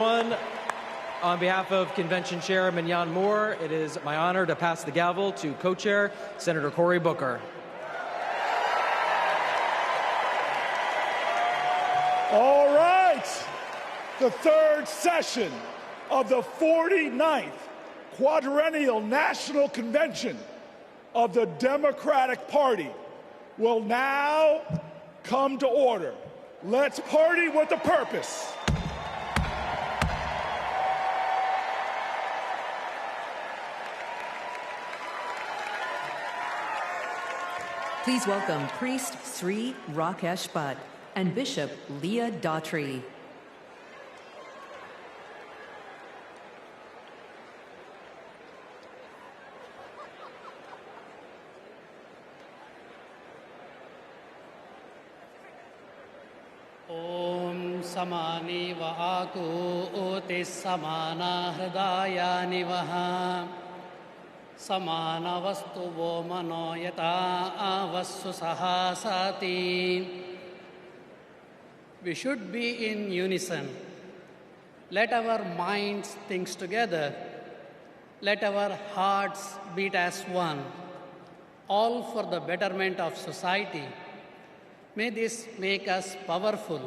On behalf of Convention Chair Wes Moore, it is my honor to pass the gavel to co-chair Senator Cory Booker. All right, the third session of the 49th Quadrennial National Convention of the Democratic Party will now come to order. Let's party with a purpose. Please welcome Priest Sri Rakesh Bhatt and Bishop Leah Daughtry. Om samani va aku otis samana hridaya nivaha samana vastu vo mano yata avassu sahasati. We should be in unison. Let our minds think together. Let our hearts beat as one, all for the betterment of society. May this make us powerful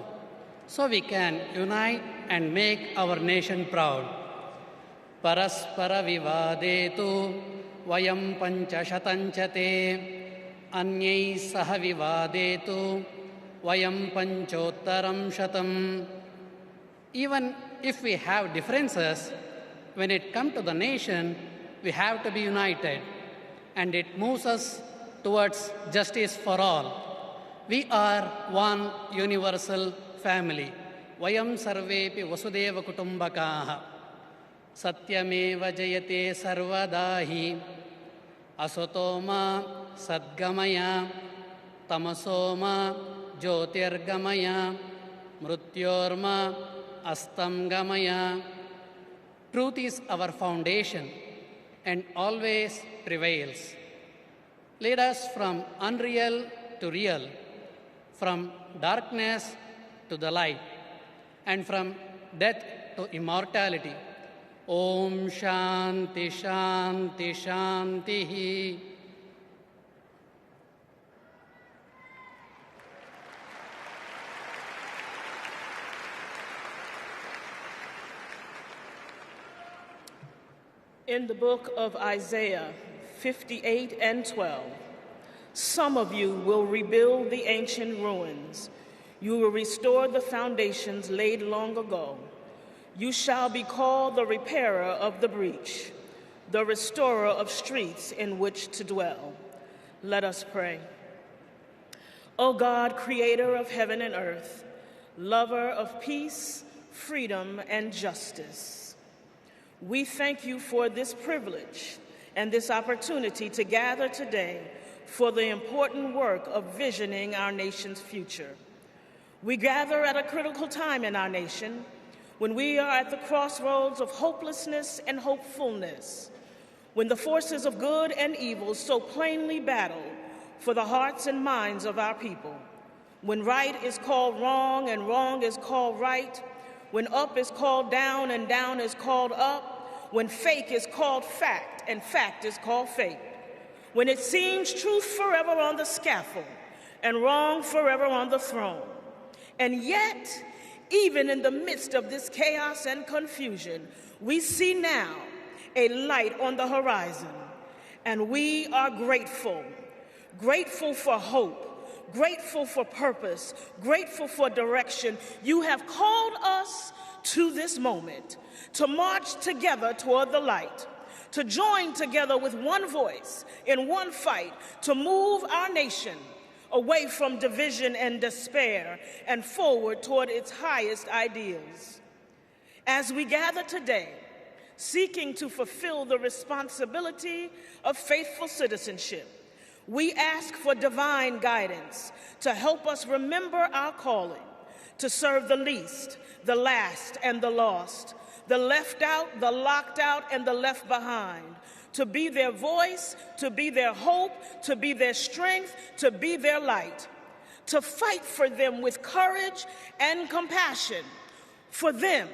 so we can unite and make our nation proud. Paraspara vivadetu vayam panchashatanchate anyai saha vivadetu vayam panchottaram shatam. Even if we have differences, when it comes to the nation, we have to be united, and it moves us towards justice for all. We are one universal family. Vayam sarvepi vasudeva kutumbakaha. Satyameva jayate sarvadahi. Asotoma sadgamaya. Tamasoma jyotirgamaya. Mrutyorma astamgamaya. Truth is our foundation and always prevails. Lead us from unreal to real, from darkness to the light, and from death to immortality. Om Shanti Shanti Shanti. In the book of Isaiah 58 and 12, some of you will rebuild the ancient ruins. You will restore the foundations laid long ago. You shall be called the repairer of the breach, the restorer of streets in which to dwell. Let us pray. O God, creator of heaven and earth, lover of peace, freedom, and justice, we thank you for this privilege and this opportunity to gather today for the important work of visioning our nation's future. We gather at a critical time in our nation when we are at the crossroads of hopelessness and hopefulness, when the forces of good and evil so plainly battle for the hearts and minds of our people, when right is called wrong and wrong is called right, when up is called down and down is called up, when fake is called fact and fact is called fake, when it seems truth forever on the scaffold and wrong forever on the throne. And yet, even in the midst of this chaos and confusion, we see now a light on the horizon, and we are grateful. Grateful for hope, grateful for purpose, grateful for direction. You have called us to this moment, to march together toward the light, to join together with one voice in one fight to move our nation away from division and despair and forward toward its highest ideals. As we gather today, seeking to fulfill the responsibility of faithful citizenship, we ask for divine guidance to help us remember our calling, to serve the least, the last, and the lost, the left out, the locked out, and the left behind, to be their voice, to be their hope, to be their strength, to be their light, to fight for them with courage and compassion, for them,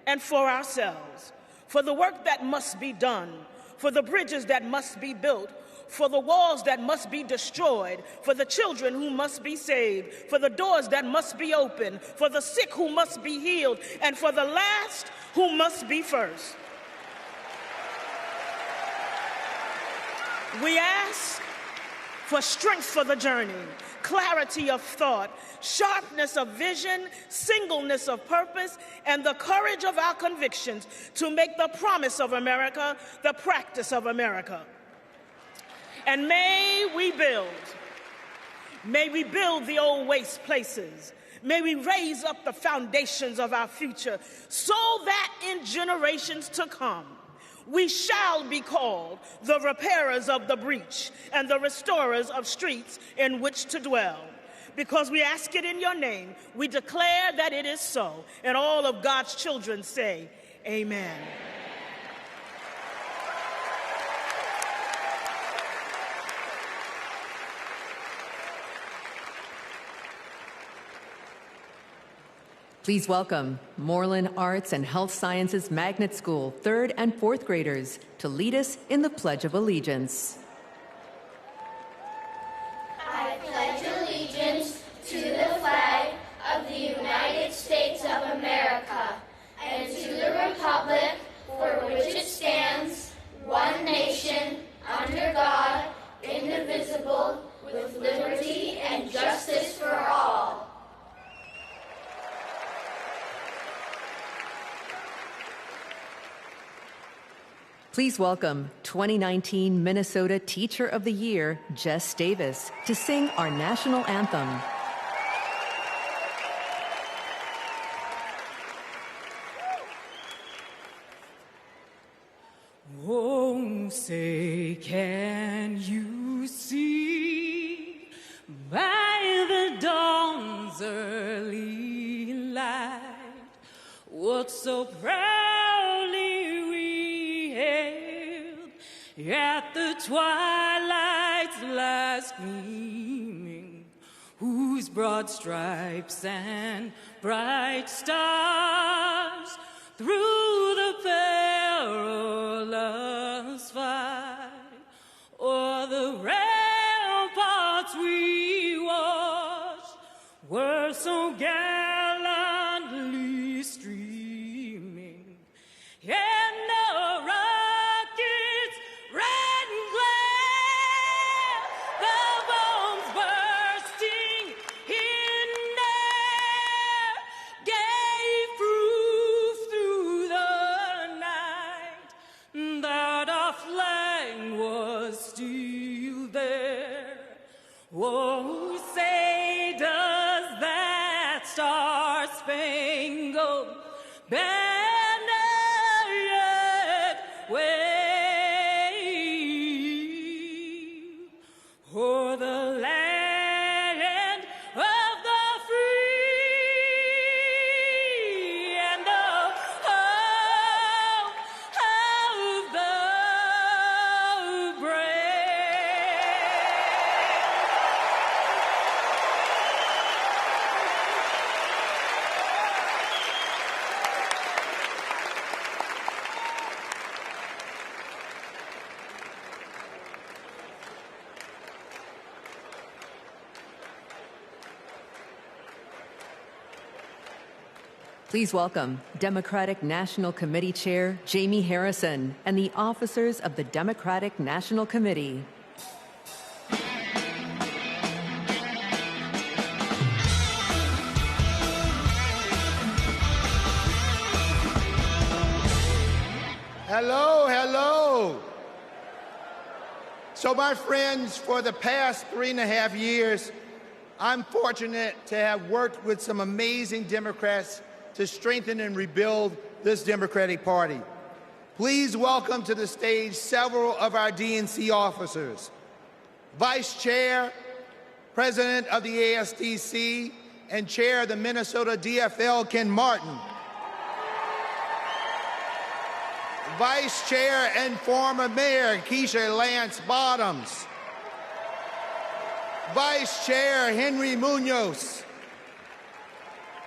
and for ourselves, for the work that must be done, for the bridges that must be built, for the walls that must be destroyed, for the children who must be saved, for the doors that must be opened, for the sick who must be healed, and for the last who must be first. We ask for strength for the journey, clarity of thought, sharpness of vision, singleness of purpose, and the courage of our convictions to make the promise of America the practice of America. And may we build the old waste places. May we raise up the foundations of our future so that in generations to come, we shall be called the repairers of the breach and the restorers of streets in which to dwell. Because we ask it in your name, we declare that it is so. And all of God's children say, amen. Please welcome Moreland Arts and Health Sciences Magnet School 3rd and 4th graders to lead us in the Pledge of Allegiance. I pledge allegiance to the flag of the United States of America and to the republic for which it stands, one nation, under God, indivisible, with liberty and justice for all. Please welcome 2019 Minnesota Teacher of the Year, Jess Davis, to sing our national anthem. Oh, say, can you see by the dawn's early light what so proudly we hailed at the twilight's last gleaming, whose broad stripes and bright stars through the perilous fight o'er the ramparts we watched were so gallantly streaming, and the rockets' red and glare, the bombs bursting in air, gave proof through the night that our flag was still there. Oh, say does that star-spangled banner yet wave o'er the land of the free and the home of the brave? Please welcome Democratic National Committee Chair Jamie Harrison and the officers of the Democratic National Committee. Hello, hello. So my friends, for the past 3.5 years, I'm fortunate to have worked with some amazing Democrats to strengthen and rebuild this Democratic Party. Please welcome to the stage several of our DNC officers. Vice Chair, President of the ASDC, and Chair of the Minnesota DFL, Ken Martin. Vice Chair and former Mayor Keisha Lance Bottoms. Vice Chair Henry Munoz.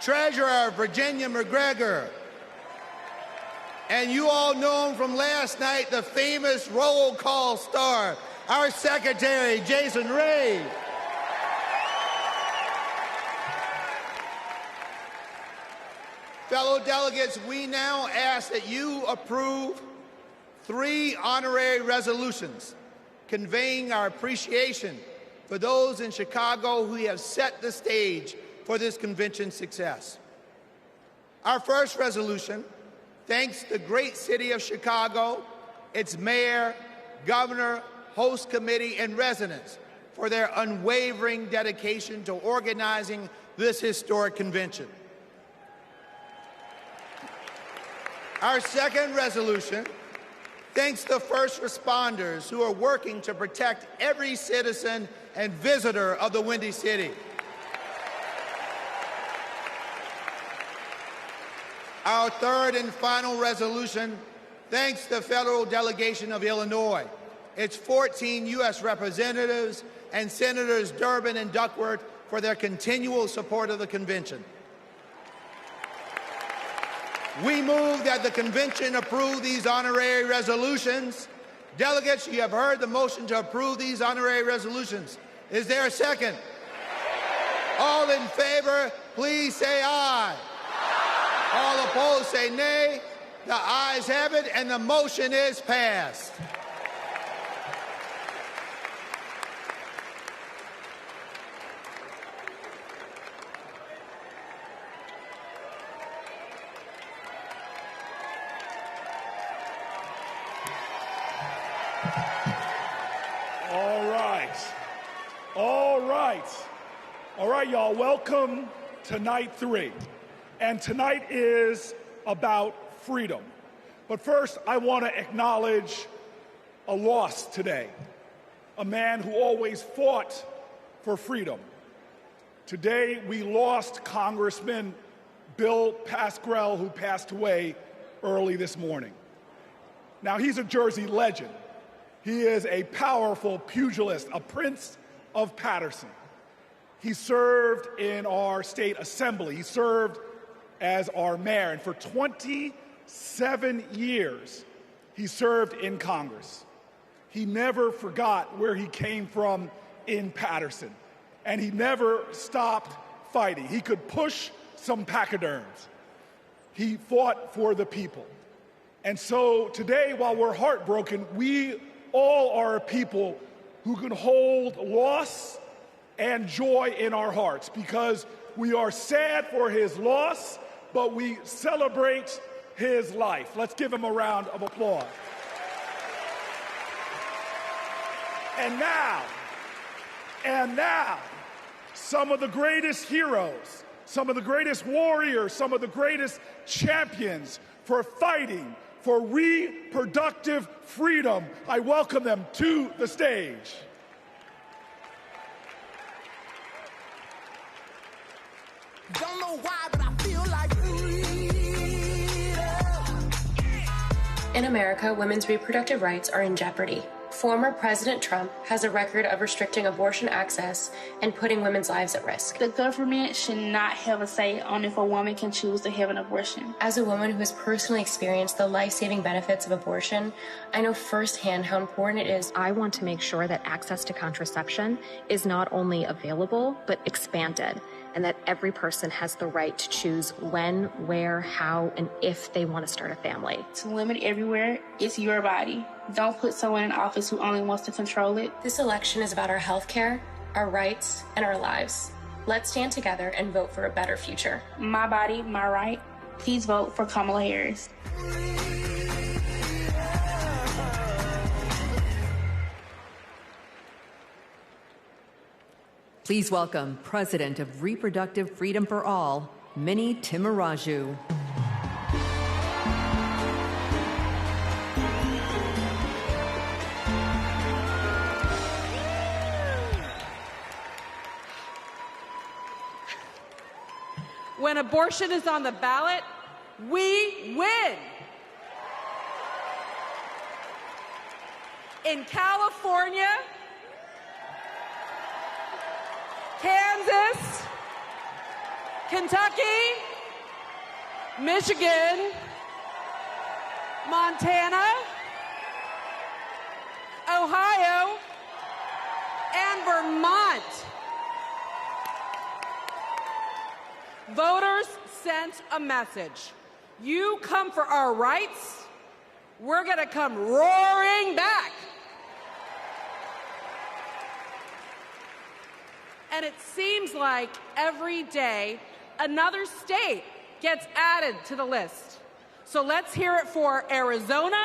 Treasurer Virginia McGregor. And you all know him from last night, the famous roll call star, our Secretary, Jason Ray. Fellow delegates, we now ask that you approve 3 honorary resolutions conveying our appreciation for those in Chicago who have set the stage for this convention's success. Our first resolution thanks the great city of Chicago, its mayor, governor, host committee, and residents for their unwavering dedication to organizing this historic convention. Our second resolution thanks the first responders who are working to protect every citizen and visitor of the Windy City. Our third and final resolution thanks the federal delegation of Illinois, its 14 U.S. representatives, and Senators Durbin and Duckworth for their continual support of the convention. We move that the convention approve these honorary resolutions. Delegates, you have heard the motion to approve these honorary resolutions. Is there a second? All in favor, please say aye. All opposed, say nay. The ayes have it, and the motion is passed. All right, y'all, welcome to night 3. And tonight is about freedom. But first, I want to acknowledge a loss today. A man who always fought for freedom. Today, we lost Congressman Bill Pascrell, who passed away early this morning. Now, he's a Jersey legend. He is a powerful pugilist, a prince of Paterson. He served in our state assembly. He served as our mayor. And for 27 years, he served in Congress. He never forgot where he came from in Paterson. And he never stopped fighting. He could push some pachyderms. He fought for the people. And so today, while we're heartbroken, we all are a people who can hold loss and joy in our hearts, because we are sad for his loss, but we celebrate his life. Let's give him a round of applause. And now, some of the greatest heroes, some of the greatest warriors, some of the greatest champions for fighting for reproductive freedom. I welcome them to the stage. Don't know why, but I feel like freedom. In America, women's reproductive rights are in jeopardy. Former President Trump has a record of restricting abortion access and putting women's lives at risk. The government should not have a say on if a woman can choose to have an abortion. As a woman who has personally experienced the life-saving benefits of abortion, I know firsthand how important it is. I want to make sure that access to contraception is not only available, but expanded, and that every person has the right to choose when, where, how, and if they want to start a family. To limit everywhere, it's your body. Don't put someone in office who only wants to control it. This election is about our health care, our rights, and our lives. Let's stand together and vote for a better future. My body, my right. Please vote for Kamala Harris. Please welcome President of Reproductive Freedom for All, Minnie Timaraju. When abortion is on the ballot, we win. In California, Kansas, Kentucky, Michigan, Montana, Ohio, and Vermont. Voters sent a message. You come for our rights, we're going to come roaring back. And it seems like every day another state gets added to the list. So let's hear it for Arizona,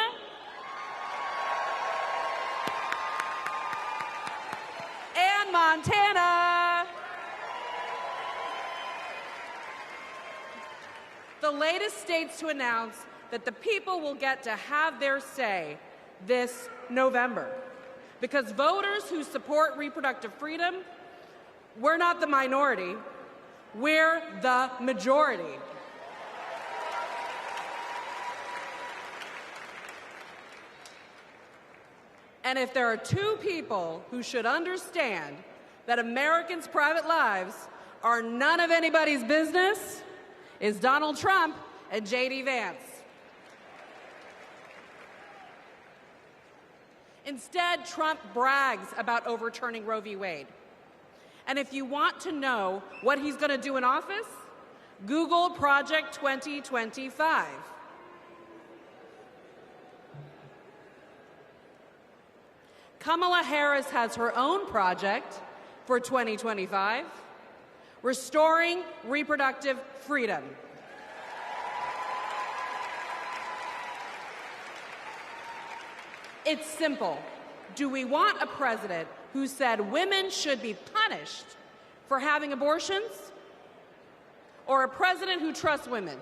and Montana. The latest states to announce that the people will get to have their say this November. Because voters who support reproductive freedom, we're not the minority, we're the majority. And if there are two people who should understand that Americans' private lives are none of anybody's business, it's Donald Trump and J.D. Vance. Instead, Trump brags about overturning Roe v. Wade. And if you want to know what he's going to do in office, Google Project 2025. Kamala Harris has her own project for 2025, restoring reproductive freedom. It's simple. Do we want a president who said women should be punished for having abortions, or a president who trusts women?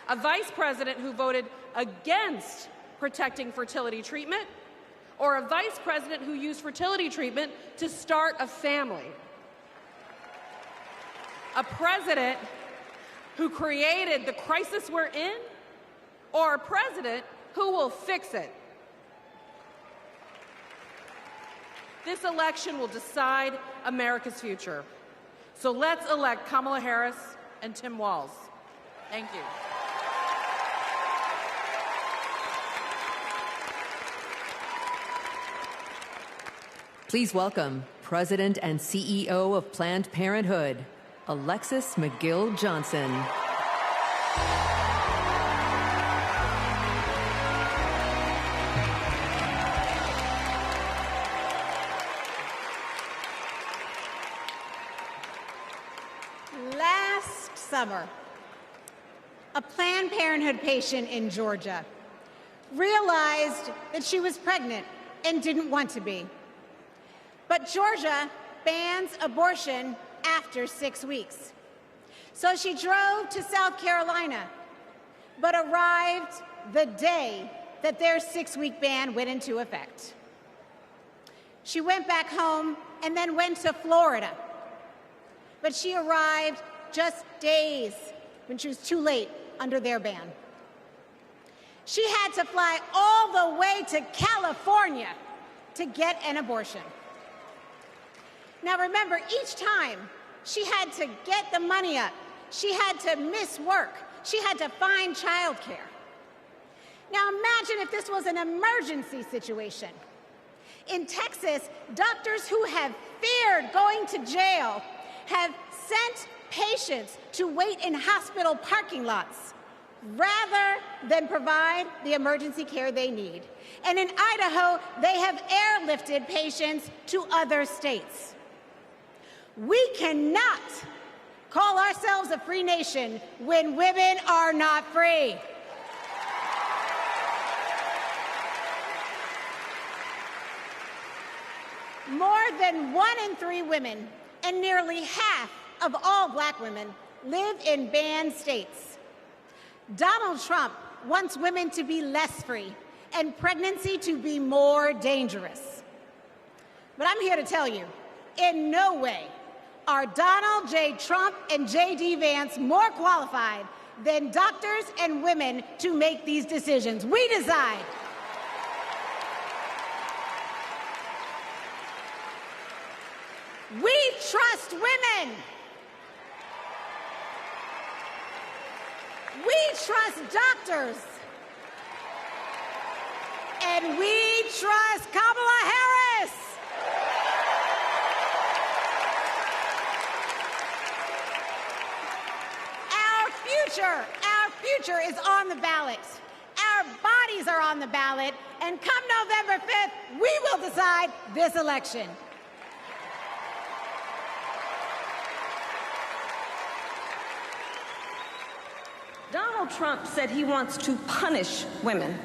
A vice president who voted against protecting fertility treatment, or a vice president who used fertility treatment to start a family? A president who created the crisis we're in, or a president who will fix it? This election will decide America's future. So let's elect Kamala Harris and Tim Walz. Thank you. Please welcome President and CEO of Planned Parenthood, Alexis McGill Johnson. Last summer, a Planned Parenthood patient in Georgia realized that she was pregnant and didn't want to be. But Georgia bans abortion after 6 weeks. So she drove to South Carolina, but arrived the day that their 6-week ban went into effect. She went back home and then went to Florida. But she arrived just days when she was too late under their ban. She had to fly all the way to California to get an abortion. Now remember, each time she had to get the money up, she had to miss work, she had to find childcare. Now imagine if this was an emergency situation. In Texas, doctors who have feared going to jail have sent patients to wait in hospital parking lots rather than provide the emergency care they need. And in Idaho, they have airlifted patients to other states. We cannot call ourselves a free nation when women are not free. More than 1 in 3 women and nearly half of all black women live in banned states. Donald Trump wants women to be less free and pregnancy to be more dangerous. But I'm here to tell you, in no way are Donald J. Trump and J.D. Vance more qualified than doctors and women to make these decisions. We decide. We trust women. We we trust doctors. And we trust Kamala Harris. Our future is on the ballot. Our bodies are on the ballot. And come November 5th, we will decide this election. Donald Trump said he wants to punish women.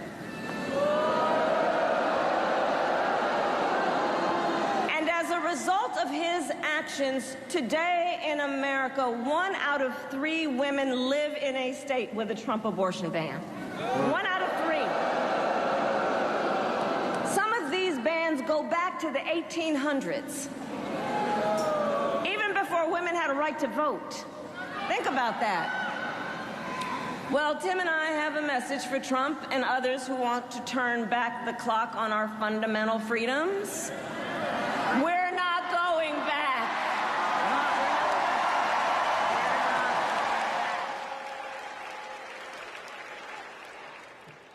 And as a result of his actions, today in America, 1 out of 3 women live in a state with a Trump abortion ban. 1 out of 3. Some of these bans go back to the 1800s, even before women had a right to vote. Think about that. Well, Tim and I have a message for Trump and others who want to turn back the clock on our fundamental freedoms. We're not going back.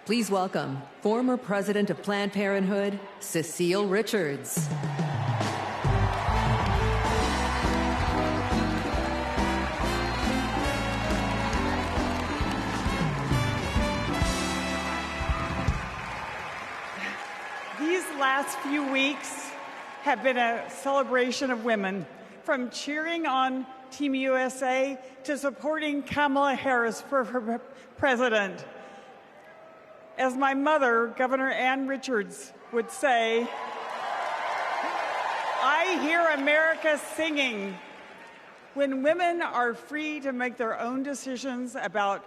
Please welcome former president of Planned Parenthood, Cecile Richards. Last few weeks have been a celebration of women, from cheering on Team USA to supporting Kamala Harris for president. As my mother, Governor Ann Richards, would say, I hear America singing. When women are free to make their own decisions about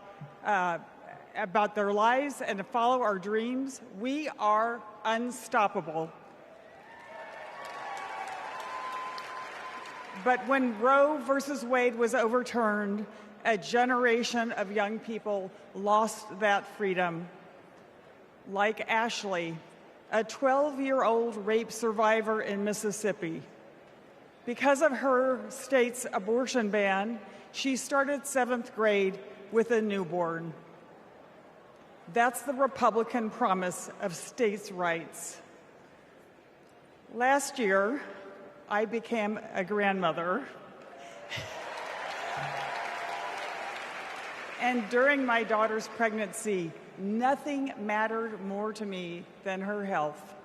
their lives and to follow our dreams, we are unstoppable. But when Roe versus Wade was overturned, a generation of young people lost that freedom. Like Ashley, a 12-year-old rape survivor in Mississippi. Because of her state's abortion ban, she started 7th grade with a newborn. That's the Republican promise of states' rights. Last year, I became a grandmother. And during my daughter's pregnancy, nothing mattered more to me than her health.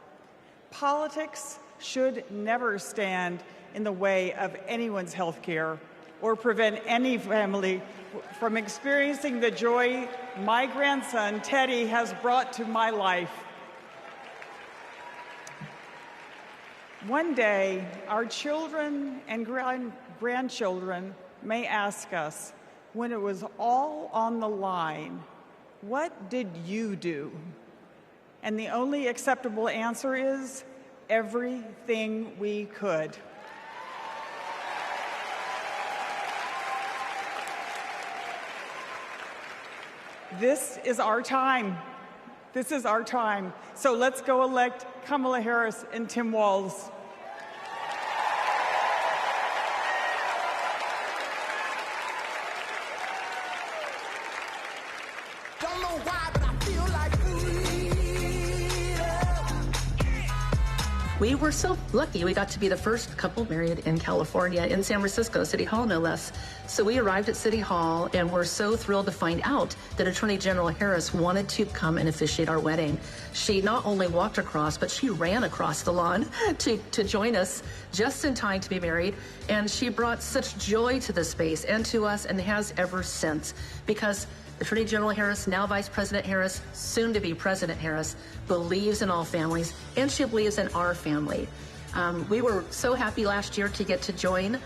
Politics should never stand in the way of anyone's health care or prevent any family from experiencing the joy my grandson, Teddy, has brought to my life. One day, our children and grandchildren may ask us, when it was all on the line, what did you do? And the only acceptable answer is, everything we could. This is our time. This is our time. So let's go elect Kamala Harris and Tim Walz. Don't know why, but I feel like We were so lucky. We got to be the first couple married in California, in San Francisco, City Hall, no less. So we arrived at City Hall and were so thrilled to find out that Attorney General Harris wanted to come and officiate our wedding. She not only walked across, but she ran across the lawn to join us just in time to be married. And she brought such joy to the space and to us, and has ever since, because Attorney General Harris, now Vice President Harris, soon to be President Harris, believes in all families, and she believes in our family. We were so happy last year to get to join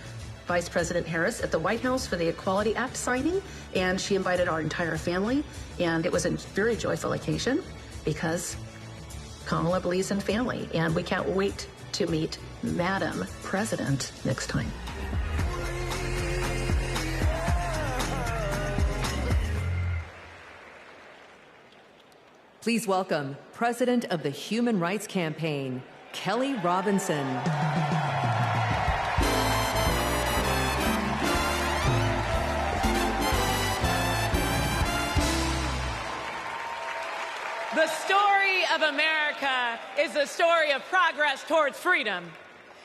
Vice President Harris at the White House for the Equality Act signing, and she invited our entire family, and it was a very joyful occasion because Kamala believes in family, and we can't wait to meet Madam President next time. Please welcome President of the Human Rights Campaign, Kelly Robinson. The story of America is a story of progress towards freedom.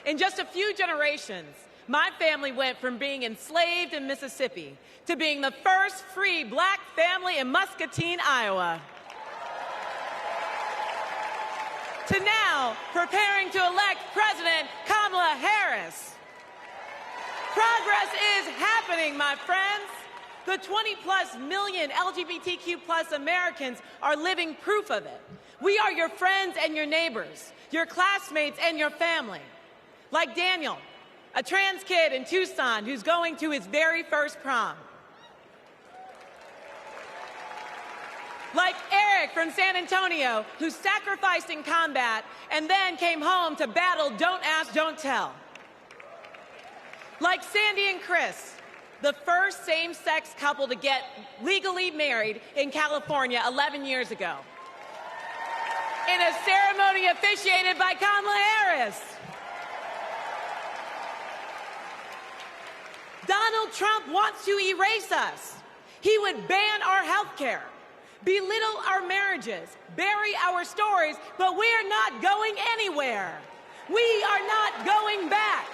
In just a few generations, my family went from being enslaved in Mississippi to being the first free black family in Muscatine, Iowa. To now preparing to elect President Kamala Harris. Progress is happening, my friends. The 20+ million LGBTQ+ Americans are living proof of it. We are your friends and your neighbors, your classmates and your family. Like Daniel, a trans kid in Tucson who's going to his very first prom. Like Eric from San Antonio, who sacrificed in combat and then came home to battle Don't Ask, Don't Tell. Like Sandy and Chris, the first same-sex couple to get legally married in California 11 years ago, in a ceremony officiated by Kamala Harris. Donald Trump wants to erase us. He would ban our health care, belittle our marriages, bury our stories, but we're not going anywhere. We are not going back.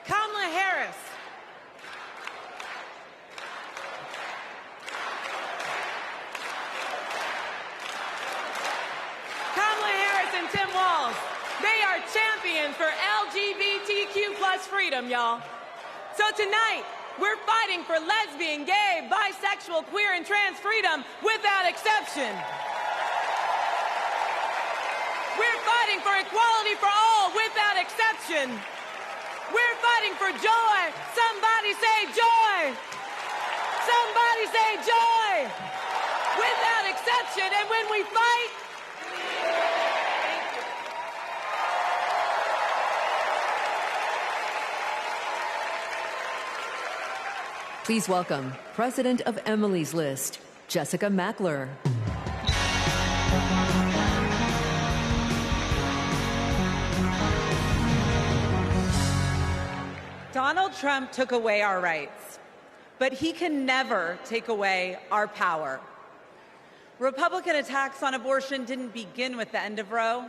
Kamala Harris. Kamala Harris and Tim Walz, they are champions for LGBTQ+ freedom, y'all. So tonight, we're fighting for lesbian, gay, bisexual, queer, and trans freedom without exception. We're fighting for equality for all without exception. We're fighting for joy. Somebody say joy. Somebody say joy. Without exception. And when we fight, Please welcome President of Emily's List, Jessica Mackler. Donald Trump took away our rights, but he can never take away our power. Republican attacks on abortion didn't begin with the end of Roe,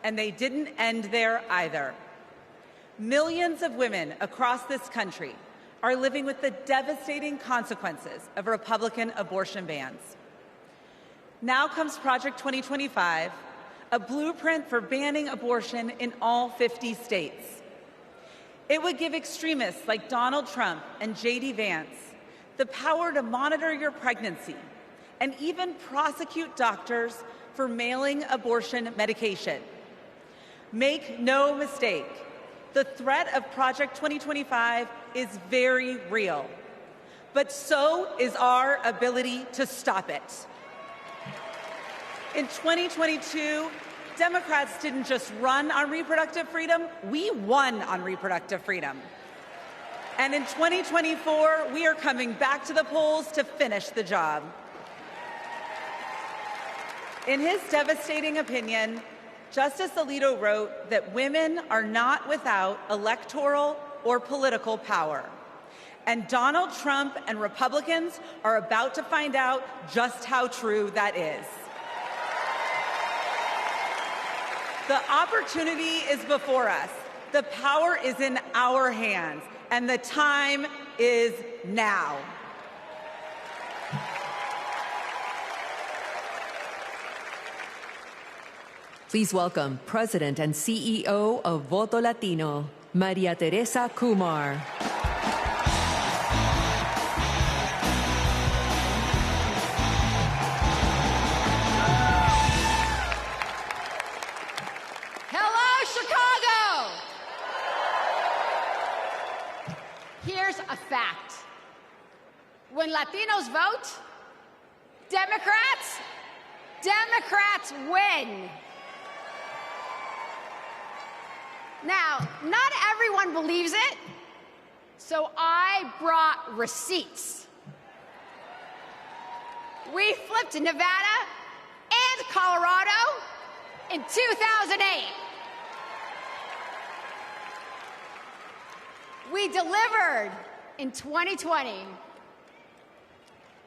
and they didn't end there either. Millions of women across this country are living with the devastating consequences of Republican abortion bans. Now comes Project 2025, a blueprint for banning abortion in all 50 states. It would give extremists like Donald Trump and J.D. Vance the power to monitor your pregnancy and even prosecute doctors for mailing abortion medication. Make no mistake, the threat of Project 2025 is very real, but so is our ability to stop it. In 2022, Democrats didn't just run on reproductive freedom, we won on reproductive freedom. And in 2024, we are coming back to the polls to finish the job. In his devastating opinion, Justice Alito wrote that women are not without electoral or political power. And Donald Trump and Republicans are about to find out just how true that is. The opportunity is before us. The power is in our hands, and the time is now. Please welcome President and CEO of Voto Latino, Maria Teresa Kumar. Here's a fact. When Latinos vote, Democrats win. Now, not everyone believes it, so I brought receipts. We flipped Nevada and Colorado in 2008. We delivered in 2020,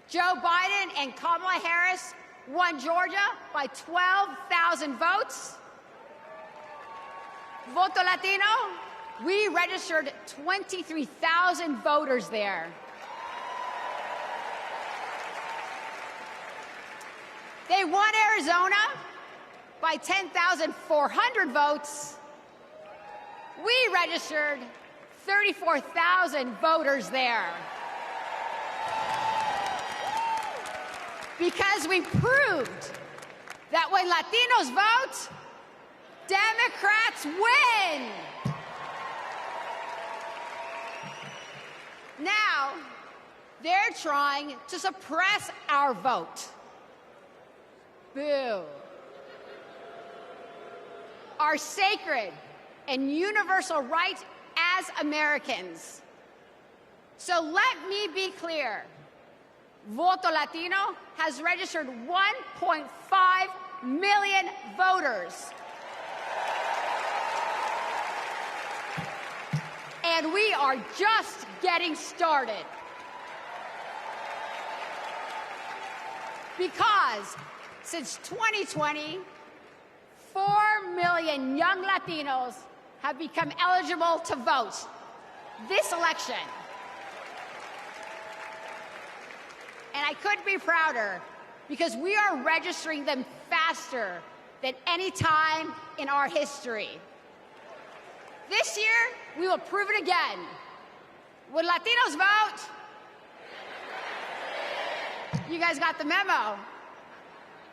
Joe Biden and Kamala Harris won Georgia by 12,000 votes. Voto Latino, we registered 23,000 voters there. They won Arizona by 10,400 votes. We registered 34,000 voters there. Because we proved that when Latinos vote, Democrats win. Now, they're trying to suppress our vote. Boo. Our sacred and universal right as Americans. So let me be clear. Voto Latino has registered 1.5 million voters. And we are just getting started. Because since 2020, 4 million young Latinos have become eligible to vote this election. And I couldn't be prouder because we are registering them faster than any time in our history. This year, we will prove it again. Would Latinos vote? You guys got the memo.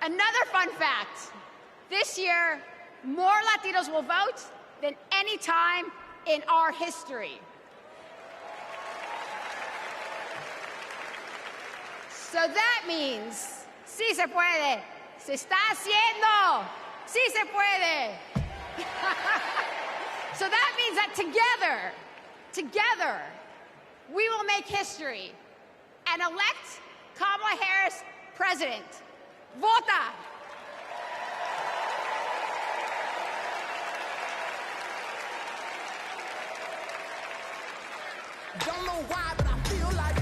Another fun fact. This year, more Latinos will vote than any time in our history. So that means, sí se puede, se está haciendo, sí se puede. So that means that together, we will make history and elect Kamala Harris president. Vota! Don't know why, but I feel like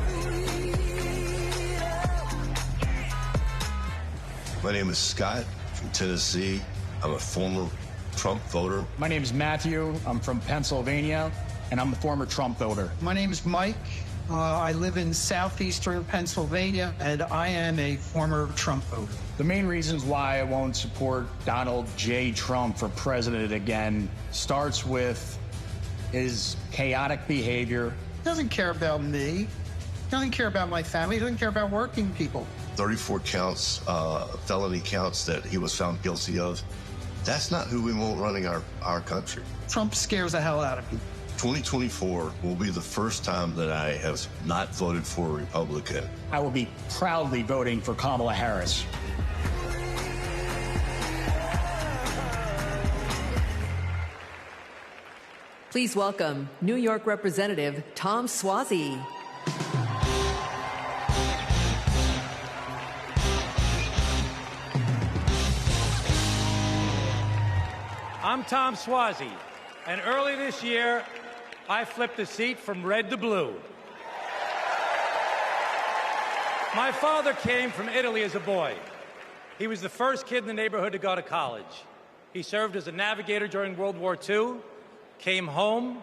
My name is Scott from Tennessee. I'm a former Trump voter. My name is Matthew. I'm from Pennsylvania, and I'm a former Trump voter. My name is Mike. I live in southeastern Pennsylvania, and I am a former Trump voter. The main reasons why I won't support Donald J. Trump for president again starts with his chaotic behavior. He doesn't care about me. He doesn't care about my family. He doesn't care about working people. 34 counts, felony counts that he was found guilty of. That's not who we want running our country. Trump scares the hell out of me. 2024 will be the first time that I have not voted for a Republican. I will be proudly voting for Kamala Harris. Please welcome New York Representative Tom Suozzi. I'm Tom Suozzi, and early this year, I flipped the seat from red to blue. My father came from Italy as a boy. He was the first kid in the neighborhood to go to college. He served as a navigator during World War II, came home,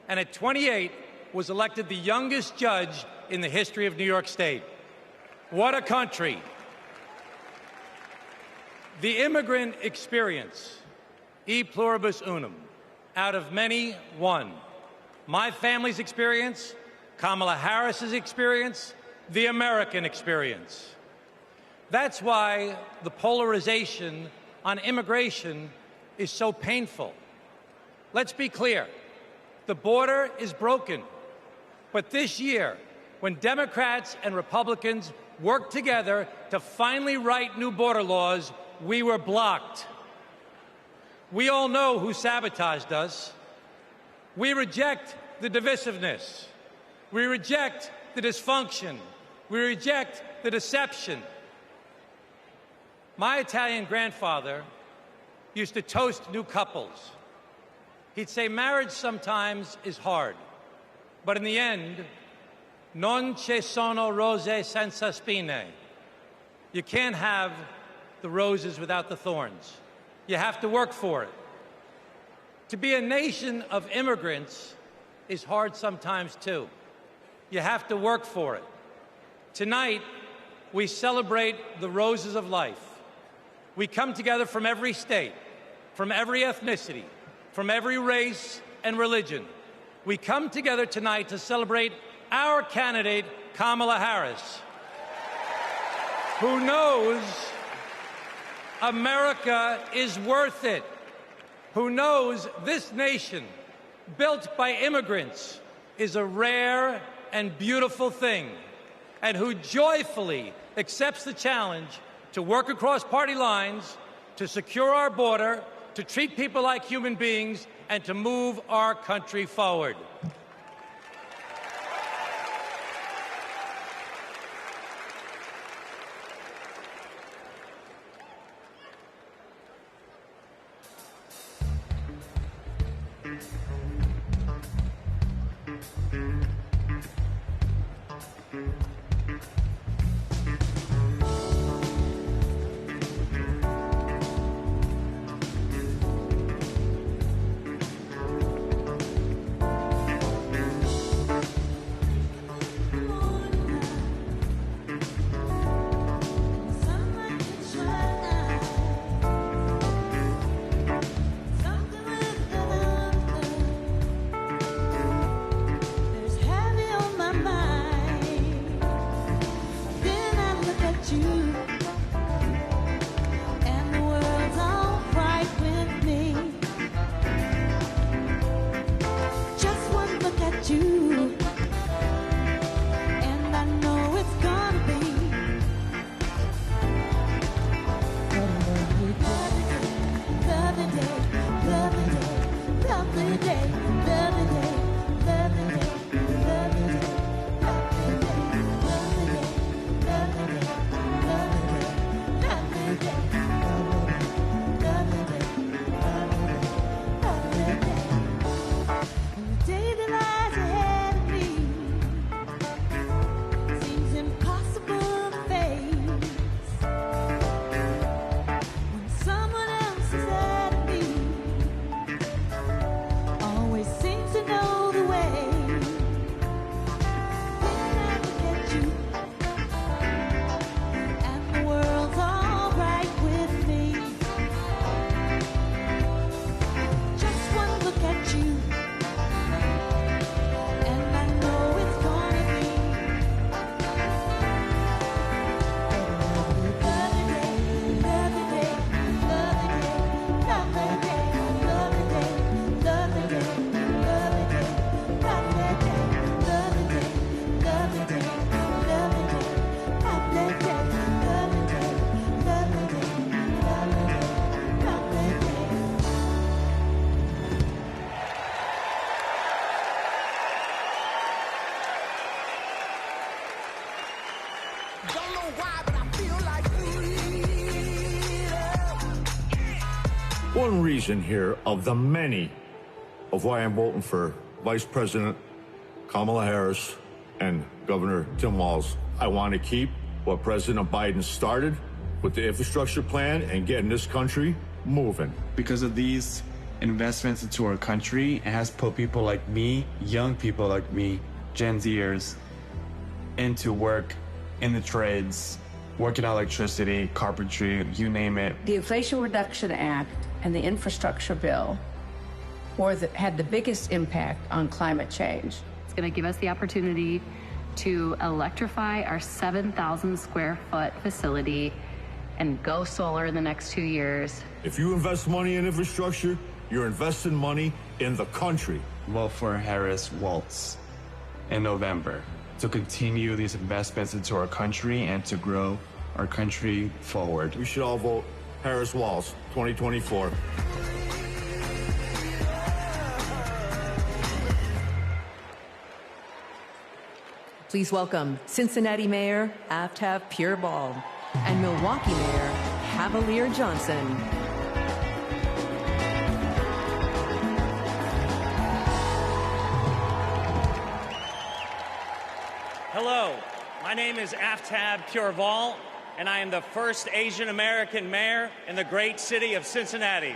and at 28 was elected the youngest judge in the history of New York State. What a country. The immigrant experience, e pluribus unum, out of many, one. My family's experience, Kamala Harris's experience, the American experience. That's why the polarization on immigration is so painful. Let's be clear. The border is broken. But this year, when Democrats and Republicans worked together to finally write new border laws, we were blocked. We all know who sabotaged us. We reject the divisiveness. We reject the dysfunction. We reject the deception. My Italian grandfather used to toast new couples. He'd say marriage sometimes is hard, but in the end, Non ci sono rose senza spine. You can't have the roses without the thorns. You have to work for it. To be a nation of immigrants is hard sometimes, too. You have to work for it. Tonight, we celebrate the roses of life. We come together from every state, from every ethnicity, from every race and religion. We come together tonight to celebrate our candidate, Kamala Harris, who knows America is worth it, who knows this nation, built by immigrants, is a rare and beautiful thing, and who joyfully accepts the challenge to work across party lines, to secure our border, to treat people like human beings, and to move our country forward. One reason here of the many of why I'm voting for Vice President Kamala Harris and Governor Tim Walz. I want to keep what President Biden started with the infrastructure plan and getting this country moving. Because of these investments into our country, it has put people like me, young people like me, Gen Zers, into work in the trades, working electricity, carpentry, you name it. The Inflation Reduction Act and the infrastructure bill had the biggest impact on climate change. It's going to give us the opportunity to electrify our 7,000 square foot facility and go solar in the next 2 years. If you invest money in infrastructure, you're investing money in the country. Vote for Harris-Walz in November to continue these investments into our country and to grow our country forward. We should all vote Harris-Walz 2024. Please welcome Cincinnati Mayor Aftab Pureball and Milwaukee Mayor Cavalier Johnson. Hello, my name is Aftab Pureval, and I am the first Asian American mayor in the great city of Cincinnati.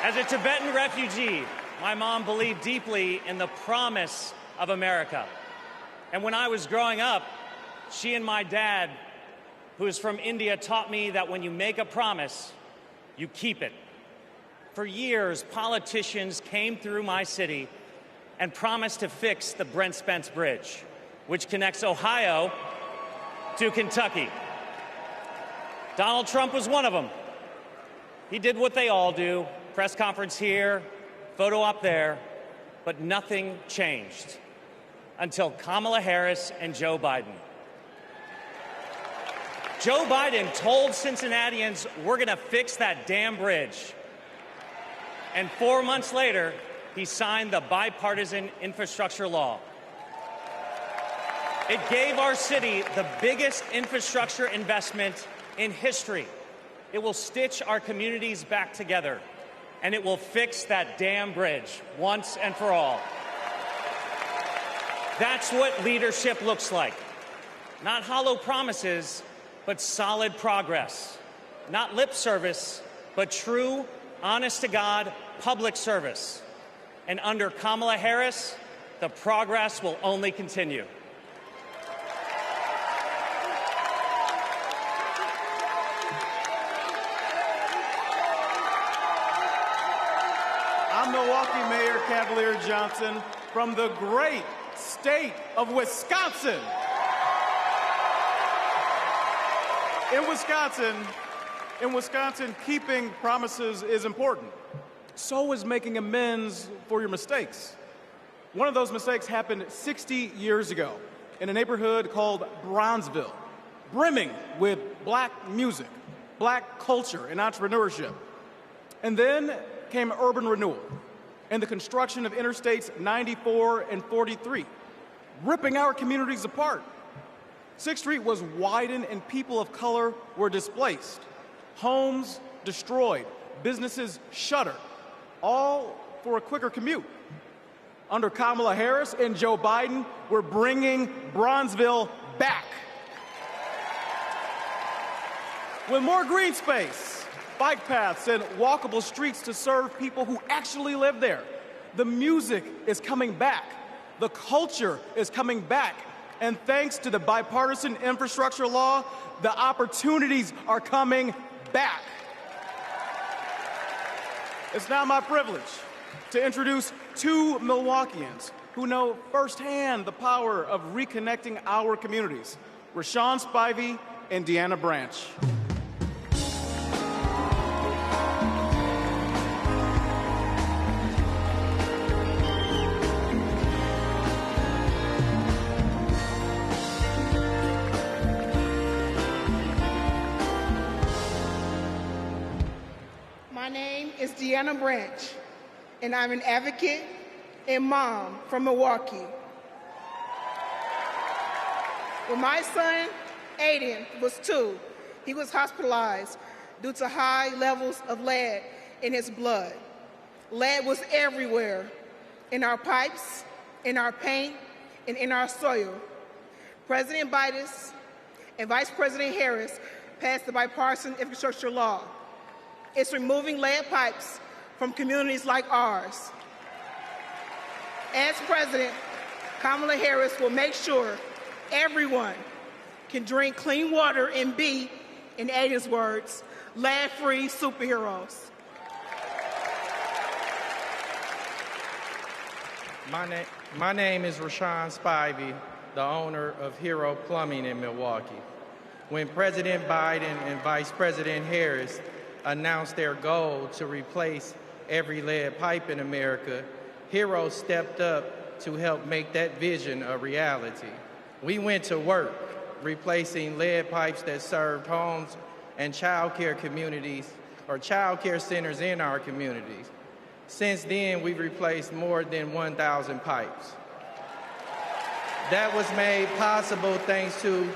As a Tibetan refugee, my mom believed deeply in the promise of America. And when I was growing up, she and my dad, who is from India, taught me that when you make a promise, you keep it. For years, politicians came through my city and promised to fix the Brent Spence Bridge, which connects Ohio to Kentucky. Donald Trump was one of them. He did what they all do, press conference here, photo op there, but nothing changed until Kamala Harris and Joe Biden. Joe Biden told Cincinnatians, we're going to fix that damn bridge. And 4 months later, he signed the bipartisan infrastructure law. It gave our city the biggest infrastructure investment in history. It will stitch our communities back together, and it will fix that damn bridge once and for all. That's what leadership looks like. Not hollow promises, but solid progress. Not lip service, but true, honest-to-God public service. And under Kamala Harris, the progress will only continue. I'm Milwaukee Mayor Cavalier Johnson from the great state of Wisconsin. In Wisconsin, keeping promises is important. So is making amends for your mistakes. One of those mistakes happened 60 years ago in a neighborhood called Bronzeville, brimming with black music, black culture, and entrepreneurship. And then came urban renewal and the construction of Interstates 94 and 43, ripping our communities apart. 6th Street was widened and people of color were displaced. Homes destroyed, businesses shuttered, all for a quicker commute. Under Kamala Harris and Joe Biden, we're bringing Bronzeville back. With more green space, bike paths, and walkable streets to serve people who actually live there. The music is coming back. The culture is coming back. And thanks to the bipartisan infrastructure law, the opportunities are coming back. It's now my privilege to introduce two Milwaukeeans who know firsthand the power of reconnecting our communities, Rashawn Spivey and Deanna Branch. My name is Deanna Branch, and I'm an advocate and mom from Milwaukee. When my son, Aiden, was 2, he was hospitalized due to high levels of lead in his blood. Lead was everywhere, in our pipes, in our paint, and in our soil. President Biden and Vice President Harris passed the bipartisan infrastructure law. It's removing lead pipes from communities like ours. As president, Kamala Harris will make sure everyone can drink clean water and be, in Aiden's words, lead-free superheroes. My name is Rashawn Spivey, the owner of Hero Plumbing in Milwaukee. When President Biden and Vice President Harris announced their goal to replace every lead pipe in America, Hero stepped up to help make that vision a reality. We went to work replacing lead pipes that served homes and child care communities or child care centers in our communities. Since then, we've replaced more than 1,000 pipes. That was made possible thanks to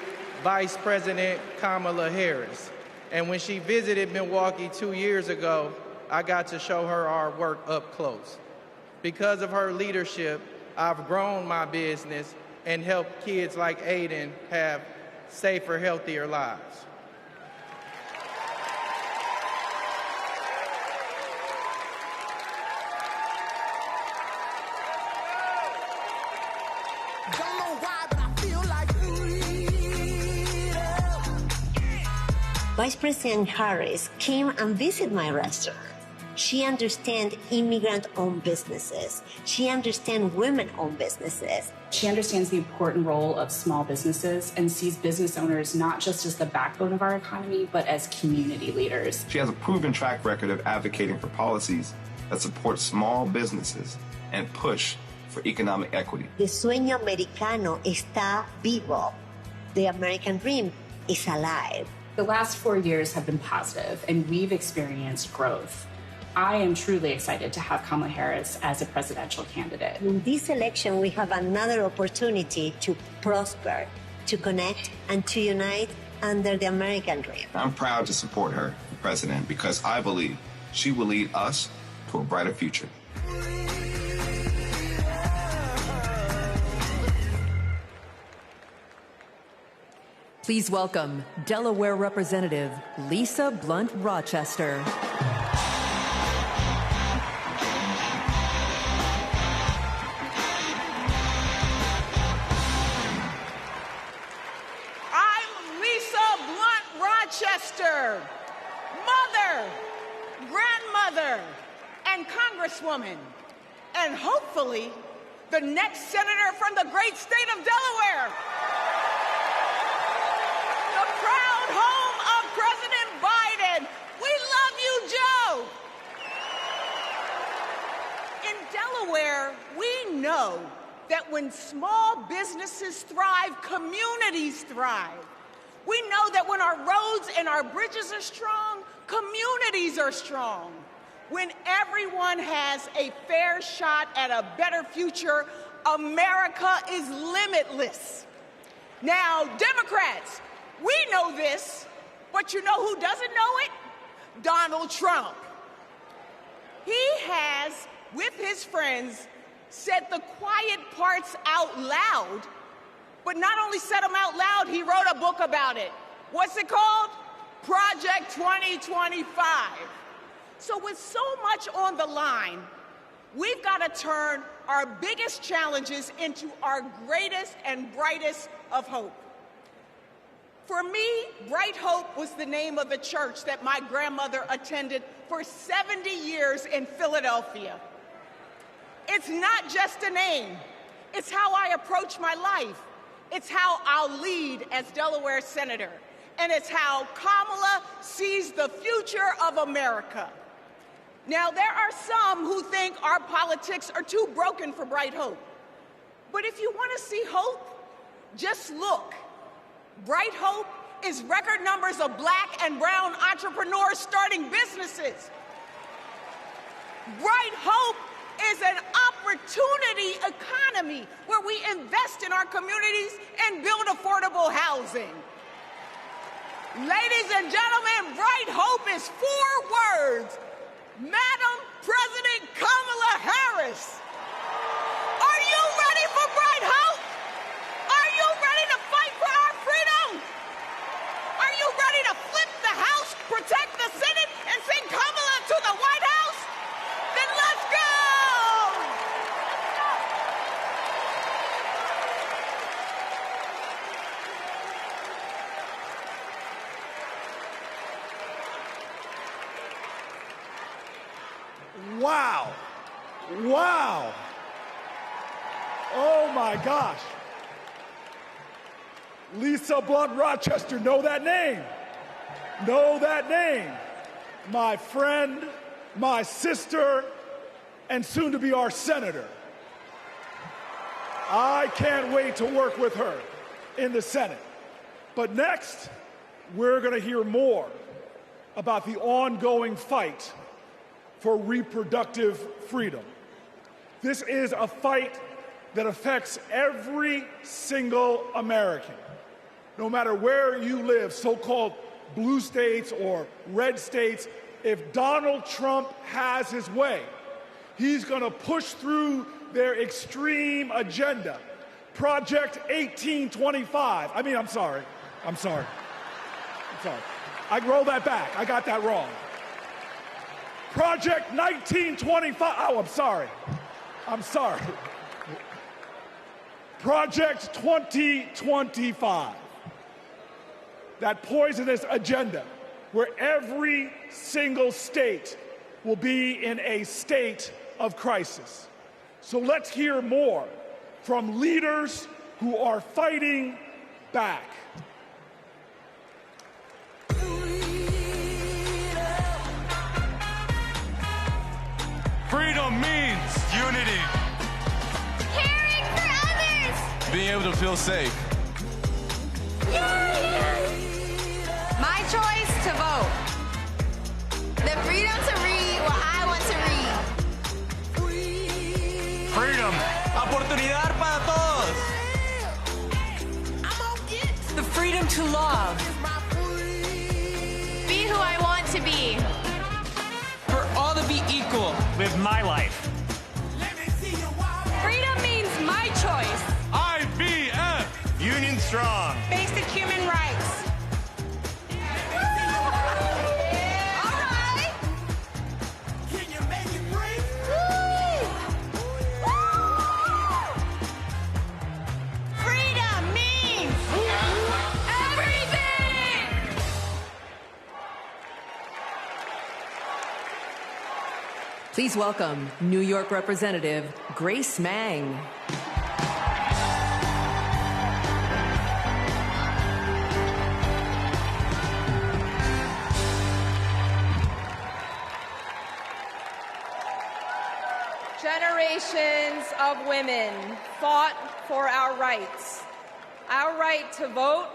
Vice President Kamala Harris. And when she visited Milwaukee 2 years ago, I got to show her our work up close. Because of her leadership, I've grown my business and helped kids like Aiden have safer, healthier lives. Don't know why, but I feel like Vice President Harris came and visited my restaurant. She understands immigrant-owned businesses. She understands women-owned businesses. She understands the important role of small businesses and sees business owners not just as the backbone of our economy, but as community leaders. She has a proven track record of advocating for policies that support small businesses and push for economic equity. The sueño americano está vivo. The American dream is alive. The last 4 years have been positive, and we've experienced growth. I am truly excited to have Kamala Harris as a presidential candidate. In this election, we have another opportunity to prosper, to connect, and to unite under the American dream. I'm proud to support her for president because I believe she will lead us to a brighter future. Please welcome Delaware Representative Lisa Blunt Rochester. Rochester, mother, grandmother, and congresswoman, and hopefully the next senator from the great state of Delaware. The proud home of President Biden. We love you, Joe. In Delaware, we know that when small businesses thrive, communities thrive. We know that when our roads and our bridges are strong, communities are strong. When everyone has a fair shot at a better future, America is limitless. Now, Democrats, we know this, but you know who doesn't know it? Donald Trump. He has, with his friends, said the quiet parts out loud. But not only said them out loud, he wrote a book about it. What's it called? Project 2025. So with so much on the line, we've got to turn our biggest challenges into our greatest and brightest of hope. For me, Bright Hope was the name of the church that my grandmother attended for 70 years in Philadelphia. It's not just a name. It's how I approach my life. It's how I'll lead as Delaware Senator. And it's how Kamala sees the future of America. Now, there are some who think our politics are too broken for Bright Hope. But if you want to see hope, just look. Bright Hope is record numbers of Black and brown entrepreneurs starting businesses. Bright Hope is an opportunity economy where we invest in our communities and build affordable housing. Ladies and gentlemen, Bright Hope is 4 words. Madam President Kamala Harris. Are you ready for Bright Hope? Are you ready to fight for our freedom? Are you ready to flip the House, protect the Senate, and send Kamala to the White House? Then let's go! Wow. Wow. Oh my gosh. Lisa Blunt Rochester, know that name. Know that name. My friend, my sister, and soon to be our senator. I can't wait to work with her in the Senate. But next, we're going to hear more about the ongoing fight for reproductive freedom. This is a fight that affects every single American, no matter where you live, so-called blue states or red states. If Donald Trump has his way, he's going to push through their extreme agenda. Project 1825. I'm sorry. I roll that back. I got that wrong. Project 1925. Oh, I'm sorry. Project 2025. That poisonous agenda where every single state will be in a state of crisis. So let's hear more from leaders who are fighting back. Freedom means unity. Caring for others. Being able to feel safe. My choice to vote. The freedom to read what I want to read. Freedom. Oportunidad para todos. The freedom to love. Be who I want to be. For all to be equal. Live my life. Freedom means my choice. IBF. Union strong. Basic human rights. Please welcome New York Representative Grace Meng. Generations of women fought for our rights. Our right to vote,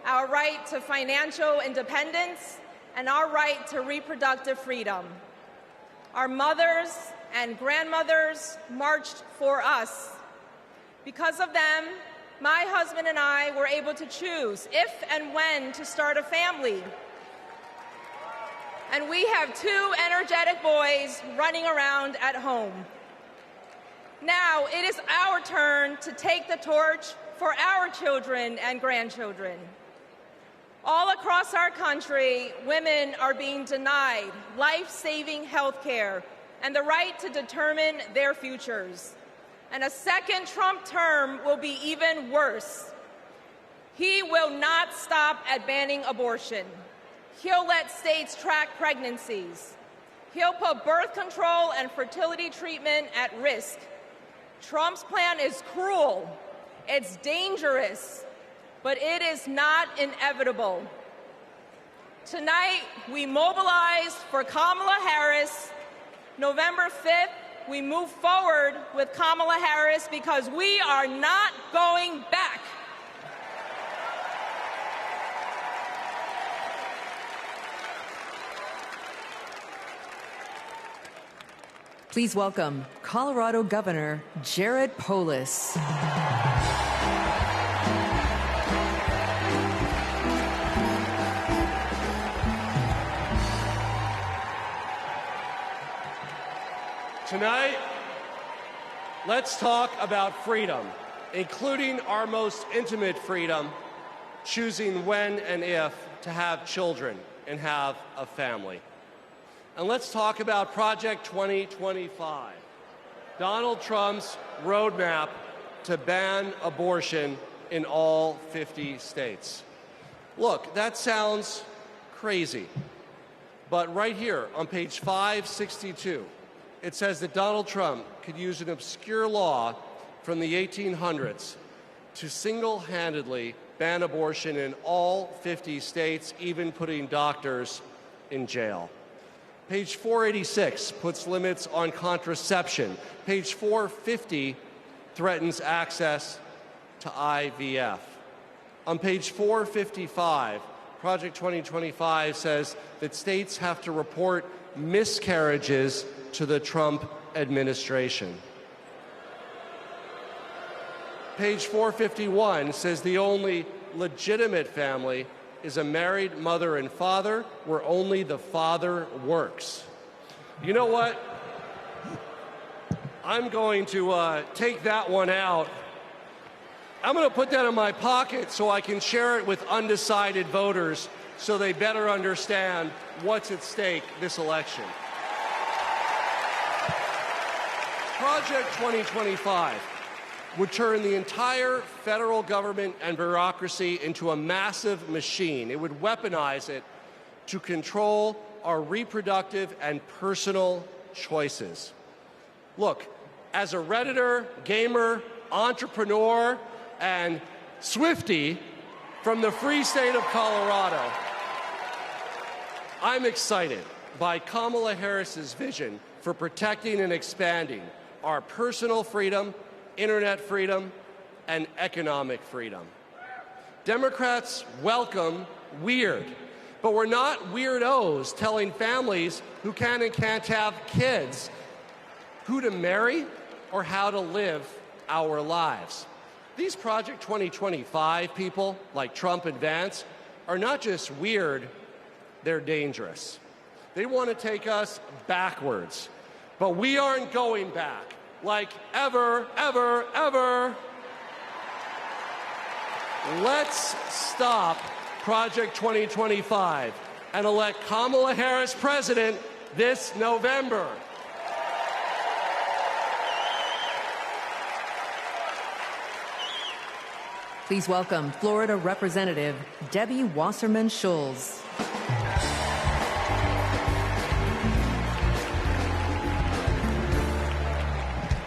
our right to financial independence, and our right to reproductive freedom. Our mothers and grandmothers marched for us. Because of them, my husband and I were able to choose if and when to start a family. And we have 2 energetic boys running around at home. Now it is our turn to take the torch for our children and grandchildren. All across our country, women are being denied life-saving health care and the right to determine their futures. And a second Trump term will be even worse. He will not stop at banning abortion. He'll let states track pregnancies. He'll put birth control and fertility treatment at risk. Trump's plan is cruel. It's dangerous. But it is not inevitable. Tonight, we mobilize for Kamala Harris. November 5th, we move forward with Kamala Harris because we are not going back. Please welcome Colorado Governor Jared Polis. Tonight, let's talk about freedom, including our most intimate freedom, choosing when and if to have children and have a family. And let's talk about Project 2025, Donald Trump's roadmap to ban abortion in all 50 states. Look, that sounds crazy, but right here on page 562, it says that Donald Trump could use an obscure law from the 1800s to single-handedly ban abortion in all 50 states, even putting doctors in jail. Page 486 puts limits on contraception. Page 450 threatens access to IVF. On page 455, Project 2025 says that states have to report miscarriages to the Trump administration. Page 451 says the only legitimate family is a married mother and father where only the father works. You know what? I'm going to take that one out. I'm going to put that in my pocket so I can share it with undecided voters so they better understand what's at stake this election. Project 2025 would turn the entire federal government and bureaucracy into a massive machine. It would weaponize it to control our reproductive and personal choices. Look, as a Redditor, gamer, entrepreneur, and Swiftie from the free state of Colorado, I'm excited by Kamala Harris's vision for protecting and expanding our personal freedom, internet freedom, and economic freedom. Democrats welcome weird, but we're not weirdos telling families who can and can't have kids who to marry or how to live our lives. These Project 2025 people, like Trump and Vance, are not just weird, they're dangerous. They want to take us backwards, but we aren't going back, like ever, ever, ever. Let's stop Project 2025 and elect Kamala Harris president this November. Please welcome Florida Representative Debbie Wasserman Schultz.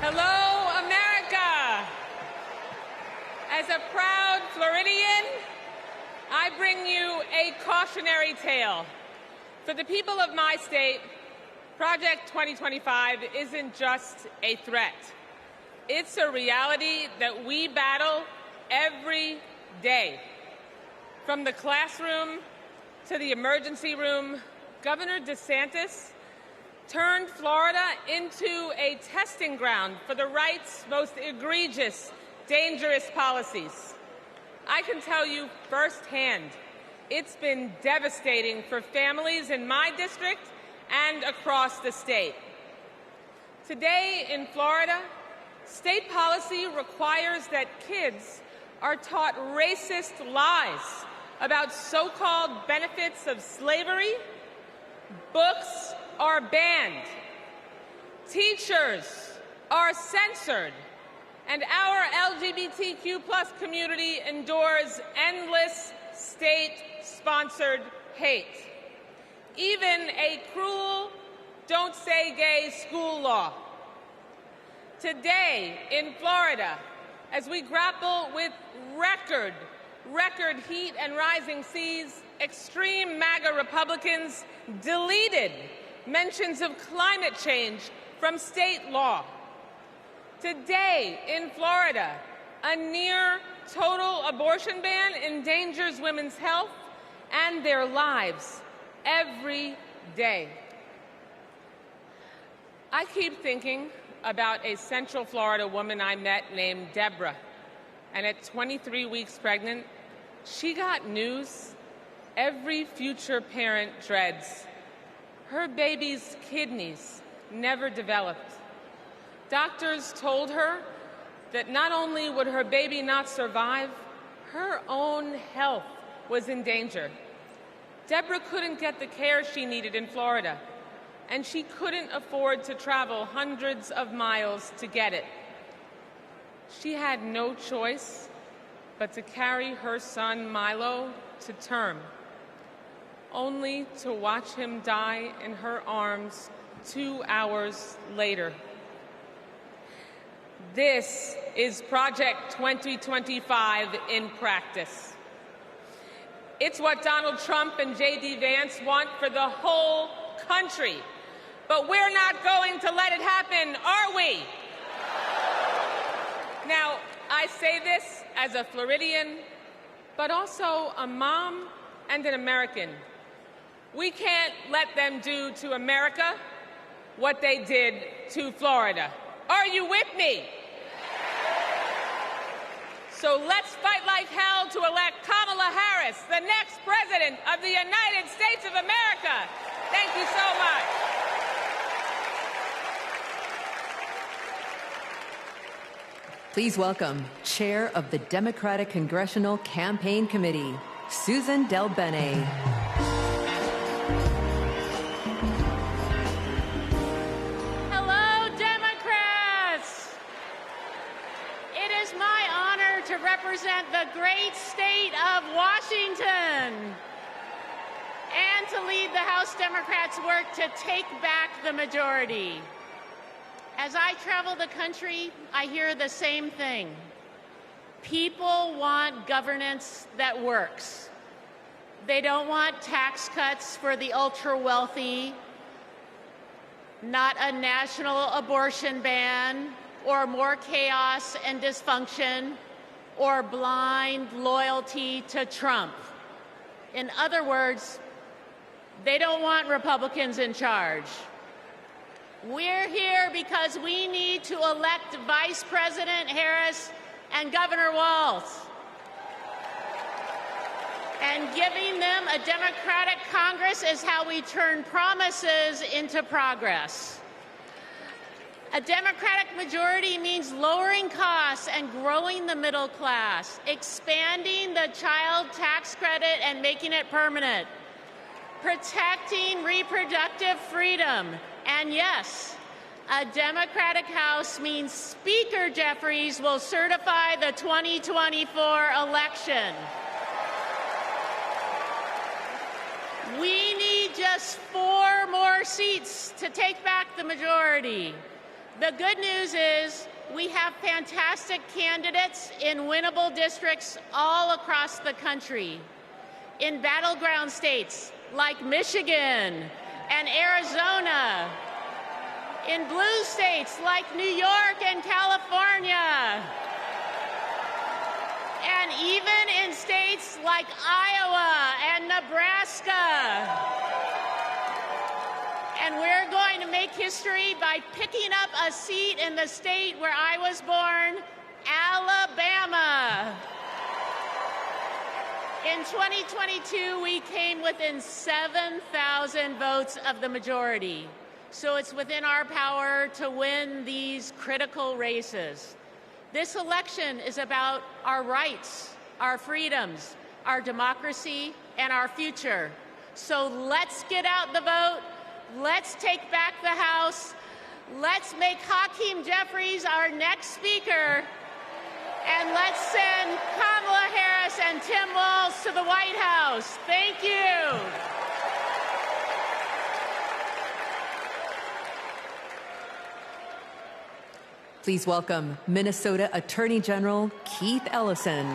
Hello, America. As a proud Floridian, I bring you a cautionary tale. For the people of my state, Project 2025 isn't just a threat. It's a reality that we battle every day. From the classroom to the emergency room, Governor DeSantis turned Florida into a testing ground for the right's most egregious, dangerous policies. I can tell you firsthand, it's been devastating for families in my district and across the state. Today in Florida, state policy requires that kids are taught racist lies about so-called benefits of slavery. Books are banned. Teachers are censored. And our LGBTQ+ community endures endless state-sponsored hate. Even a cruel "don't say gay" school law. Today in Florida, as we grapple with record heat and rising seas, extreme MAGA Republicans deleted mentions of climate change from state law. Today in Florida, a near total abortion ban endangers women's health and their lives every day. I keep thinking about a Central Florida woman I met named Deborah. And at 23 weeks pregnant, she got news every future parent dreads. Her baby's kidneys never developed. Doctors told her that not only would her baby not survive, her own health was in danger. Deborah couldn't get the care she needed in Florida, and she couldn't afford to travel hundreds of miles to get it. She had no choice but to carry her son Milo to term, only to watch him die in her arms 2 hours later. This is Project 2025 in practice. It's what Donald Trump and J.D. Vance want for the whole country. But we're not going to let it happen, are we? Now, I say this as a Floridian, but also a mom and an American. We can't let them do to America what they did to Florida. Are you with me? So let's fight like hell to elect Kamala Harris, the next president of the United States of America. Thank you so much. Please welcome Chair of the Democratic Congressional Campaign Committee, Susan Del Bene. Hello, Democrats! It is my honor to represent the great state of Washington and to lead the House Democrats' work to take back the majority. As I travel the country, I hear the same thing. People want governance that works. They don't want tax cuts for the ultra-wealthy, not a national abortion ban, or more chaos and dysfunction, or blind loyalty to Trump. In other words, they don't want Republicans in charge. We're here because we need to elect Vice President Harris and Governor Walz. And giving them a Democratic Congress is how we turn promises into progress. A Democratic majority means lowering costs and growing the middle class, expanding the child tax credit and making it permanent, protecting reproductive freedom. And yes, a Democratic House means Speaker Jeffries will certify the 2024 election. We need just 4 more seats to take back the majority. The good news is we have fantastic candidates in winnable districts all across the country. In battleground states like Michigan and Arizona, in blue states like New York and California, and even in states like Iowa and Nebraska. And we're going to make history by picking up a seat in the state where I was born, Alabama. In 2022, we came within 7,000 votes of the majority. So it's within our power to win these critical races. This election is about our rights, our freedoms, our democracy, and our future. So let's get out the vote. Let's take back the House. Let's make Hakeem Jeffries our next speaker. And let's send Kamala Harris and Tim Walz to the White House. Thank you. Please welcome Minnesota Attorney General Keith Ellison.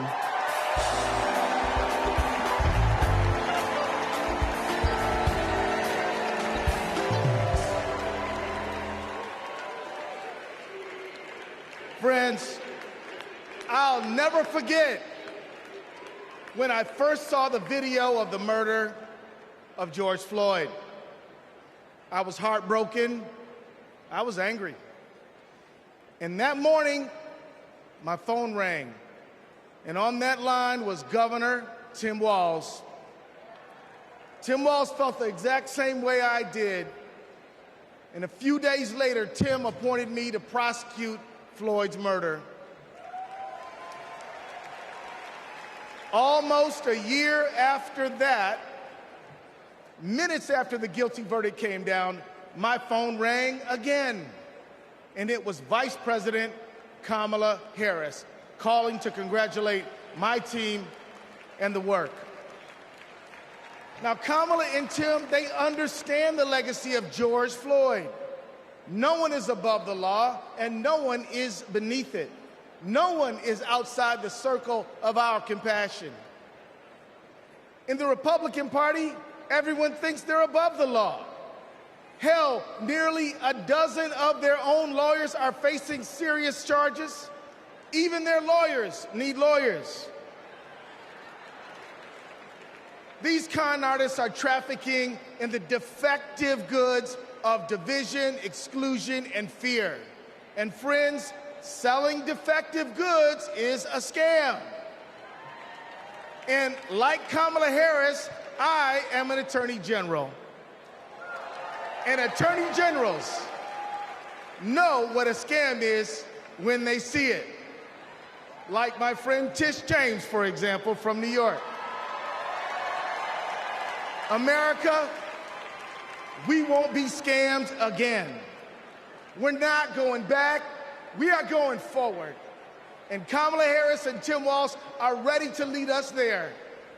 Friends, I'll never forget when I first saw the video of the murder of George Floyd. I was heartbroken. I was angry. And that morning, my phone rang. And on that line was Governor Tim Walz. Tim Walz felt the exact same way I did. And a few days later, Tim appointed me to prosecute Floyd's murder. Almost a year after that, minutes after the guilty verdict came down, my phone rang again. And it was Vice President Kamala Harris calling to congratulate my team and the work. Now, Kamala and Tim, they understand the legacy of George Floyd. No one is above the law, and no one is beneath it. No one is outside the circle of our compassion. In the Republican Party, everyone thinks they're above the law. Hell, nearly a dozen of their own lawyers are facing serious charges. Even their lawyers need lawyers. These con artists are trafficking in the defective goods of division, exclusion, and fear. And friends, selling defective goods is a scam. And like Kamala Harris, I am an attorney general. And attorney generals know what a scam is when they see it. like my friend Tish James, for example, from New York. America, we won't be scammed again. We're not going back, we are going forward. And Kamala Harris and Tim Walz are ready to lead us there.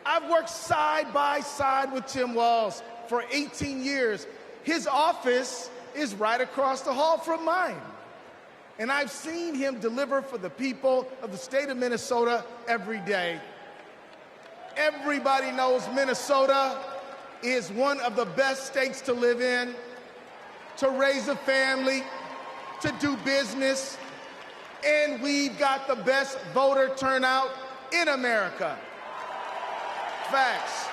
I've worked side by side with Tim Walz for 18 years. His office is right across the hall from mine. And I've seen him deliver for the people of the state of Minnesota every day. Everybody knows Minnesota is one of the best states to live in, to raise a family, to do business, and we've got the best voter turnout in America. Facts.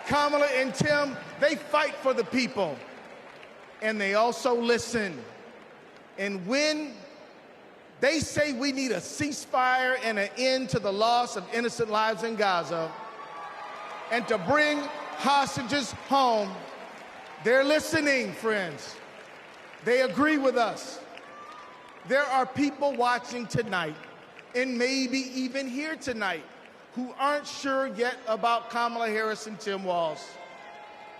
Kamala and Tim, they fight for the people, and they also listen. And when they say we need a ceasefire and an end to the loss of innocent lives in Gaza, and to bring hostages home, they're listening, friends. They agree with us. There are people watching tonight, and maybe even here tonight, who aren't sure yet about Kamala Harris and Tim Walz.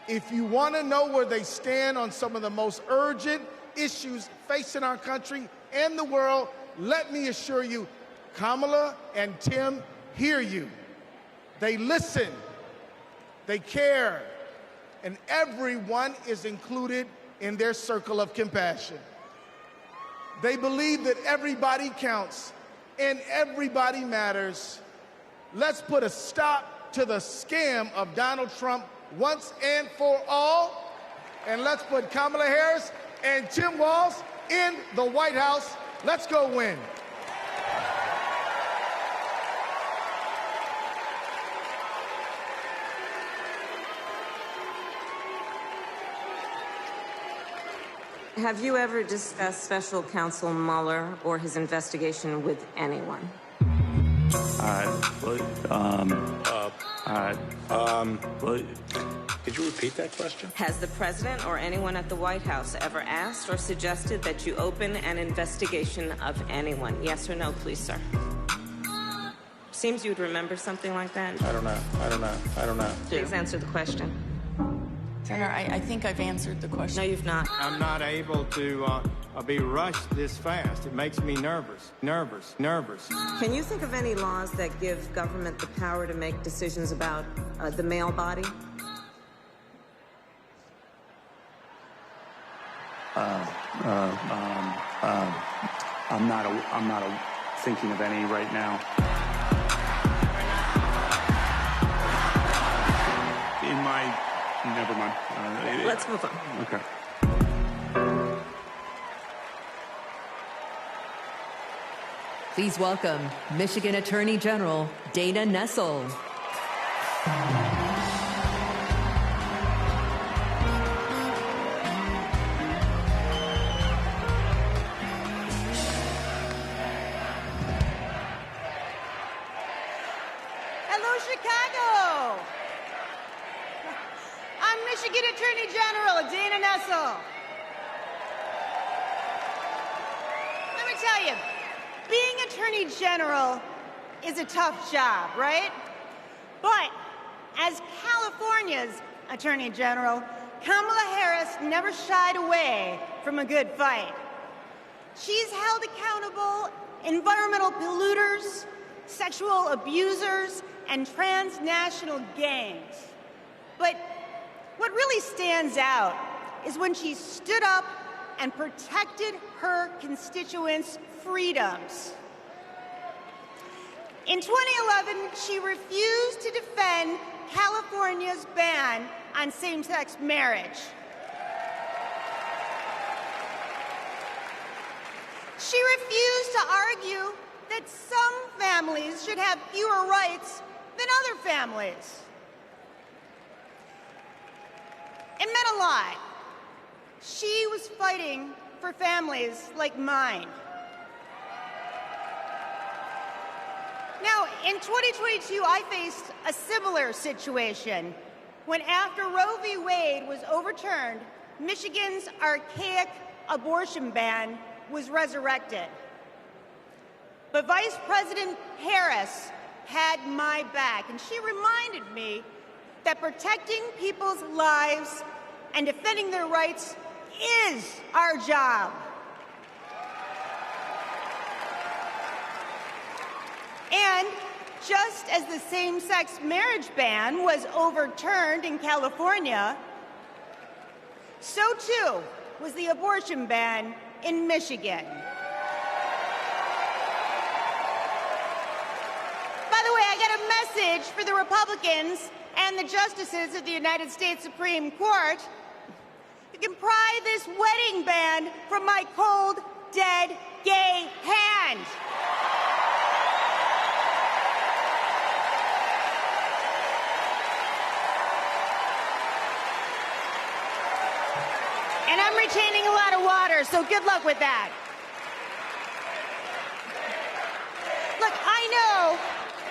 If you want to know where they stand on some of the most urgent issues facing our country and the world, let me assure you, Kamala and Tim hear you. They listen, they care, and everyone is included in their circle of compassion. They believe that everybody counts and everybody matters. Let's put a stop to the scam of Donald Trump once and for all, and let's put Kamala Harris and Tim Walz in the White House. Let's go win. Have you ever discussed Special Counsel Mueller or his investigation with anyone? Could you repeat that question? Has the president or anyone at the White House ever asked or suggested that you open an investigation of anyone? Yes or no, please, sir? Seems you'd remember something like that. I don't know. Please answer the question. Senator, I think I've answered the question. No, you've not. I'm not able to be rushed this fast. It makes me nervous. Can you think of any laws that give government the power to make decisions about the male body? I'm not thinking of any right now. Never mind. Let's move on. Okay. Please welcome Michigan Attorney General Dana Nessel. Hello, Chicago. I'm Michigan Attorney General Dana Nessel. Let me tell you, being Attorney General is a tough job, right? But as California's Attorney General, Kamala Harris never shied away from a good fight. She's held accountable environmental polluters, sexual abusers, and transnational gangs. But what really stands out is when she stood up and protected her constituents' freedoms. In 2011, she refused to defend California's ban on same-sex marriage. She refused to argue that some families should have fewer rights than other families. It meant a lot. She was fighting for families like mine. Now, in 2022, I faced a similar situation when, after Roe v. Wade was overturned, Michigan's archaic abortion ban was resurrected. But Vice President Harris had my back, and she reminded me that protecting people's lives and defending their rights is our job. And just as the same-sex marriage ban was overturned in California, so too was the abortion ban in Michigan. By the way, I got a message for the Republicans and the justices of the United States Supreme Court. You can pry this wedding band from my cold, dead, gay hand. And I'm retaining a lot of water, so good luck with that. Look, I know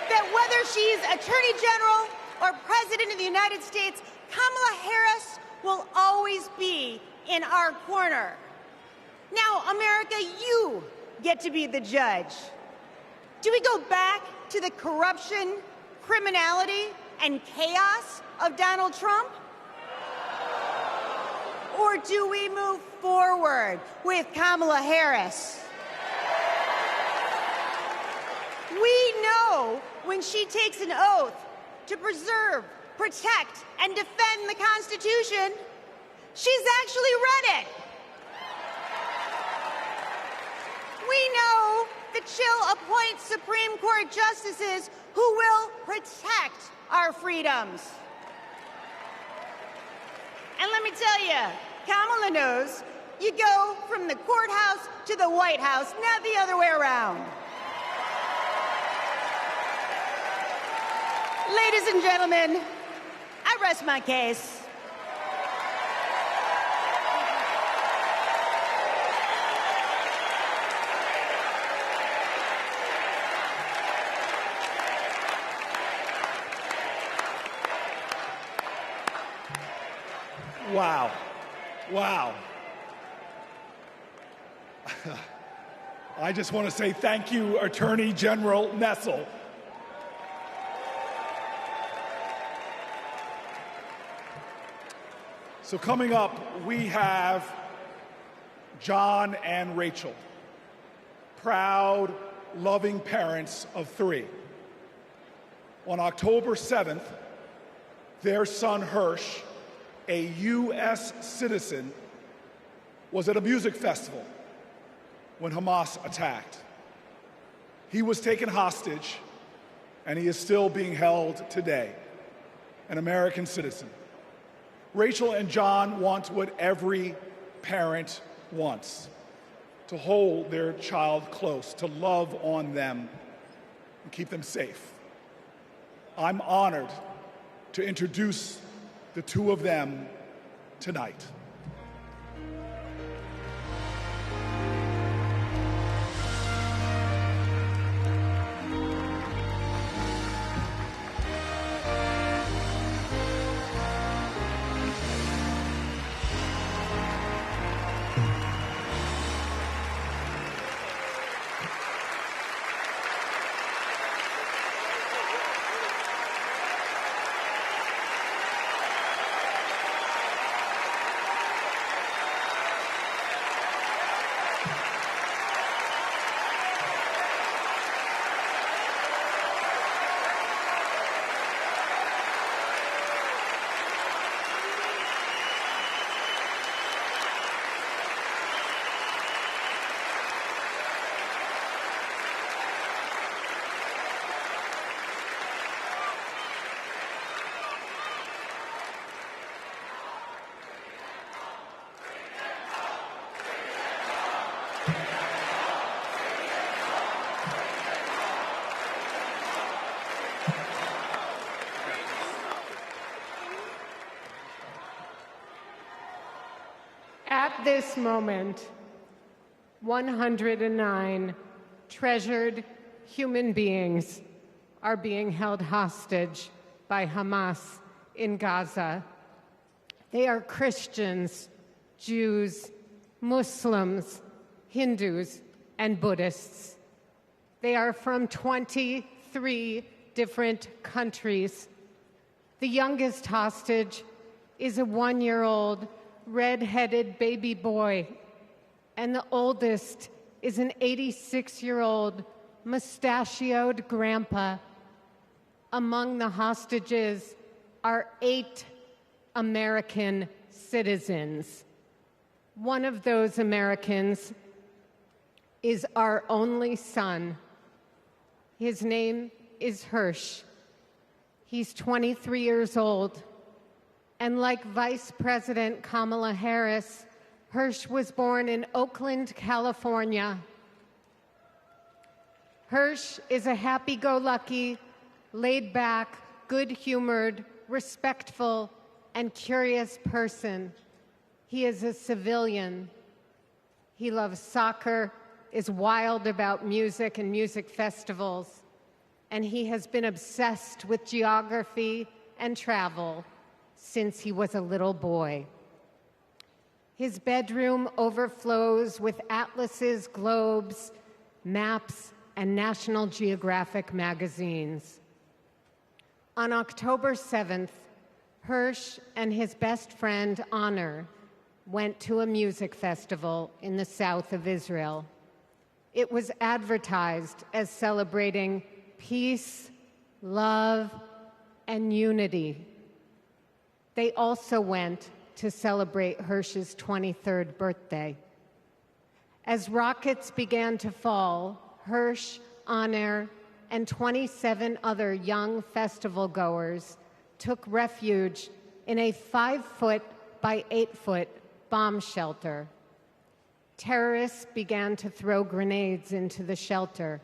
that whether she's Attorney General or President of the United States, Kamala Harris will always be in our corner. Now, America, you get to be the judge. Do we go back to the corruption, criminality, and chaos of Donald Trump? Or do we move forward with Kamala Harris? We know when she takes an oath to preserve, protect, and defend the Constitution, she's actually read it. We know that she'll appoint Supreme Court justices who will protect our freedoms. And let me tell you, Kamala knows you go from the courthouse to the White House, not the other way around. Ladies and gentlemen, I rest my case. Wow. Wow. I just want to say thank you, Attorney General Nessel. So coming up, we have John and Rachel, proud, loving parents of 3. On October 7th, their son Hirsch, a U.S. citizen, was at a music festival when Hamas attacked. He was taken hostage, and he is still being held today, an American citizen. Rachel and John want what every parent wants: to hold their child close, to love on them, and keep them safe. I'm honored to introduce the 2 of them tonight. At this moment, 109 treasured human beings are being held hostage by Hamas in Gaza. They are Christians, Jews, Muslims, Hindus, and Buddhists. They are from 23 different countries. The youngest hostage is a 1-year-old red-headed baby boy, and the oldest is an 86-year-old mustachioed grandpa. Among the hostages are 8 American citizens. One of those Americans is our only son. His name is Hirsch. He's 23 years old. And like Vice President Kamala Harris, Hirsch was born in Oakland, California. Hirsch is a happy-go-lucky, laid-back, good-humored, respectful, and curious person. He is a civilian. He loves soccer, is wild about music and music festivals, and he has been obsessed with geography and travel since he was a little boy. His bedroom overflows with atlases, globes, maps, and National Geographic magazines. On October 7th, Hirsch and his best friend, Honor, went to a music festival in the south of Israel. It was advertised as celebrating peace, love, and unity. They also went to celebrate Hirsch's 23rd birthday. As rockets began to fall, Hirsch, Honor, and 27 other young festival goers took refuge in a 5-foot by 8-foot bomb shelter. Terrorists began to throw grenades into the shelter.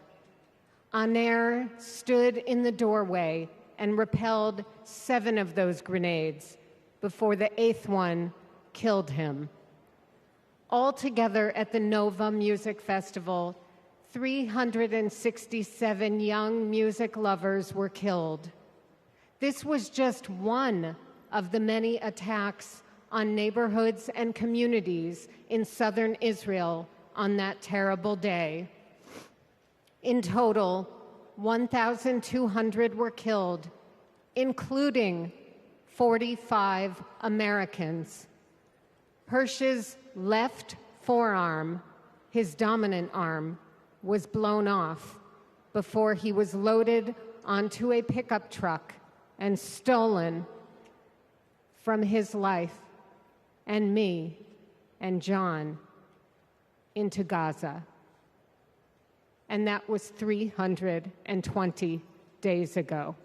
Honor stood in the doorway and repelled 7 of those grenades before the 8th one killed him. Altogether at the Nova Music Festival, 367 young music lovers were killed. This was just one of the many attacks on neighborhoods and communities in southern Israel on that terrible day. In total, 1,200 were killed, including 45 Americans. Hirsch's left forearm, his dominant arm, was blown off before he was loaded onto a pickup truck and stolen from his life and me and John into Gaza. And that was 320 days ago.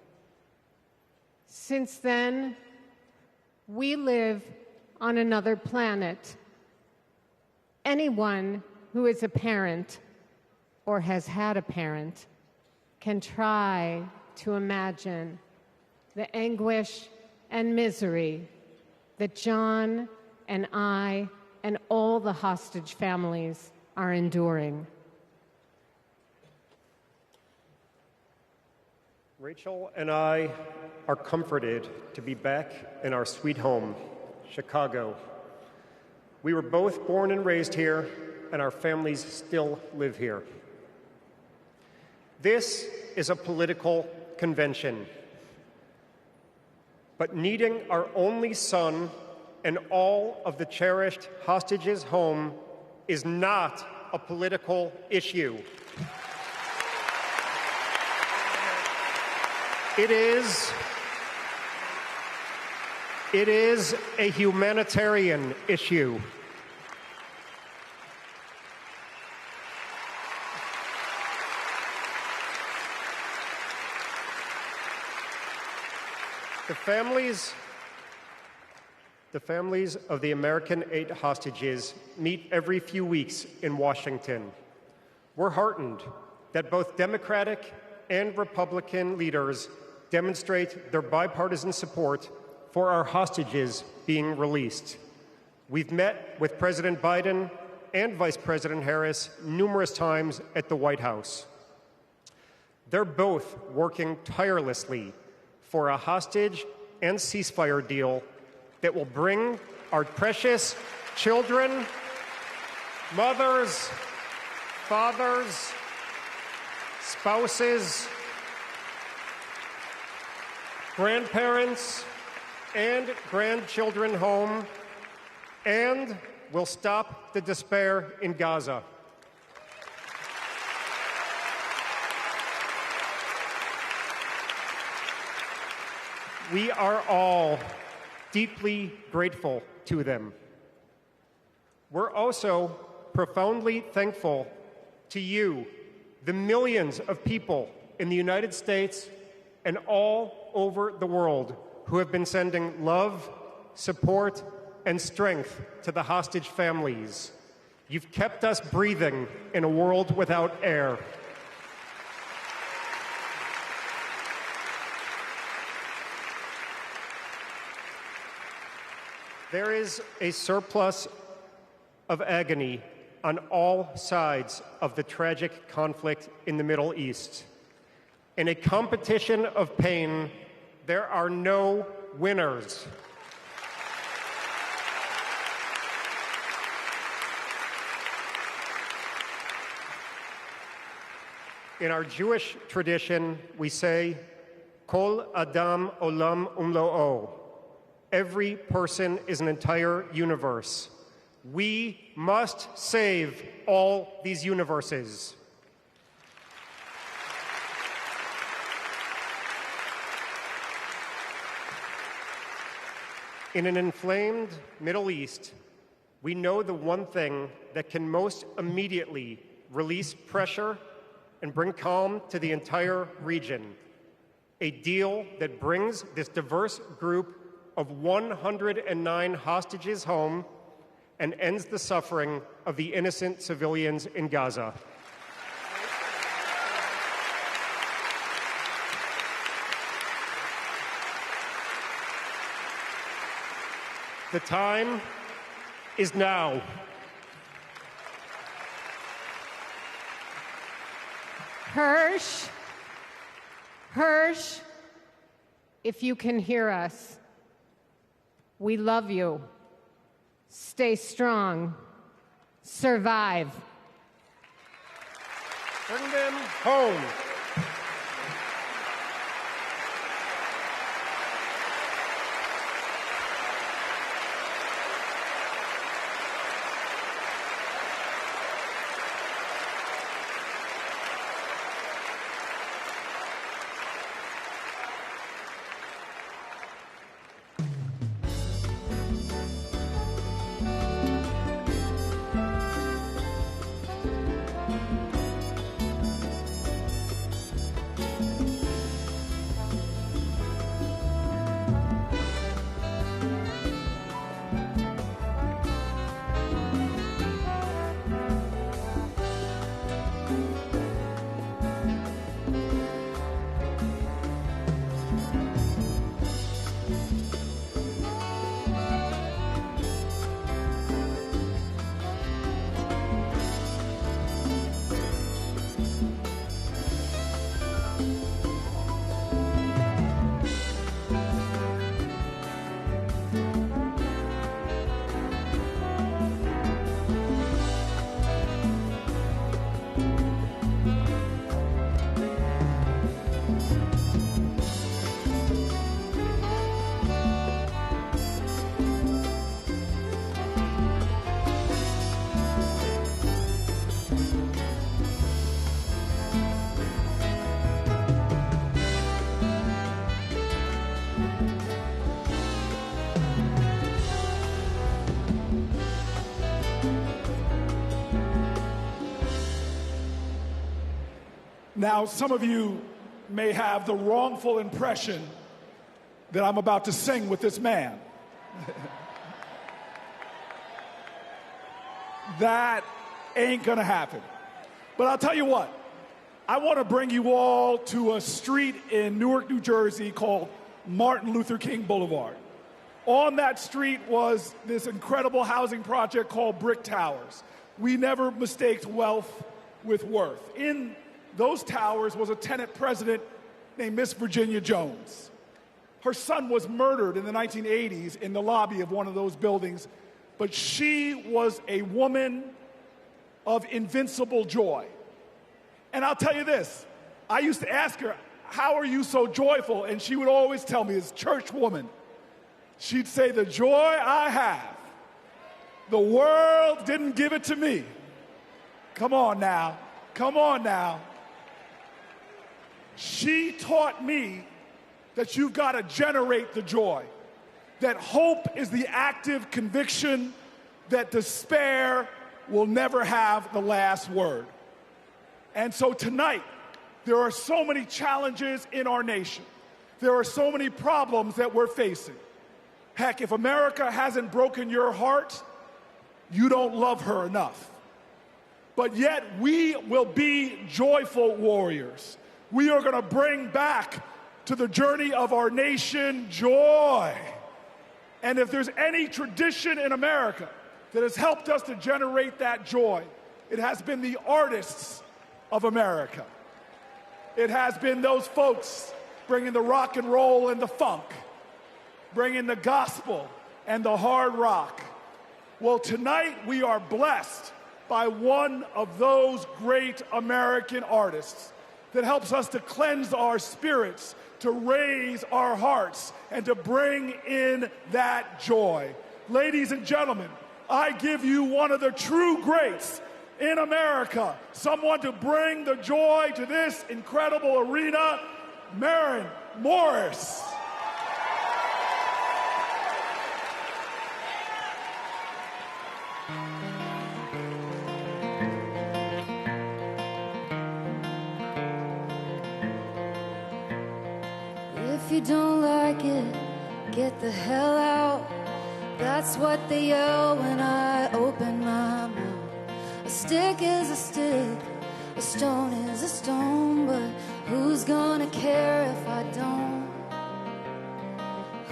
Since then, we live on another planet. Anyone who is a parent or has had a parent can try to imagine the anguish and misery that John and I and all the hostage families are enduring. Rachel and I are comforted to be back in our sweet home, Chicago. We were both born and raised here, and our families still live here. This is a political convention, but needing our only son and all of the cherished hostages home is not a political issue. It is a humanitarian issue. The families of the American 8 hostages meet every few weeks in Washington. We're heartened that both Democratic and Republican leaders demonstrate their bipartisan support for our hostages being released. We've met with President Biden and Vice President Harris numerous times at the White House. They're both working tirelessly for a hostage and ceasefire deal that will bring our precious children, mothers, fathers, spouses, grandparents, and grandchildren home, and will stop the despair in Gaza. We are all deeply grateful to them. We're also profoundly thankful to you, the millions of people in the United States and all over the world who have been sending love, support, and strength to the hostage families. You've kept us breathing in a world without air. There is a surplus of agony on all sides of the tragic conflict in the Middle East. In a competition of pain, there are no winners. In our Jewish tradition, we say, Kol Adam Olam Umlo'o. Every person is an entire universe. We must save all these universes. In an inflamed Middle East, we know the one thing that can most immediately release pressure and bring calm to the entire region. A deal that brings this diverse group of 109 hostages home and ends the suffering of the innocent civilians in Gaza. The time is now. Hirsch, if you can hear us, we love you. Stay strong. Survive. Bring them home. Now, some of you may have the wrongful impression that I'm about to sing with this man. That ain't gonna happen. But I'll tell you what, I want to bring you all to a street in Newark, New Jersey called Martin Luther King Boulevard. On that street was this incredible housing project called Brick Towers. We never mistaked wealth with worth. In those towers was a tenant president named Miss Virginia Jones. Her son was murdered in the 1980s in the lobby of one of those buildings, but she was a woman of invincible joy. And I'll tell you this, I used to ask her, how are you so joyful? And she would always tell me, as a church woman, she'd say, the joy I have, the world didn't give it to me. Come on now. Come on now. She taught me that you've got to generate the joy, that hope is the active conviction that despair will never have the last word. And so tonight, there are so many challenges in our nation. There are so many problems that we're facing. Heck, if America hasn't broken your heart, you don't love her enough. But yet, we will be joyful warriors. We are going to bring back to the journey of our nation joy. And if there's any tradition in America that has helped us to generate that joy, it has been the artists of America. It has been those folks bringing the rock and roll and the funk, bringing the gospel and the hard rock. Well, tonight we are blessed by one of those great American artists that helps us to cleanse our spirits, to raise our hearts, and to bring in that joy. Ladies and gentlemen, I give you one of the true greats in America, someone to bring the joy to this incredible arena, Maren Morris. If you don't like it, get the hell out. That's what they yell when I open my mouth. A stick is a stick, a stone is a stone, but who's gonna care if I don't?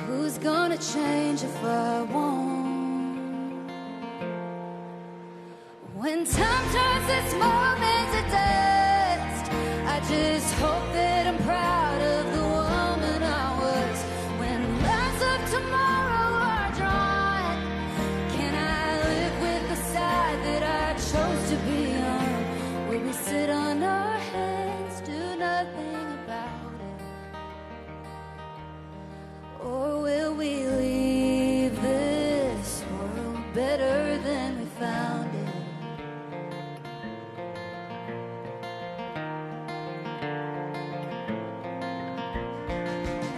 Who's gonna change if I won't? When time turns this moment to dust, I just hope that I'm proud of the woman I was. When lines of tomorrow are drawn, can I live with the side that I chose to be on? Will we sit on our hands, do nothing about it? Or will we leave this world better than we found it?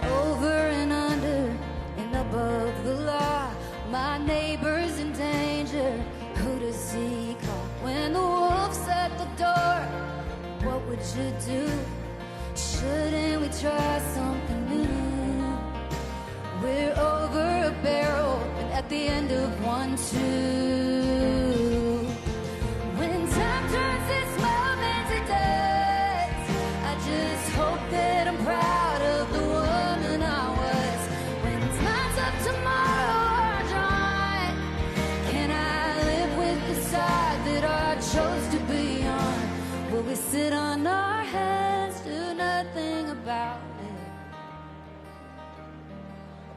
Over and under and above the law, my neighbor's in danger. Who does he call when the wolf's at the door? What would you do? Shouldn't we try something new? We're over a barrel and at the end of 1, 2. When time turns this moment to dust, I just hope that I'm proud of the woman I was. When lines of tomorrow are drawn, can I live with the side that I chose to be on? Will we sit on our hands, do nothing about it?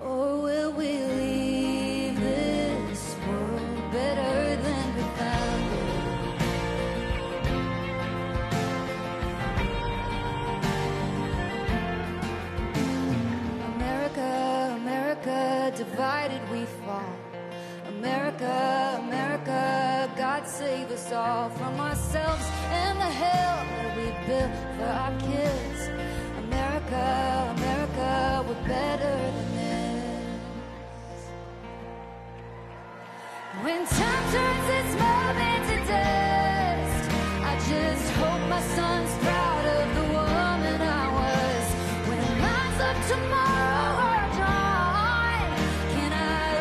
Or will we leave this world better than we found it? America, America, divided we fall. America, America, God save us all from ourselves and the hell that we built for our kids. America, America, we're better than this. When time turns this moment to dust, I just hope my son's proud of the woman I was. When the lines of tomorrow are drawn, can I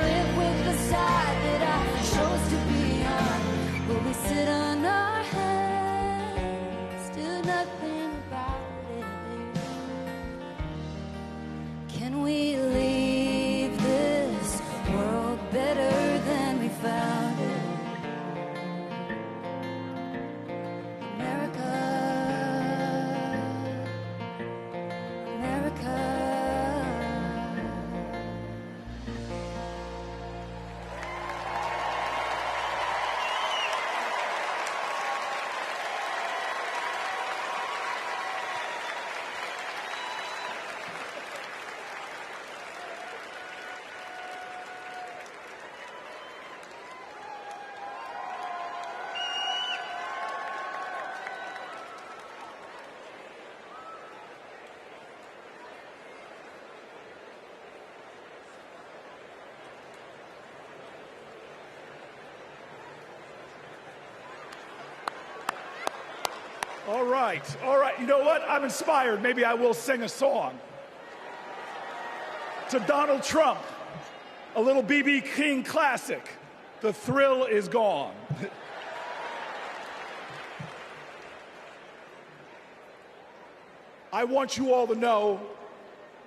live with the side that I chose to be on? Will we sit on our hands, do nothing about it? All right. You know what? I'm inspired. Maybe I will sing a song. To Donald Trump, a little B.B. King classic, The Thrill Is Gone. I want you all to know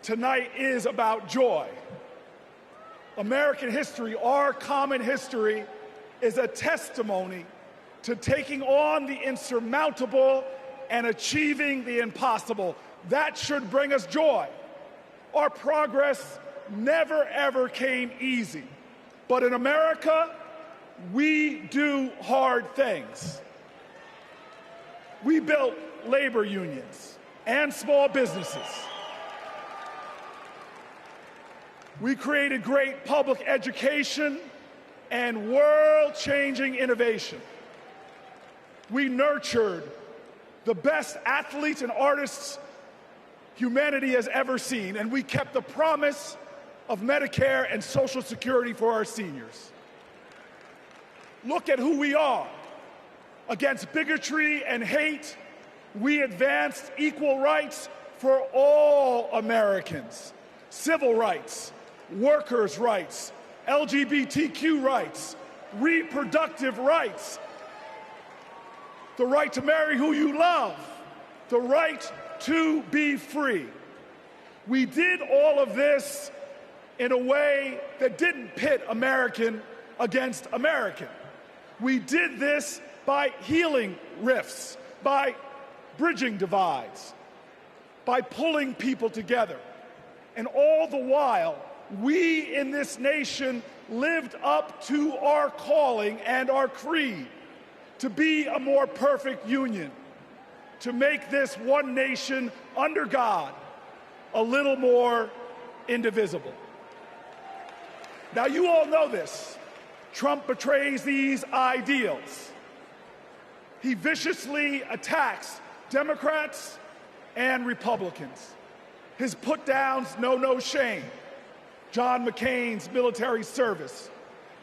tonight is about joy. American history, our common history, is a testimony to taking on the insurmountable and achieving the impossible. That should bring us joy. Our progress never, ever came easy. But in America, we do hard things. We built labor unions and small businesses. We created great public education and world-changing innovation. We nurtured the best athletes and artists humanity has ever seen, and we kept the promise of Medicare and Social Security for our seniors. Look at who we are. Against bigotry and hate, we advanced equal rights for all Americans. Civil rights, workers' rights, LGBTQ rights, reproductive rights, the right to marry who you love, the right to be free. We did all of this in a way that didn't pit American against American. We did this by healing rifts, by bridging divides, by pulling people together. And all the while, we in this nation lived up to our calling and our creed to be a more perfect union, to make this one nation under God a little more indivisible. Now, you all know this. Trump betrays these ideals. He viciously attacks Democrats and Republicans. His put-downs know no shame. John McCain's military service,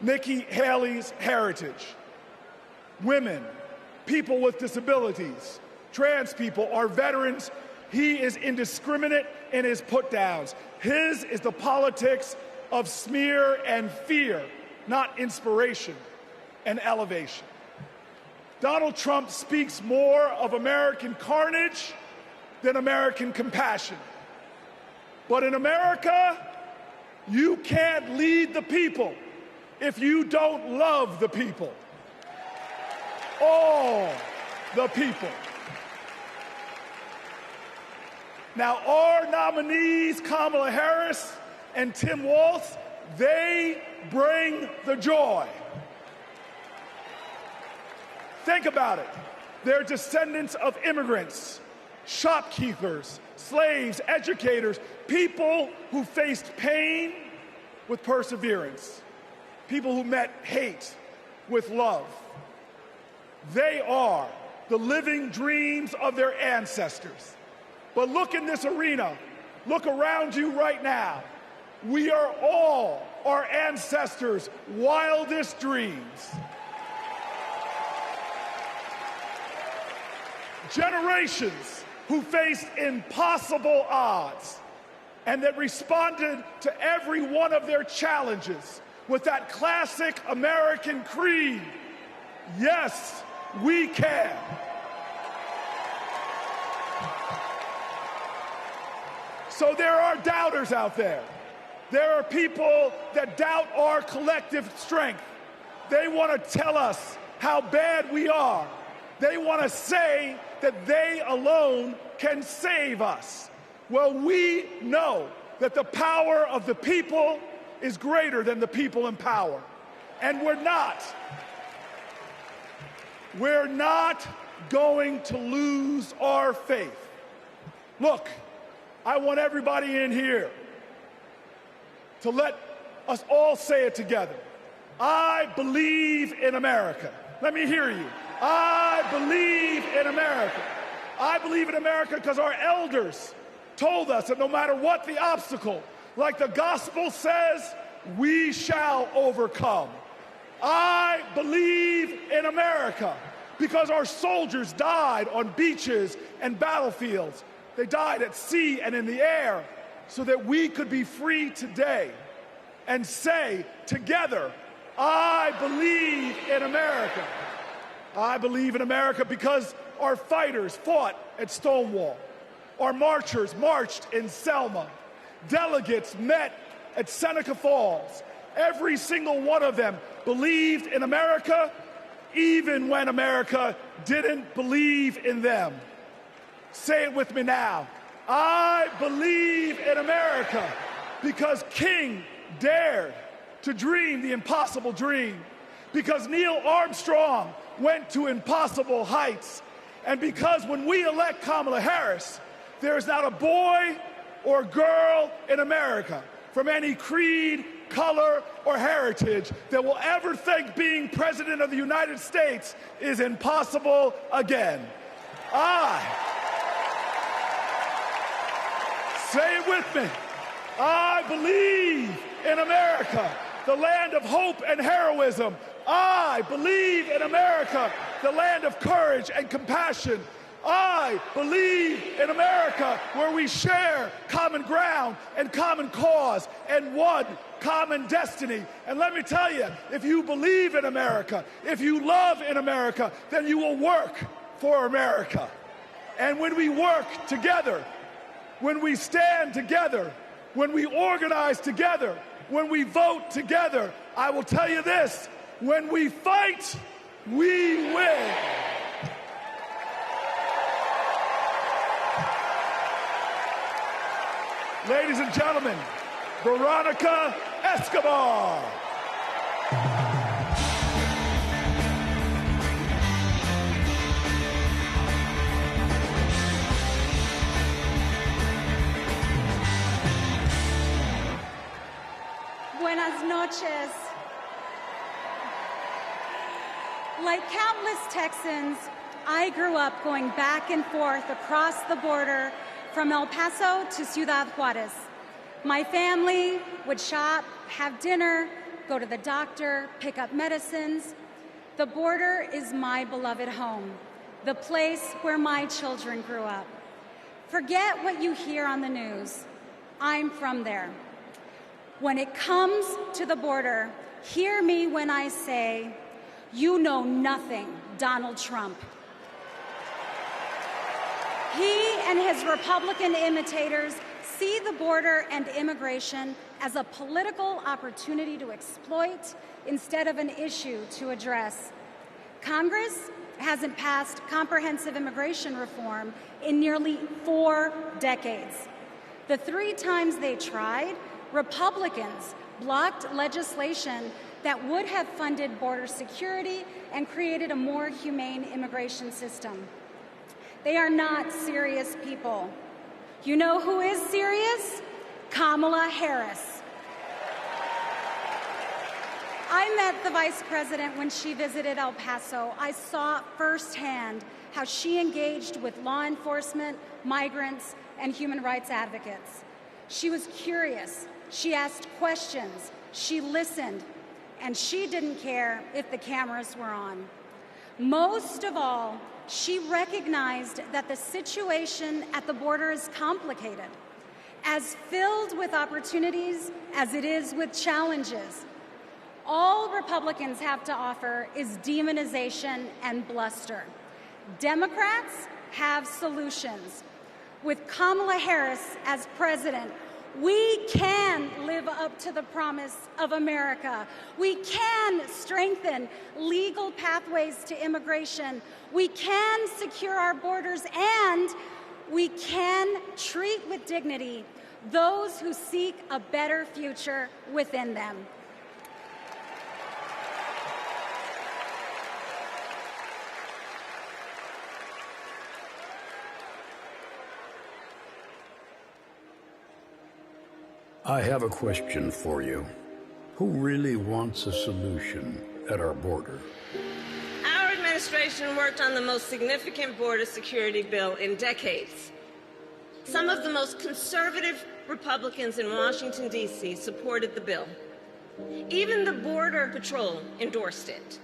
Nikki Haley's heritage, women, people with disabilities, trans people, our veterans. He is indiscriminate in his put-downs. His is the politics of smear and fear, not inspiration and elevation. Donald Trump speaks more of American carnage than American compassion. But in America, you can't lead the people if you don't love the people. All the people. Now, our nominees, Kamala Harris and Tim Walz, they bring the joy. Think about it. They're descendants of immigrants, shopkeepers, slaves, educators, people who faced pain with perseverance, people who met hate with love. They are the living dreams of their ancestors. But look in this arena. Look around you right now. We are all our ancestors' wildest dreams. Generations who faced impossible odds and that responded to every one of their challenges with that classic American creed, yes, we can. So there are doubters out there. There are people that doubt our collective strength. They want to tell us how bad we are. They want to say that they alone can save us. Well, we know that the power of the people is greater than the people in power. And we're not going to lose our faith. Look, I want everybody in here to let us all say it together. I believe in America. Let me hear you. I believe in America. I believe in America because our elders told us that no matter what the obstacle, like the gospel says, we shall overcome. I believe in America because our soldiers died on beaches and battlefields. They died at sea and in the air so that we could be free today and say together, I believe in America. I believe in America because our fighters fought at Stonewall. Our marchers marched in Selma. Delegates met at Seneca Falls. Every single one of them believed in America, even when America didn't believe in them. Say it with me now. I believe in America because King dared to dream the impossible dream, because Neil Armstrong went to impossible heights, and because when we elect Kamala Harris, there is not a boy or girl in America from any creed, color, or heritage that will ever think being President of the United States is impossible again. Say it with me. I believe in America, the land of hope and heroism. I believe in America, the land of courage and compassion. I believe in America, where we share common ground and common cause and one common destiny. And let me tell you, if you believe in America, if you love in America, then you will work for America. And when we work together, when we stand together, when we organize together, when we vote together, I will tell you this, when we fight, we win. Ladies and gentlemen, Veronica Escobar. Buenas noches. Like countless Texans, I grew up going back and forth across the border from El Paso to Ciudad Juarez. My family would shop, have dinner, go to the doctor, pick up medicines. The border is my beloved home, the place where my children grew up. Forget what you hear on the news. I'm from there. When it comes to the border, hear me when I say, you know nothing, Donald Trump. He and his Republican imitators see the border and immigration as a political opportunity to exploit instead of an issue to address. Congress hasn't passed comprehensive immigration reform in nearly 4 decades. The 3 times they tried, Republicans blocked legislation that would have funded border security and created a more humane immigration system. They are not serious people. You know who is serious? Kamala Harris. I met the Vice President when she visited El Paso. I saw firsthand how she engaged with law enforcement, migrants, and human rights advocates. She was curious. She asked questions. She listened. And she didn't care if the cameras were on. Most of all, she recognized that the situation at the border is complicated, as filled with opportunities as it is with challenges. All Republicans have to offer is demonization and bluster. Democrats have solutions. With Kamala Harris as president, we can live up to the promise of America. We can strengthen legal pathways to immigration. We can secure our borders, and we can treat with dignity those who seek a better future within them. I have a question for you. Who really wants a solution at our border? Our administration worked on the most significant border security bill in decades. Some of the most conservative Republicans in Washington, D.C. supported the bill. Even the Border Patrol endorsed it.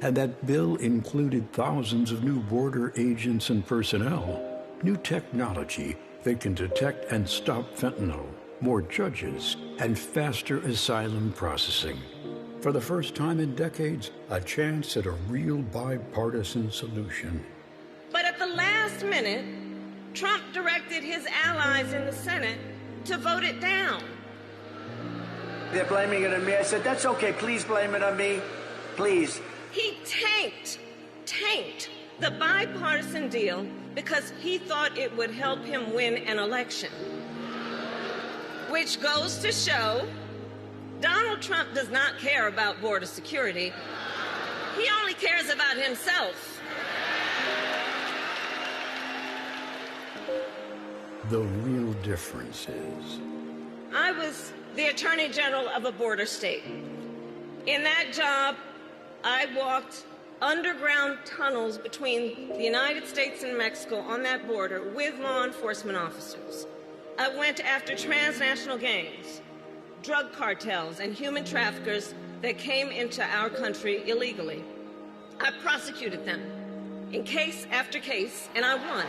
And that bill included thousands of new border agents and personnel, new technology that can detect and stop fentanyl, more judges, and faster asylum processing. For the first time in decades, a chance at a real bipartisan solution. But at the last minute, Trump directed his allies in the Senate to vote it down. They're blaming it on me. I said, that's okay. Please blame it on me. Please. He tanked the bipartisan deal because he thought it would help him win an election. Which goes to show Donald Trump does not care about border security. He only cares about himself. The real difference is, I was the Attorney General of a border state. In that job, I walked underground tunnels between the United States and Mexico on that border with law enforcement officers. I went after transnational gangs, drug cartels, and human traffickers that came into our country illegally. I prosecuted them in case after case, and I won.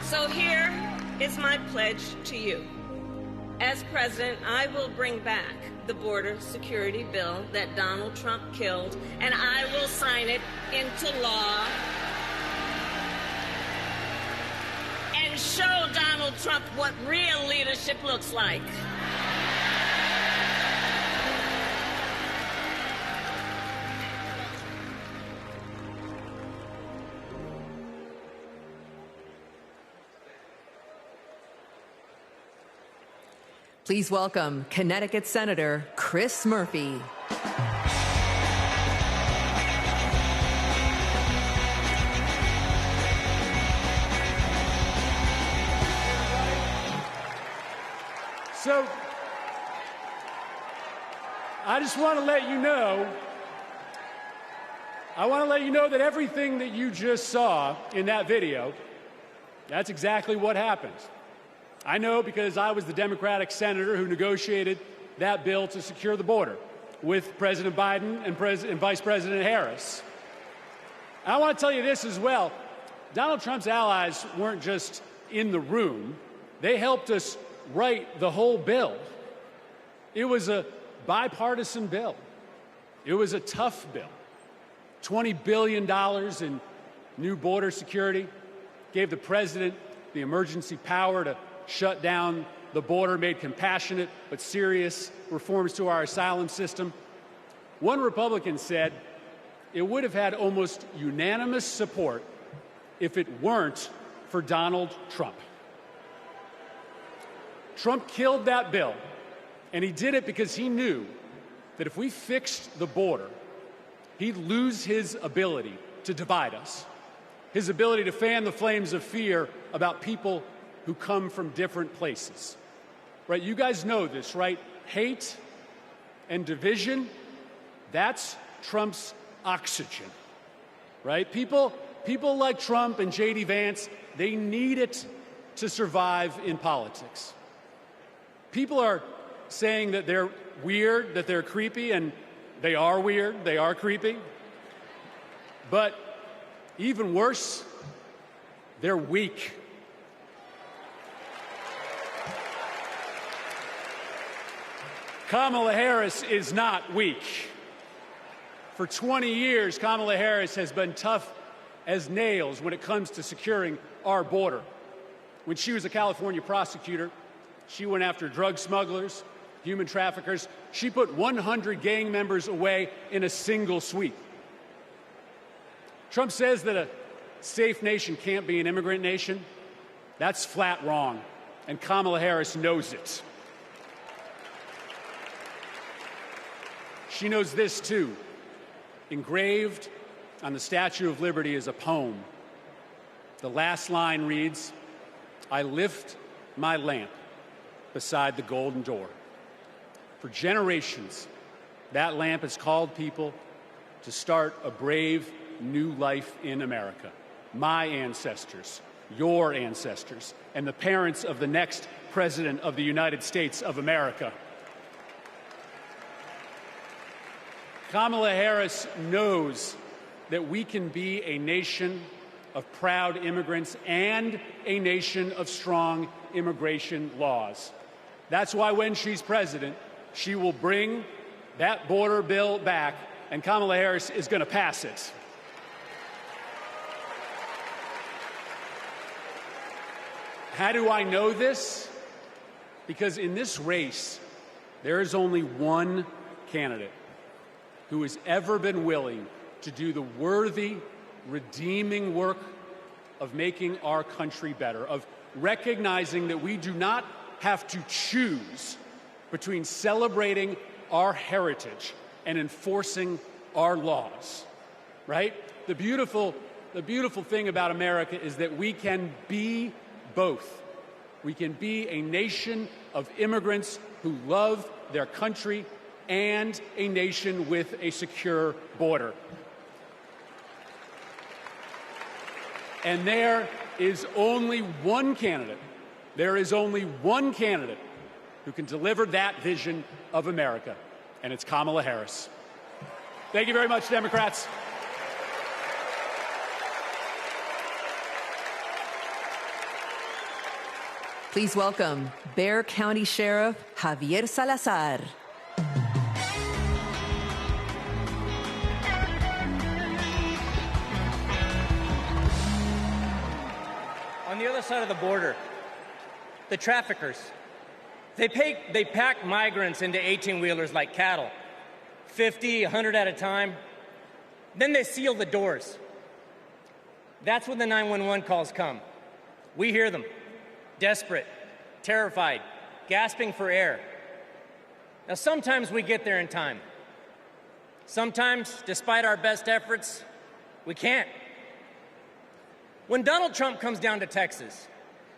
So here is my pledge to you. As president, I will bring back the border security bill that Donald Trump killed, and I will sign it into law and show Donald Trump what real leadership looks like. Please welcome Connecticut Senator Chris Murphy. So, I just want to let you know, that everything that you just saw in that video, that's exactly what happened. I know because I was the Democratic senator who negotiated that bill to secure the border with President Biden and Vice President Harris. I want to tell you this as well. Donald Trump's allies weren't just in the room. They helped us write the whole bill. It was a bipartisan bill. It was a tough bill. $20 billion in new border security, gave the president the emergency power to shut down the border, made compassionate but serious reforms to our asylum system. One Republican said it would have had almost unanimous support if it weren't for Donald Trump. Trump killed that bill, and he did it because he knew that if we fixed the border, he'd lose his ability to divide us, his ability to fan the flames of fear about people who come from different places. Right? You guys know this, right? Hate and division, that's Trump's oxygen. Right? People like Trump and J.D. Vance, they need it to survive in politics. People are saying that they're weird, that they're creepy, and they are weird, they are creepy. But even worse, they're weak. Kamala Harris is not weak. For 20 years, Kamala Harris has been tough as nails when it comes to securing our border. When she was a California prosecutor, she went after drug smugglers, human traffickers. She put 100 gang members away in a single sweep. Trump says that a safe nation can't be an immigrant nation. That's flat wrong, and Kamala Harris knows it. She knows this, too. Engraved on the Statue of Liberty is a poem. The last line reads, "I lift my lamp beside the golden door." For generations, that lamp has called people to start a brave new life in America. My ancestors, your ancestors, and the parents of the next President of the United States of America. Kamala Harris knows that we can be a nation of proud immigrants and a nation of strong immigration laws. That's why when she's president, she will bring that border bill back, and Kamala Harris is going to pass it. How do I know this? Because in this race, there is only one candidate who has ever been willing to do the worthy, redeeming work of making our country better, of recognizing that we do not have to choose between celebrating our heritage and enforcing our laws, right? The beautiful thing about America is that we can be both. We can be a nation of immigrants who love their country and a nation with a secure border. And there is only one candidate. There is only one candidate who can deliver that vision of America, and it's Kamala Harris. Thank you very much, Democrats. Please welcome Bexar County Sheriff Javier Salazar. On the other side of the border, the traffickers, they pack migrants into 18-wheelers like cattle, 50, 100 at a time. Then they seal the doors. That's when the 911 calls come. We hear them, desperate, terrified, gasping for air. Now, sometimes we get there in time. Sometimes, despite our best efforts, we can't. When Donald Trump comes down to Texas,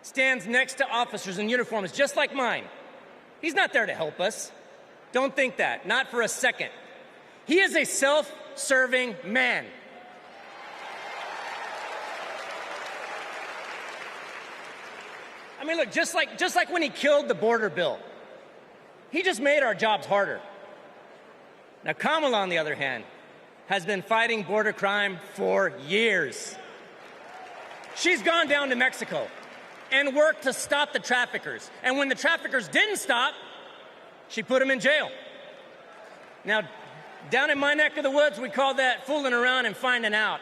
stands next to officers in uniforms just like mine, he's not there to help us. Don't think that, not for a second. He is a self-serving man. I mean, look, just like when he killed the border bill, he just made our jobs harder. Now, Kamala, on the other hand, has been fighting border crime for years. She's gone down to Mexico and worked to stop the traffickers. And when the traffickers didn't stop, she put them in jail. Now, down in my neck of the woods, we call that fooling around and finding out.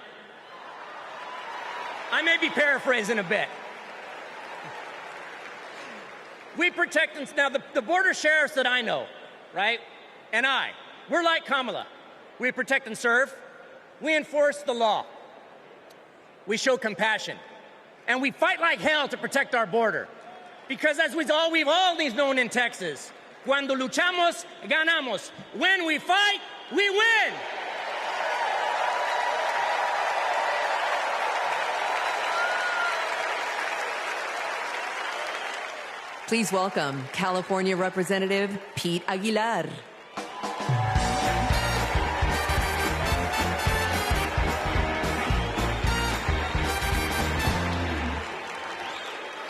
I may be paraphrasing a bit. We protect them. Now, the border sheriffs that I know, right, and we're like Kamala. We protect and serve. We enforce the law. We show compassion. And we fight like hell to protect our border. Because as we've always known in Texas, cuando luchamos, ganamos. When we fight, we win. Please welcome California Representative Pete Aguilar.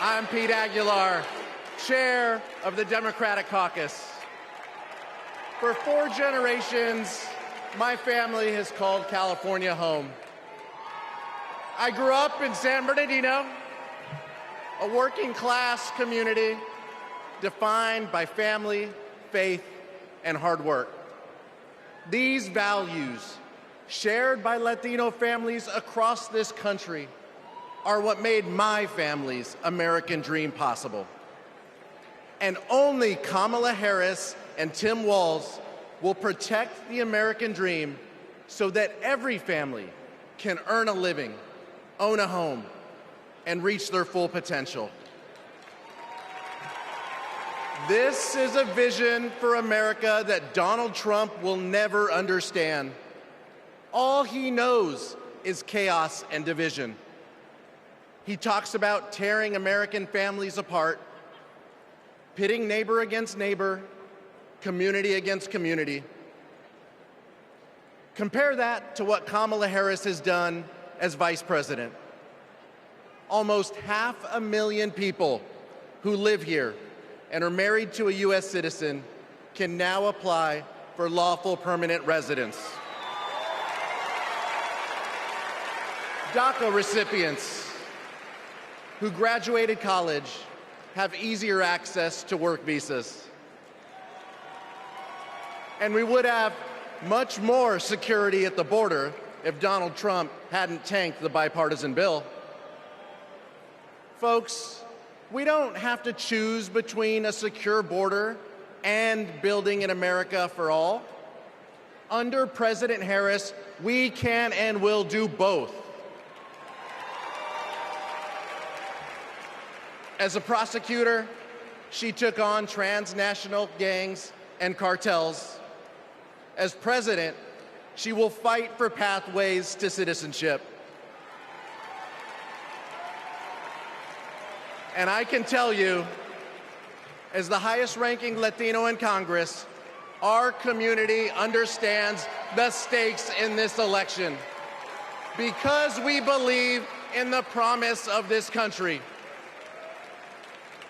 I'm Pete Aguilar, chair of the Democratic Caucus. For 4 generations, my family has called California home. I grew up in San Bernardino, a working-class community defined by family, faith, and hard work. These values, shared by Latino families across this country, are what made my family's American dream possible. And only Kamala Harris and Tim Walz will protect the American dream so that every family can earn a living, own a home, and reach their full potential. This is a vision for America that Donald Trump will never understand. All he knows is chaos and division. He talks about tearing American families apart, pitting neighbor against neighbor, community against community. Compare that to what Kamala Harris has done as vice president. Almost 500,000 people who live here and are married to a U.S. citizen can now apply for lawful permanent residents. DACA recipients who graduated college have easier access to work visas. And we would have much more security at the border if Donald Trump hadn't tanked the bipartisan bill. Folks, we don't have to choose between a secure border and building an America for all. Under President Harris, we can and will do both. As a prosecutor, she took on transnational gangs and cartels. As president, she will fight for pathways to citizenship. And I can tell you, as the highest-ranking Latino in Congress, our community understands the stakes in this election because we believe in the promise of this country.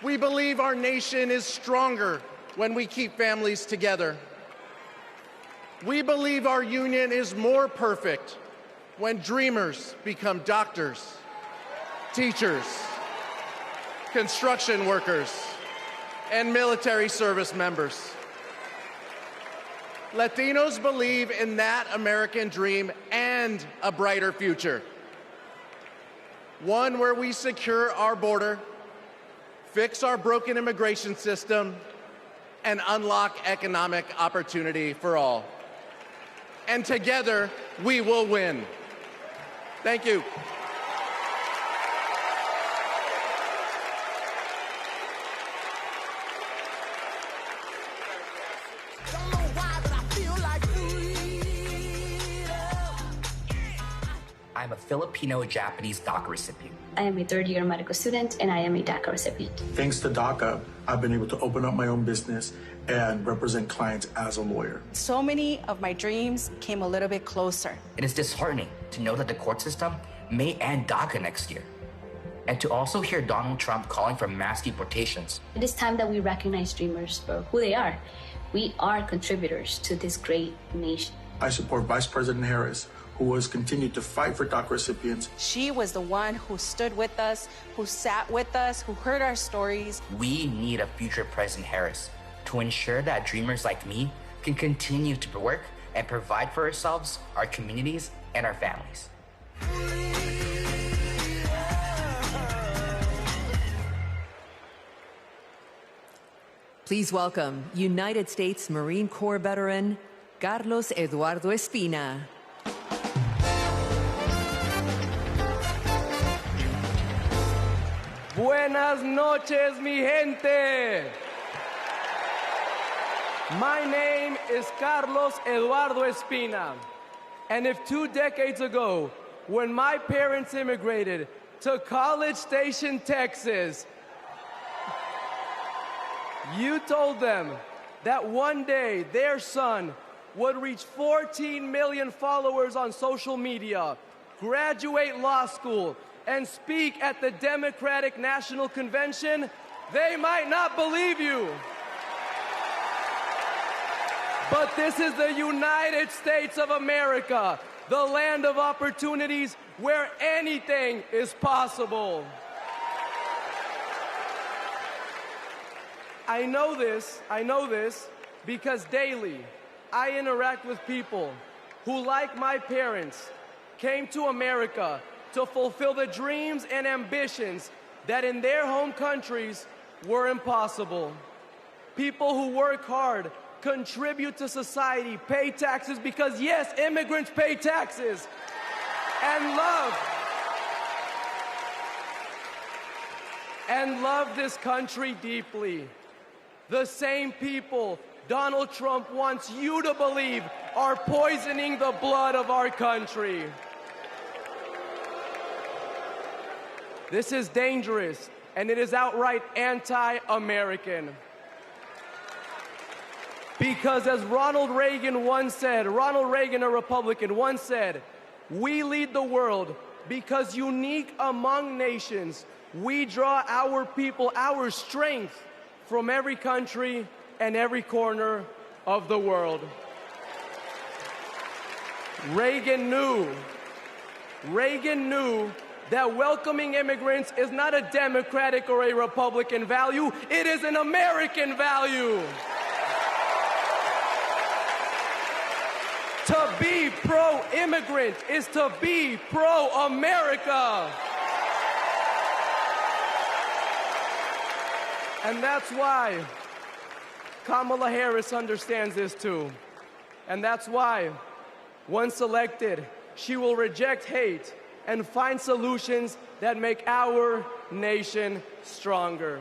We believe our nation is stronger when we keep families together. We believe our union is more perfect when dreamers become doctors, teachers, construction workers, and military service members. Latinos believe in that American dream and a brighter future. One where we secure our border, fix our broken immigration system, and unlock economic opportunity for all. And together, we will win. Thank you. I'm a Filipino-Japanese DACA recipient. I am a third-year medical student, and I am a DACA recipient. Thanks to DACA, I've been able to open up my own business and represent clients as a lawyer. So many of my dreams came a little bit closer. It is disheartening to know that the court system may end DACA next year, and to also hear Donald Trump calling for mass deportations. It is time that we recognize dreamers for who they are. We are contributors to this great nation. I support Vice President Harris, who has continued to fight for DACA recipients. She was the one who stood with us, who sat with us, who heard our stories. We need a future President Harris to ensure that dreamers like me can continue to work and provide for ourselves, our communities, and our families. Please welcome United States Marine Corps veteran Carlos Eduardo Espina. Buenas noches, mi gente. My name is Carlos Eduardo Espina. And if 2 decades ago, when my parents immigrated to College Station, Texas, you told them that one day their son would reach 14 million followers on social media, graduate law school, and speak at the Democratic National Convention, they might not believe you. But this is the United States of America, the land of opportunities where anything is possible. I know this because daily I interact with people who, like my parents, came to America to fulfill the dreams and ambitions that in their home countries were impossible. People who work hard, contribute to society, pay taxes because, yes, immigrants pay taxes, and love this country deeply. The same people Donald Trump wants you to believe are poisoning the blood of our country. This is dangerous, and it is outright anti-American. Because as Ronald Reagan, a Republican, once said, we lead the world because unique among nations, we draw our people, our strength from every country and every corner of the world. Reagan knew that welcoming immigrants is not a Democratic or a Republican value, it is an American value. To be pro-immigrant is to be pro-America. And that's why Kamala Harris understands this too. And that's why, once elected, she will reject hate and find solutions that make our nation stronger.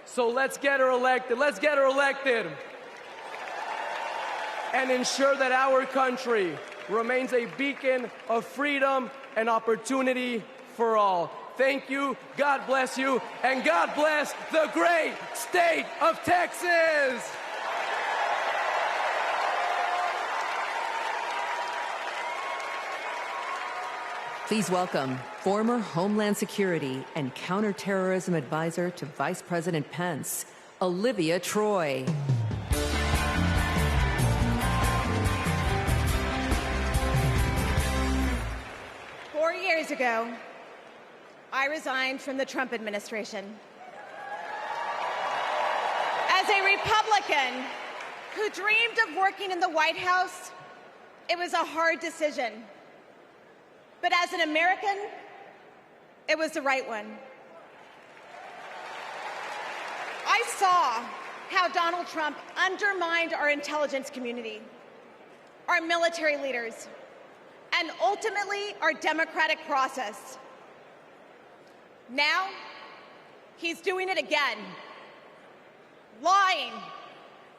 So let's get her elected. Let's get her elected. And ensure that our country remains a beacon of freedom and opportunity for all. Thank you, God bless you, and God bless the great state of Texas. Please welcome former Homeland Security and Counterterrorism Advisor to Vice President Pence, Olivia Troy. 4 years ago, I resigned from the Trump administration. As a Republican who dreamed of working in the White House, it was a hard decision. But as an American, it was the right one. I saw how Donald Trump undermined our intelligence community, our military leaders, and ultimately our democratic process. Now, he's doing it again, lying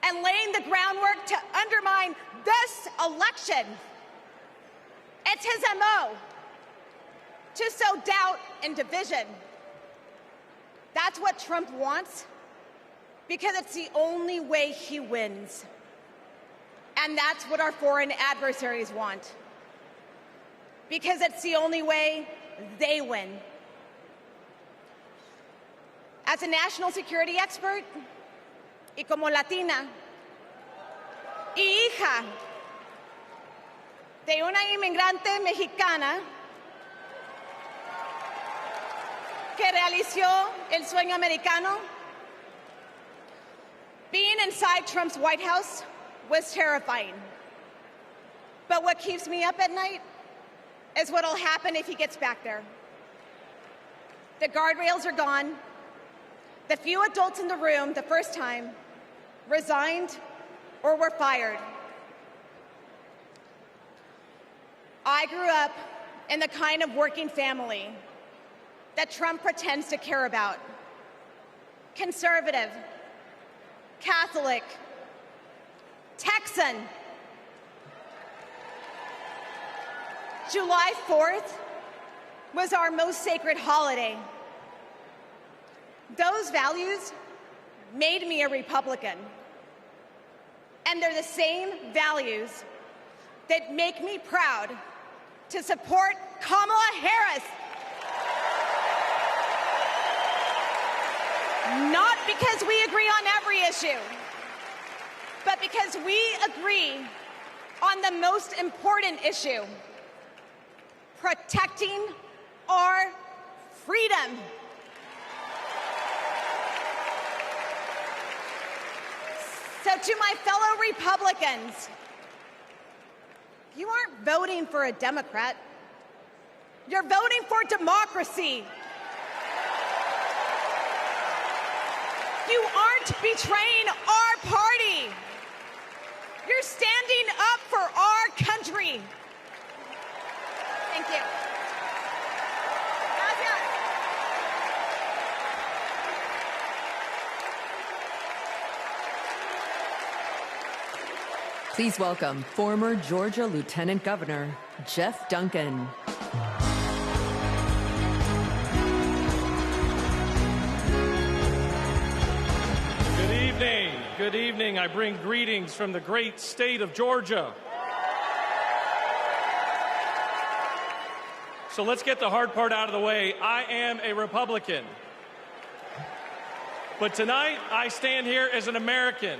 and laying the groundwork to undermine this election. It's his MO, to sow doubt and division. That's what Trump wants, because it's the only way he wins. And that's what our foreign adversaries want, because it's the only way they win. As a national security expert, y como Latina, y hija de una inmigrante mexicana que realizó el sueño americano, being inside Trump's White House was terrifying. But what keeps me up at night is what will happen if he gets back there. The guardrails are gone. The few adults in the room the first time resigned or were fired. I grew up in the kind of working family that Trump pretends to care about. Conservative, Catholic, Texan. July 4th was our most sacred holiday. Those values made me a Republican. And they're the same values that make me proud to support Kamala Harris. Not because we agree on every issue, but because we agree on the most important issue: protecting our freedom. So to my fellow Republicans, you aren't voting for a Democrat. You're voting for democracy. You aren't betraying our party. You're standing up for our country. Thank you. Gracias. Please welcome former Georgia Lieutenant Governor Jeff Duncan. Good evening. I bring greetings from the great state of Georgia. So let's get the hard part out of the way. I am a Republican. But tonight, I stand here as an American.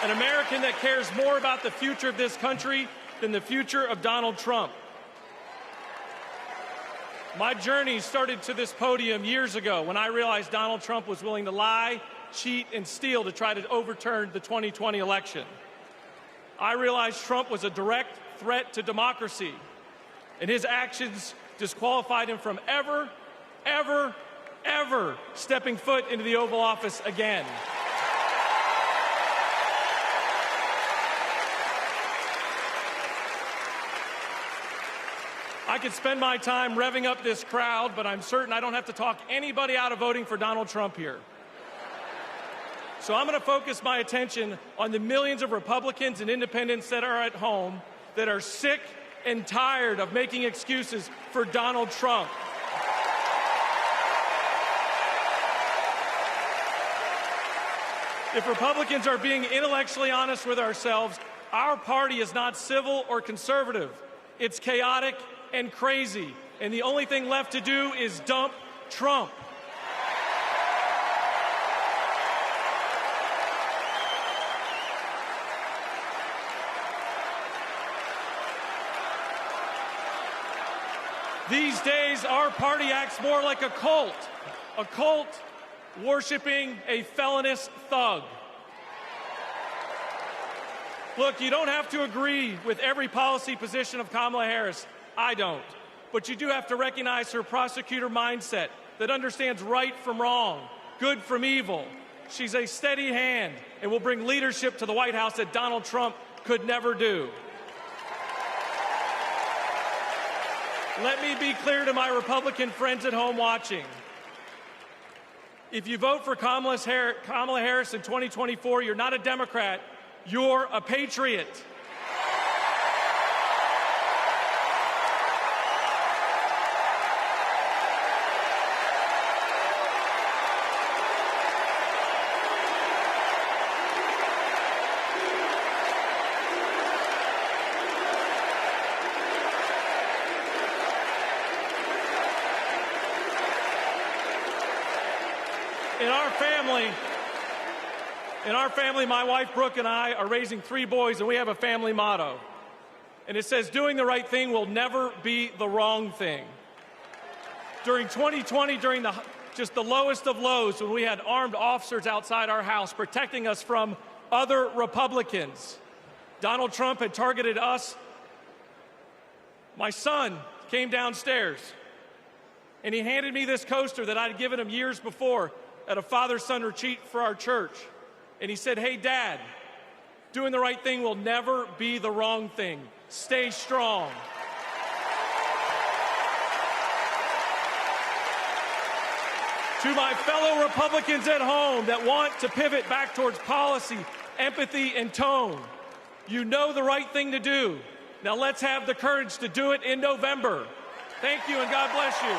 an American that cares more about the future of this country than the future of Donald Trump. My journey started to this podium years ago when I realized Donald Trump was willing to lie, cheat, and steal to try to overturn the 2020 election. I realized Trump was a direct threat to democracy, and his actions disqualified him from ever stepping foot into the Oval Office again. I could spend my time revving up this crowd, but I'm certain I don't have to talk anybody out of voting for Donald Trump here. So I'm going to focus my attention on the millions of Republicans and independents that are at home that are sick and tired of making excuses for Donald Trump. If Republicans are being intellectually honest with ourselves, our party is not civil or conservative. It's chaotic and crazy, and the only thing left to do is dump Trump. These days, our party acts more like a cult worshiping a felonious thug. Look, you don't have to agree with every policy position of Kamala Harris. I don't. But you do have to recognize her prosecutor mindset that understands right from wrong, good from evil. She's a steady hand and will bring leadership to the White House that Donald Trump could never do. Let me be clear to my Republican friends at home watching. If you vote for Kamala Harris in 2024, you're not a Democrat, you're a patriot. In our family, my wife Brooke and I are raising 3 boys, and we have a family motto. And it says, doing the right thing will never be the wrong thing. During 2020, during just the lowest of lows, when we had armed officers outside our house protecting us from other Republicans, Donald Trump had targeted us. My son came downstairs, and he handed me this coaster that I'd given him years before at a father-son retreat for our church. And he said, hey, Dad, doing the right thing will never be the wrong thing. Stay strong. To my fellow Republicans at home that want to pivot back towards policy, empathy, and tone, you know the right thing to do. Now let's have the courage to do it in November. Thank you, and God bless you.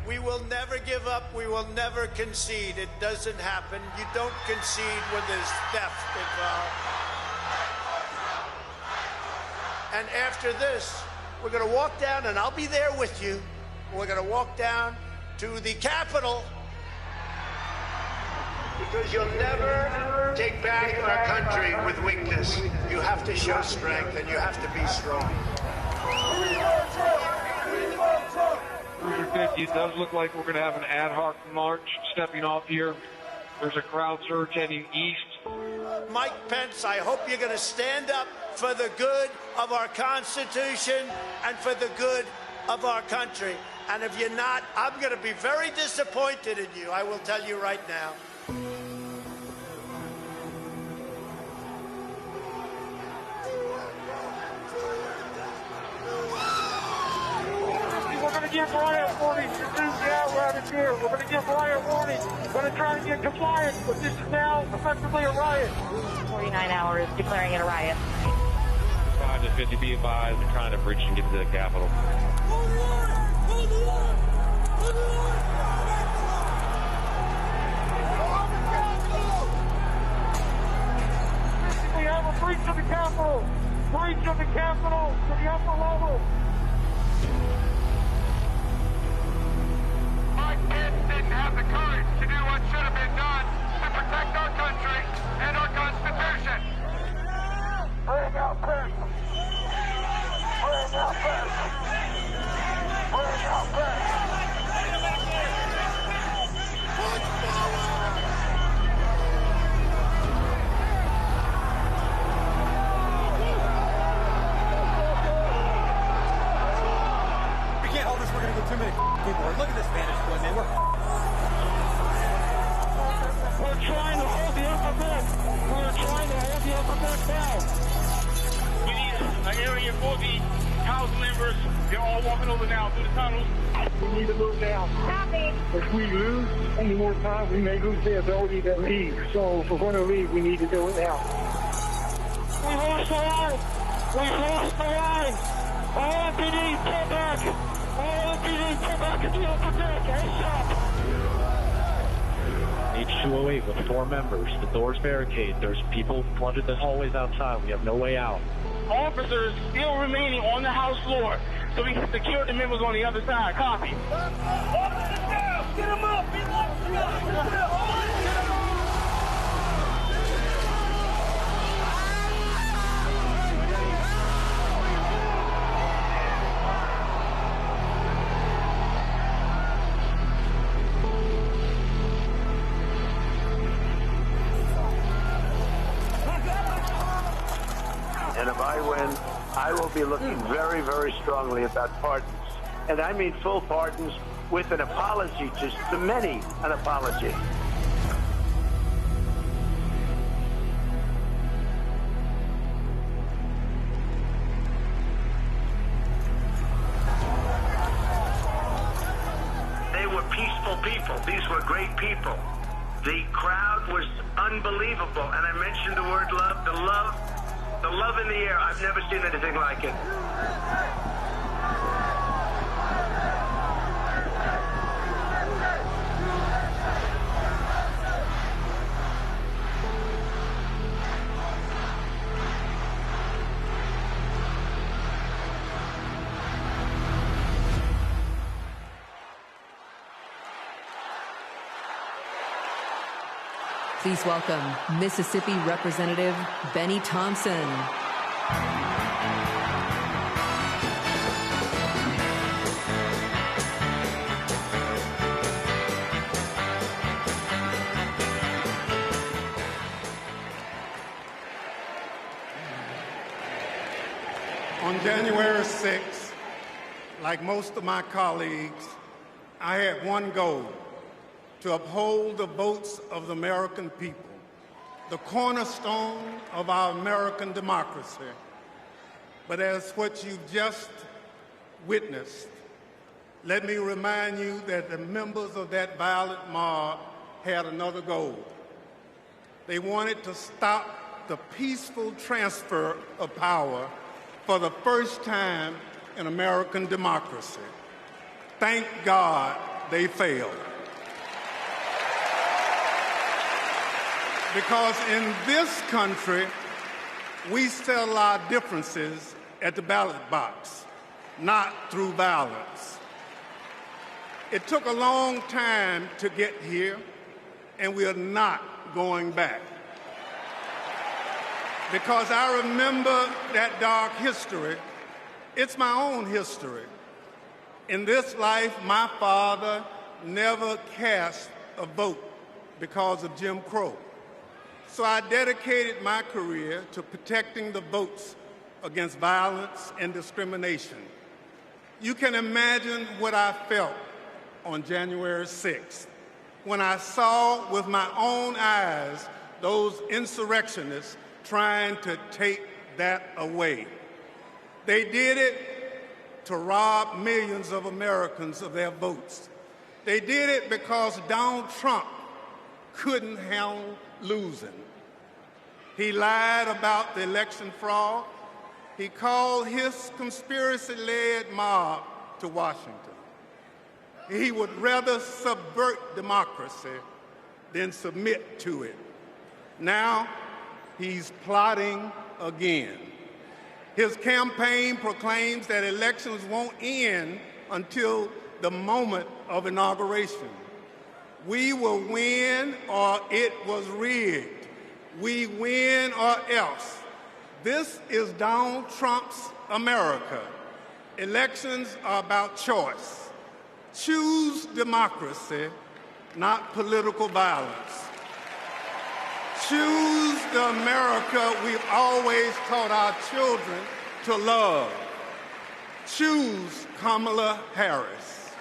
We will never give up. We will never concede. It doesn't happen. You don't concede when there's theft involved. And after this, we're going to walk down, and I'll be there with you. We're going to walk down to the Capitol, because you'll never take back our country with weakness. You have to show strength, and you have to be strong. 350, it does look like we're going to have an ad hoc march stepping off here. There's a crowd surge heading east. Mike Pence, I hope you're going to stand up for the good of our Constitution and for the good of our country. And if you're not, I'm going to be very disappointed in you. I will tell you right now. We're going to give riot warning. Yeah, we're out of here. We're going to give riot warning. We're going to try and get compliance, but this is now effectively a riot. 49 hours declaring it a riot. 5 to 50, be advised. They're trying to breach and get to the Capitol. Breach of the Capitol! Breach of the Capitol to the upper level! Mike Pence didn't have the courage to do what should have been done to protect our country and our Constitution. Bring out Pence! Bring out Pence! Bring out Pence! We can't hold this. We're going to go too many people. Look at this vantage point, man. We're trying to hold the upper deck. We're trying to hold the upper deck down. We need an area for the House members. They're all walking over now through the tunnels. We need to move now. If we lose any more time, we may lose the ability to leave. So if we're going to leave, we need to do it now. We lost the line. We lost the line. All MPD, pull back. All MPD, pull back to the upper deck. ASAP. H208 with 4 members. The door's barricaded. There's people flooded the hallways outside. We have no way out. Officers still remaining on the House floor, so we can secure the members on the other side. Copy. Officers down! Get them up! Get them up! And if I win, I will be looking very, very strongly about pardons. And I mean full pardons with an apology to many, an apology. They were peaceful people. These were great people. The crowd was unbelievable. And I mentioned the word love, the love in the air. I've never seen anything like it. Please welcome Mississippi Representative Benny Thompson. On January 6th, like most of my colleagues, I had one goal: to uphold the votes of the American people, the cornerstone of our American democracy. But as what you've just witnessed, let me remind you that the members of that violent mob had another goal. They wanted to stop the peaceful transfer of power for the first time in American democracy. Thank God they failed. Because in this country, we settle our differences at the ballot box, not through violence. It took a long time to get here, and we are not going back. Because I remember that dark history. It's my own history. In this life, my father never cast a vote because of Jim Crow. So I dedicated my career to protecting the votes against violence and discrimination. You can imagine what I felt on January 6th when I saw with my own eyes those insurrectionists trying to take that away. They did it to rob millions of Americans of their votes. They did it because Donald Trump couldn't handle losing. He lied about the election fraud. He called his conspiracy-led mob to Washington. He would rather subvert democracy than submit to it. Now, he's plotting again. His campaign proclaims that elections won't end until the moment of inauguration. We will win or it was rigged. We win or else. This is Donald Trump's America. Elections are about choice. Choose democracy, not political violence. Choose the America we've always taught our children to love. Choose Kamala Harris.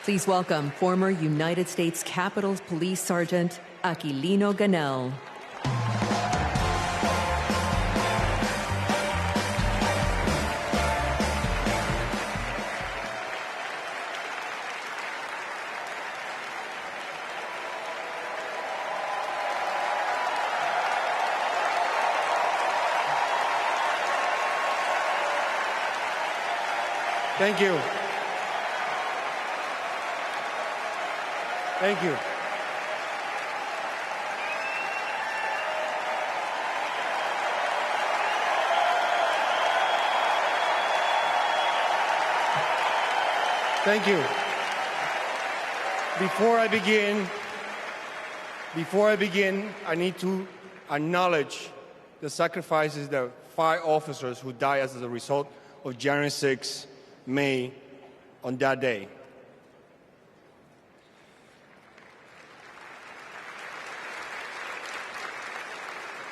Please welcome former United States Capitol Police Sergeant Aquilino Ganell. Thank you. Thank you. Thank you. Before I begin, I need to acknowledge the sacrifices that 5 officers who died as a result of January 6 made on that day.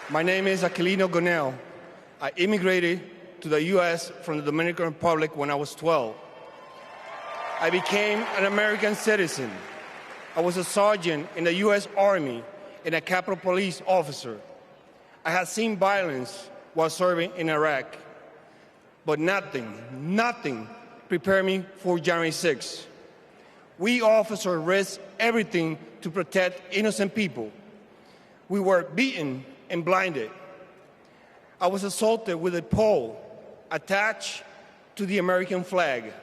My name is Aquilino Ganell. I immigrated to the U.S. from the Dominican Republic when I was 12. I became an American citizen. I was a sergeant in the U.S. Army and a Capitol Police officer. I had seen violence while serving in Iraq, but nothing prepared me for January 6. We officers risked everything to protect innocent people. We were beaten and blinded. I was assaulted with a pole attached to the American flag.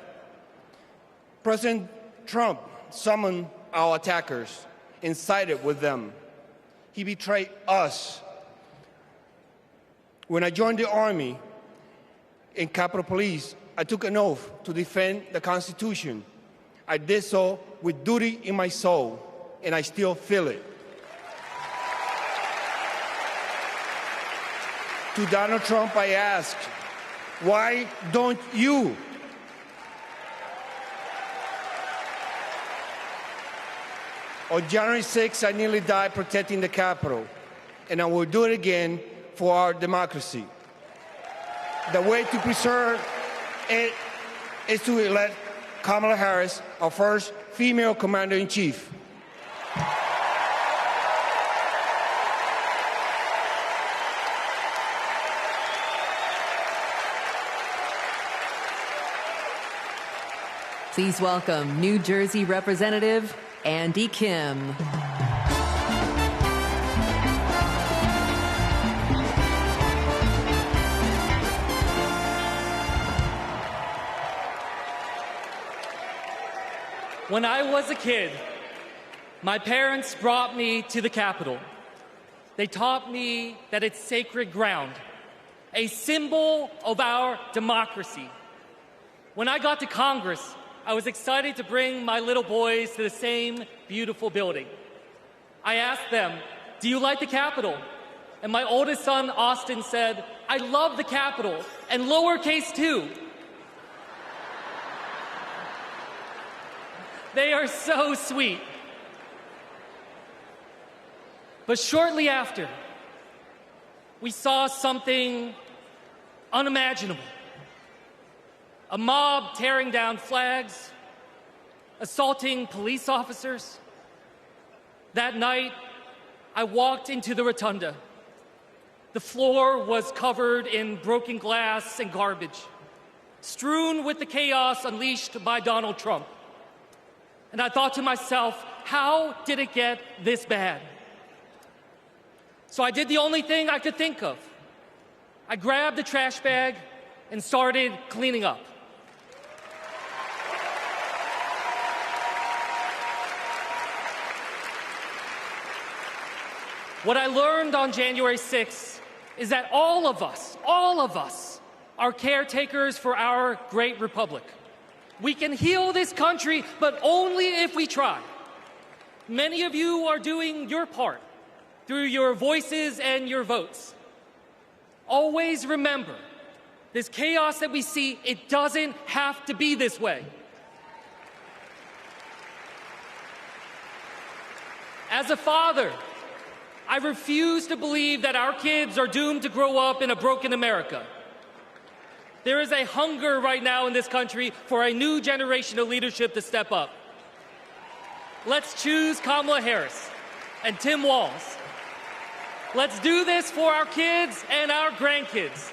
President Trump summoned our attackers and sided with them. He betrayed us. When I joined the Army and Capitol Police, I took an oath to defend the Constitution. I did so with duty in my soul, and I still feel it. To Donald Trump, I ask, why don't you? On January 6, I nearly died protecting the Capitol, and I will do it again for our democracy. The way to preserve it is to elect Kamala Harris, our first female commander-in-chief. Please welcome New Jersey Representative Andy Kim. When I was a kid, my parents brought me to the Capitol. They taught me that it's sacred ground, a symbol of our democracy. When I got to Congress, I was excited to bring my little boys to the same beautiful building. I asked them, "Do you like the Capitol?" And my oldest son, Austin, said, "I love the Capitol, and lowercase too." They are so sweet. But shortly after, we saw something unimaginable. A mob tearing down flags, assaulting police officers. That night, I walked into the rotunda. The floor was covered in broken glass and garbage, strewn with the chaos unleashed by Donald Trump. And I thought to myself, how did it get this bad? So I did the only thing I could think of. I grabbed the trash bag and started cleaning up. What I learned on January 6th is that all of us are caretakers for our great republic. We can heal this country, but only if we try. Many of you are doing your part through your voices and your votes. Always remember, this chaos that we see, it doesn't have to be this way. As a father, I refuse to believe that our kids are doomed to grow up in a broken America. There is a hunger right now in this country for a new generation of leadership to step up. Let's choose Kamala Harris and Tim Walz. Let's do this for our kids and our grandkids.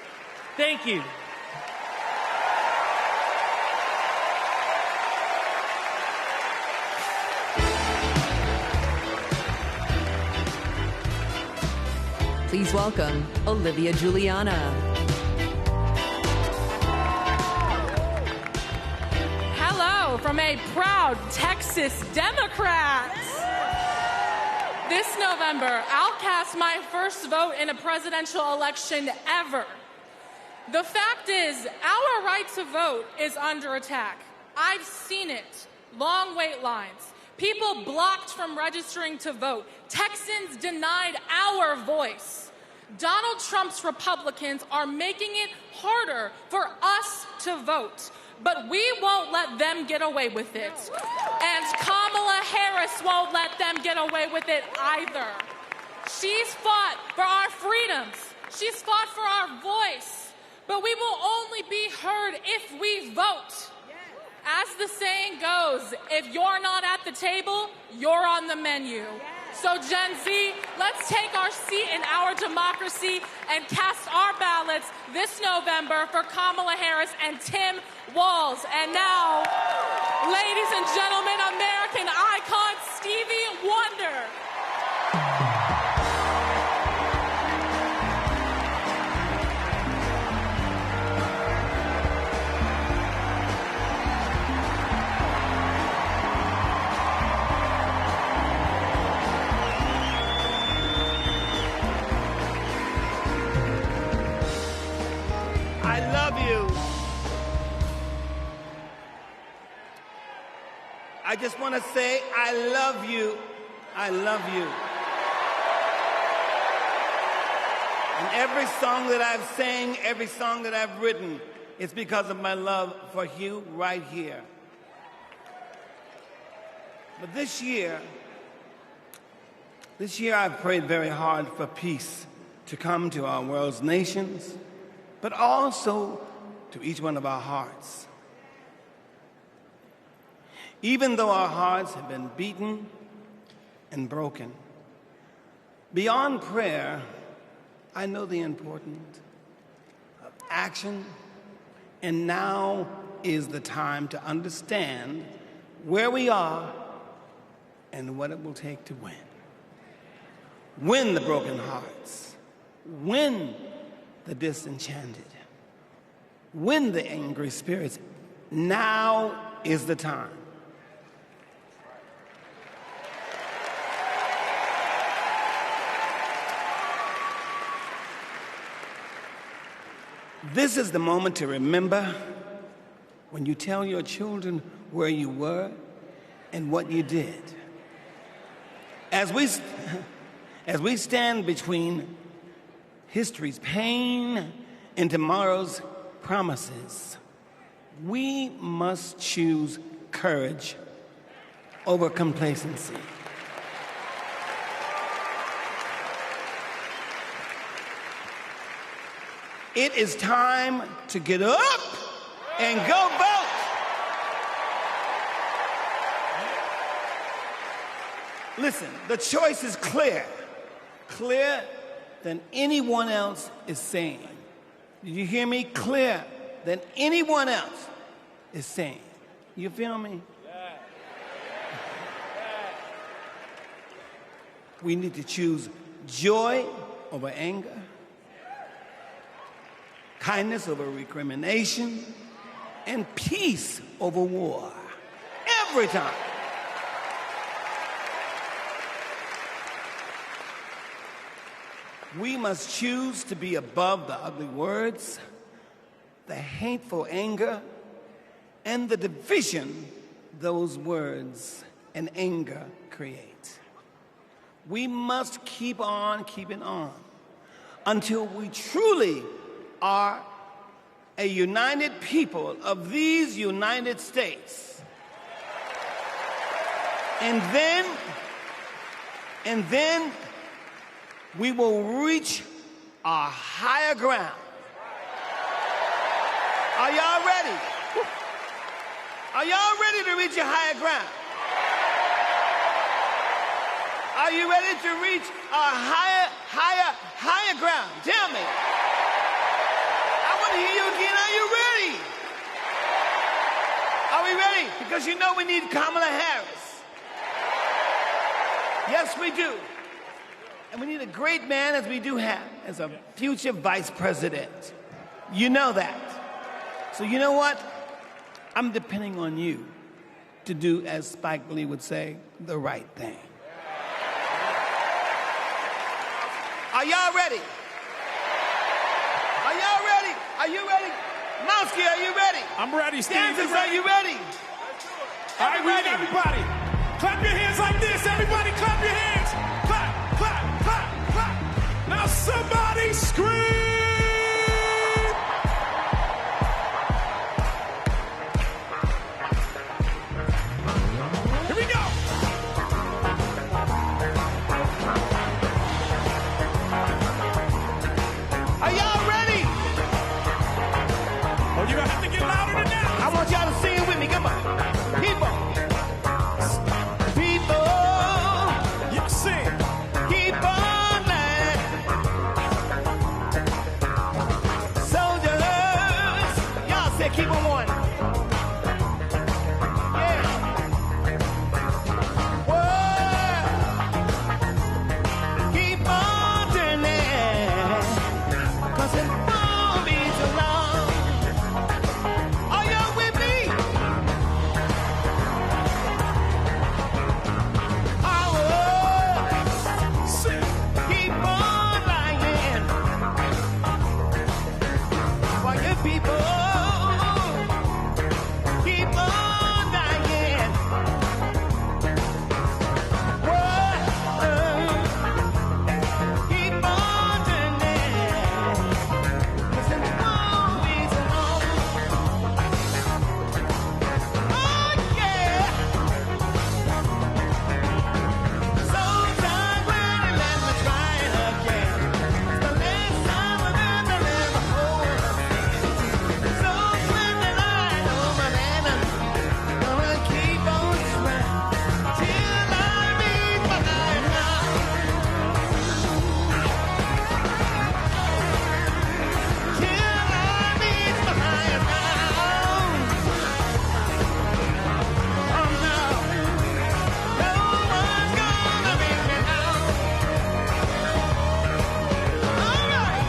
Thank you. Please welcome Olivia Juliana. Hello from a proud Texas Democrat. This November, I'll cast my first vote in a presidential election ever. The fact is, our right to vote is under attack. I've seen it. Long wait lines. People blocked from registering to vote. Texans denied our voice. Donald Trump's Republicans are making it harder for us to vote. But we won't let them get away with it. And Kamala Harris won't let them get away with it either. She's fought for our freedoms. She's fought for our voice. But we will only be heard if we vote. As the saying goes, if you're not at the table, you're on the menu. So Gen Z, let's take our seat in our democracy and cast our ballots this November for Kamala Harris and Tim Walz. And now, ladies and gentlemen, American icon Stevie Wonder. I love you. I just want to say, I love you. I love you. And every song that I've sang, every song that I've written, it's because of my love for you right here. But this year I've prayed very hard for peace to come to our world's nations, but also to each one of our hearts. Even though our hearts have been beaten and broken, beyond prayer, I know the importance of action, and now is the time to understand where we are and what it will take to win. Win the broken hearts, win the disenchanted, win the angry spirits. Now is the time. This is the moment to remember when you tell your children where you were and what you did. As we stand between history's pain and tomorrow's promises, we must choose courage over complacency. It is time to get up and go vote. Listen, the choice is clear, clearer than anyone else is saying. Did you hear me? Clearer than anyone else is saying. You feel me? Yeah. We need to choose joy over anger, kindness over recrimination, and peace over war. Every time. We must choose to be above the ugly words, the hateful anger, and the division those words and anger create. We must keep on keeping on until we truly are a united people of these United States. And then we will reach our higher ground. Are y'all ready? Are y'all ready to reach your higher ground? Are you ready to reach our higher ground? Tell me. I want to hear you again. Are you ready? Are we ready? Because you know we need Kamala Harris. Yes, we do. And we need a great man, as we do have, as a future vice president. You know that. So you know what? I'm depending on you to do, as Spike Lee would say, the right thing. Are y'all ready? Are y'all ready? Are you ready? Mowski, are you ready? I'm ready, Steve. Kansas, are you ready? All right, we need everybody. Clap your hands like this. Everybody clap your hands. Clap, clap, clap, clap. Now somebody scream. Here we go. Are y'all ready? Oh, you're going to have to get louder than that. I want y'all to sing it with me. Come on. People. You sing. Keep on lying. Soldiers. Y'all say keep on one. Yeah. Whoa. Keep on turning. 'Cause it won't be too long. Are y'all with me? Keep on lying. While your people keep on dying. Whoa. Keep on turning. 'Cause it won't be so long. Oh, yeah. Sometimes when you let me try it again, it's the last time I've ever let my whole life. So when the light on my man, I'm gonna keep on trying till I reach my higher ground. Till I reach my higher ground. Oh no, no one's gonna bring me down. All right,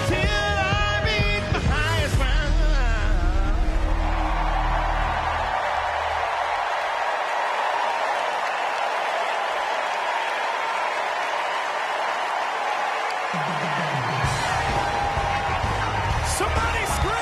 till I reach my highest ground. Somebody scream.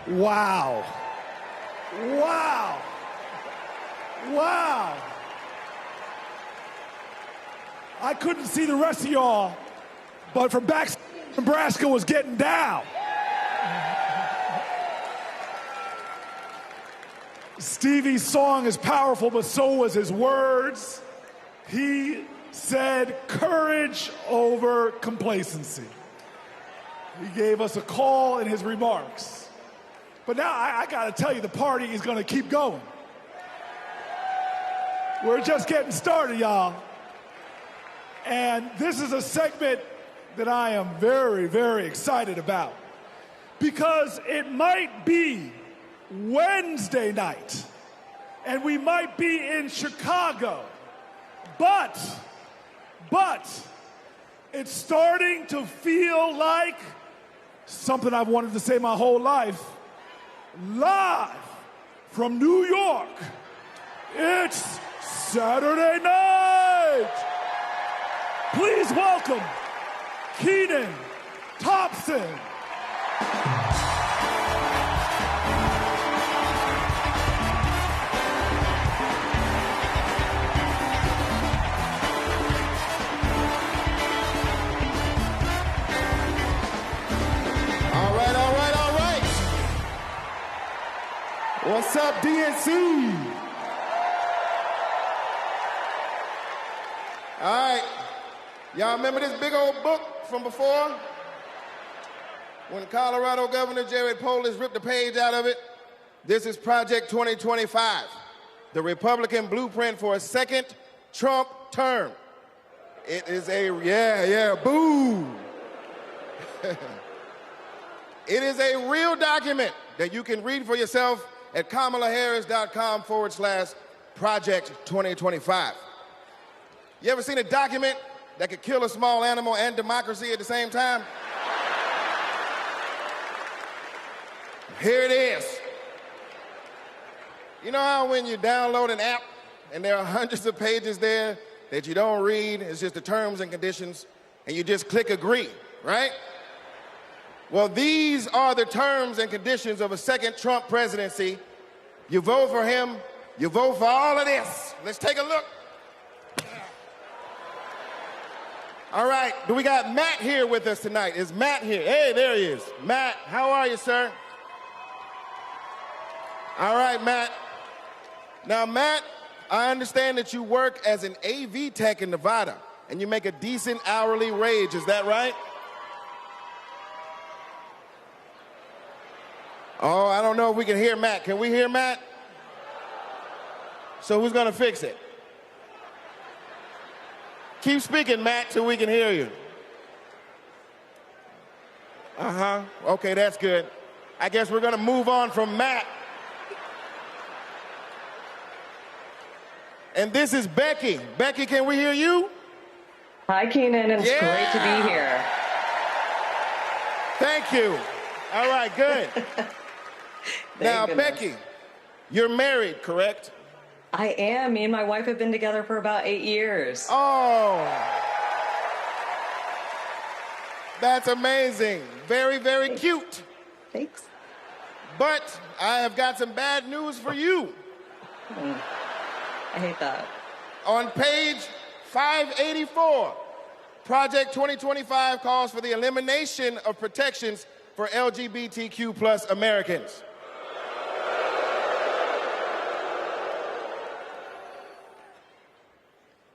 Wow. Wow. Wow. I couldn't see the rest of y'all, but from back, Nebraska was getting down. Stevie's song is powerful, but so was his words. He said courage over complacency. He gave us a call in his remarks. But now I gotta tell you, the party is gonna keep going. We're just getting started, y'all. And this is a segment that I am very, very excited about, because it might be Wednesday night and we might be in Chicago, but it's starting to feel like something I've wanted to say my whole life. Live from New York, it's Saturday night. Please welcome Kenan Thompson. All right. What's up, DNC? All right. Y'all remember this big old book from before? When Colorado Governor Jared Polis ripped a page out of it? This is Project 2025, the Republican blueprint for a second Trump term. It is boo. It is a real document that you can read for yourself at kamalaharris.com/Project 2025. You ever seen a document that could kill a small animal and democracy at the same time? Here it is. You know how when you download an app and there are hundreds of pages there that you don't read, it's just the terms and conditions, and you just click agree, right? Well, these are the terms and conditions of a second Trump presidency. You vote for him, you vote for all of this. Let's take a look. All right, do we got Matt here with us tonight? Is Matt here? Hey, there he is. Matt, how are you, sir? All right, Matt. Now, Matt, I understand that you work as an AV tech in Nevada, and you make a decent hourly wage. Is that right? Oh, I don't know if we can hear Matt. Can we hear Matt? So who's going to fix it? Keep speaking, Matt, till we can hear you. Okay, that's good. I guess we're going to move on from Matt. And this is Becky. Becky, can we hear you? Hi, Kenan. It's great to be here. Thank you. All right, good. Now, Becky, you're married, correct? I am. Me and my wife have been together for about 8 years. Oh, that's amazing. Very, very cute. Thanks. But I have got some bad news for you. I hate that. On page 584, Project 2025 calls for the elimination of protections for LGBTQ plus Americans.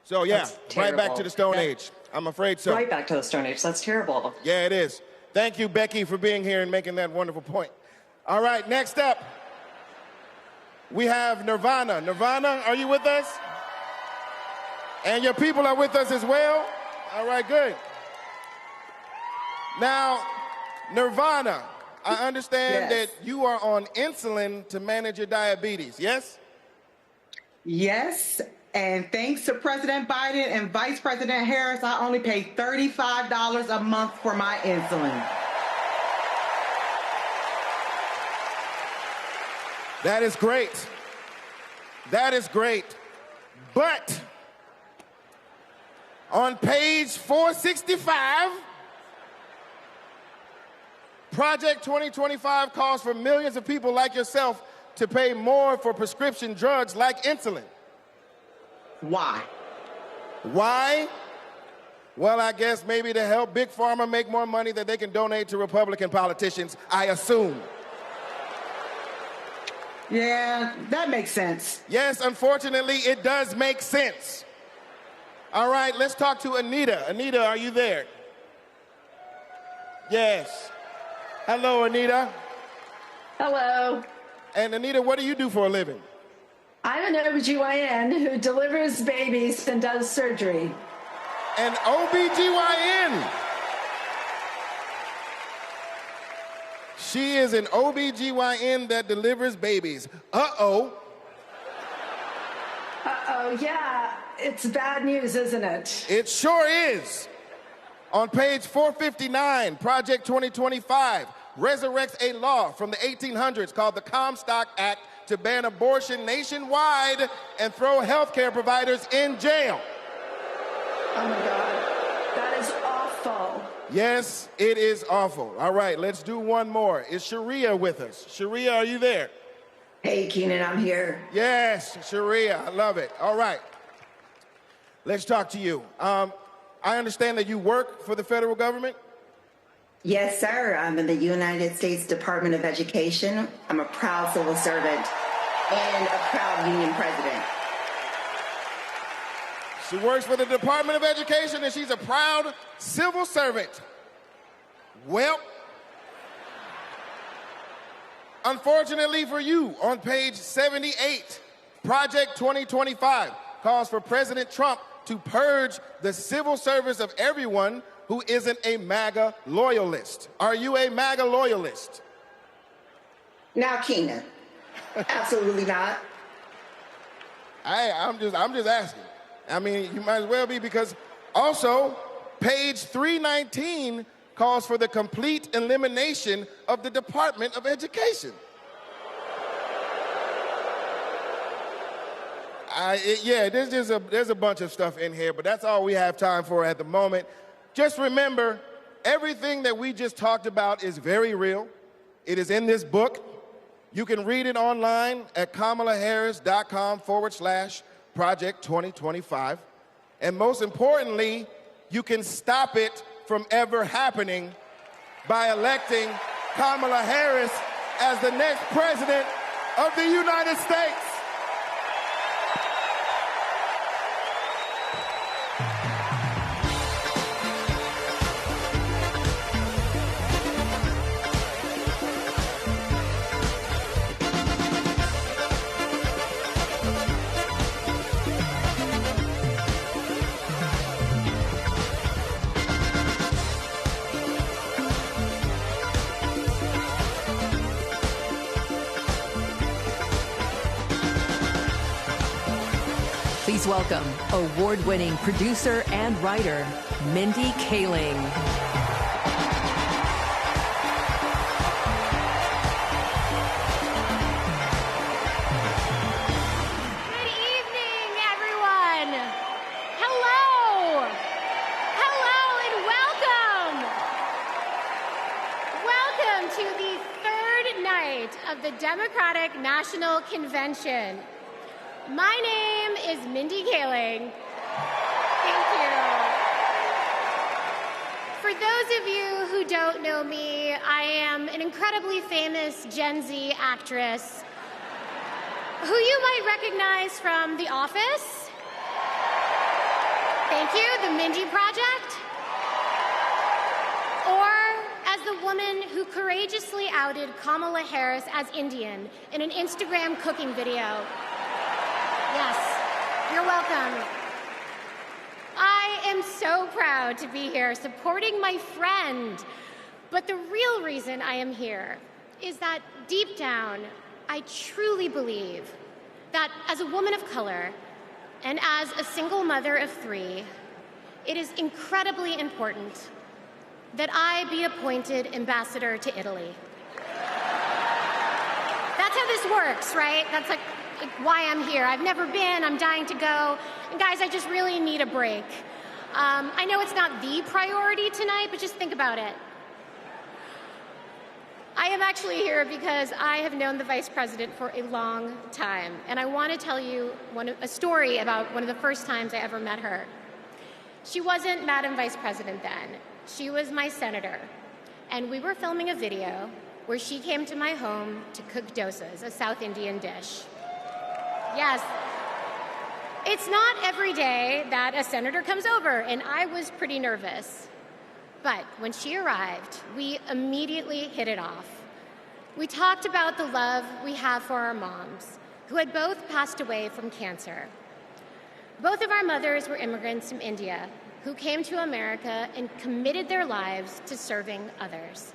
So yeah, right back to the Stone Age. I'm afraid so. Right back to the Stone Age. That's terrible. Yeah, it is. Thank you, Becky, for being here and making that wonderful point. All right, next up, we have Nirvana. Nirvana, are you with us? And your people are with us as well? All right, good. Now, Nirvana, I understand that you are on insulin to manage your diabetes, yes? Yes, and thanks to President Biden and Vice President Harris, I only pay $35 a month for my insulin. That is great. That is great. But on page 465, Project 2025 calls for millions of people like yourself to pay more for prescription drugs like insulin. Why? Why? Well, I guess maybe to help Big Pharma make more money that they can donate to Republican politicians, I assume. Yeah, that makes sense. Yes, unfortunately, it does make sense. All right, let's talk to Anita. Anita, are you there? Yes. Hello, Anita. Hello. And Anita, what do you do for a living? I'm an OBGYN who delivers babies and does surgery. An OBGYN. She is an OBGYN that delivers babies. Uh-oh. Uh-oh, yeah. It's bad news, isn't it? It sure is. On page 459, Project 2025 resurrects a law from the 1800s called the Comstock Act to ban abortion nationwide and throw healthcare providers in jail. Oh my God, that is awful. Yes, it is awful. All right, let's do one more. Is Sharia with us? Sharia, are you there? Hey, Keenan, I'm here. Yes, Sharia, I love it. All right, let's talk to you. I understand that you work for the federal government? Yes, sir. I'm in the United States Department of Education. I'm a proud civil servant and a proud union president. She works for the Department of Education and she's a proud civil servant. Well, unfortunately for you, on page 78, Project 2025 calls for President Trump to purge the civil service of everyone who isn't a MAGA loyalist. Are you a MAGA loyalist? Now, Keenan, absolutely not. I'm just asking. I mean, you might as well be, because also page 319 calls for the complete elimination of the Department of Education. There's a bunch of stuff in here, but that's all we have time for at the moment. Just remember, everything that we just talked about is very real. It is in this book. You can read it online at kamalaharris.com/Project 2025. And most importantly, you can stop it from ever happening by electing Kamala Harris as the next president of the United States. Please welcome award-winning producer and writer, Mindy Kaling. Good evening, everyone. Hello. Hello and welcome. Welcome to the third night of the Democratic National Convention. My name is Mindy Kaling. Thank you. For those of you who don't know me, I am an incredibly famous Gen Z actress who you might recognize from The Office. Thank you, The Mindy Project. Or as the woman who courageously outed Kamala Harris as Indian in an Instagram cooking video. Yes, you're welcome. I am so proud to be here supporting my friend. But the real reason I am here is that deep down, I truly believe that as a woman of color and as a single mother of 3, it is incredibly important that I be appointed ambassador to Italy. That's how this works, right? That's like why I'm here. I've never been, I'm dying to go. And guys, I just really need a break. I know it's not the priority tonight, but just think about it. I am actually here because I have known the Vice President for a long time, and I want to tell you a story about one of the first times I ever met her. She wasn't Madam Vice President then. She was my senator, and we were filming a video where she came to my home to cook dosas, a South Indian dish. Yes. It's not every day that a senator comes over, and I was pretty nervous. But when she arrived, we immediately hit it off. We talked about the love we have for our moms, who had both passed away from cancer. Both of our mothers were immigrants from India who came to America and committed their lives to serving others.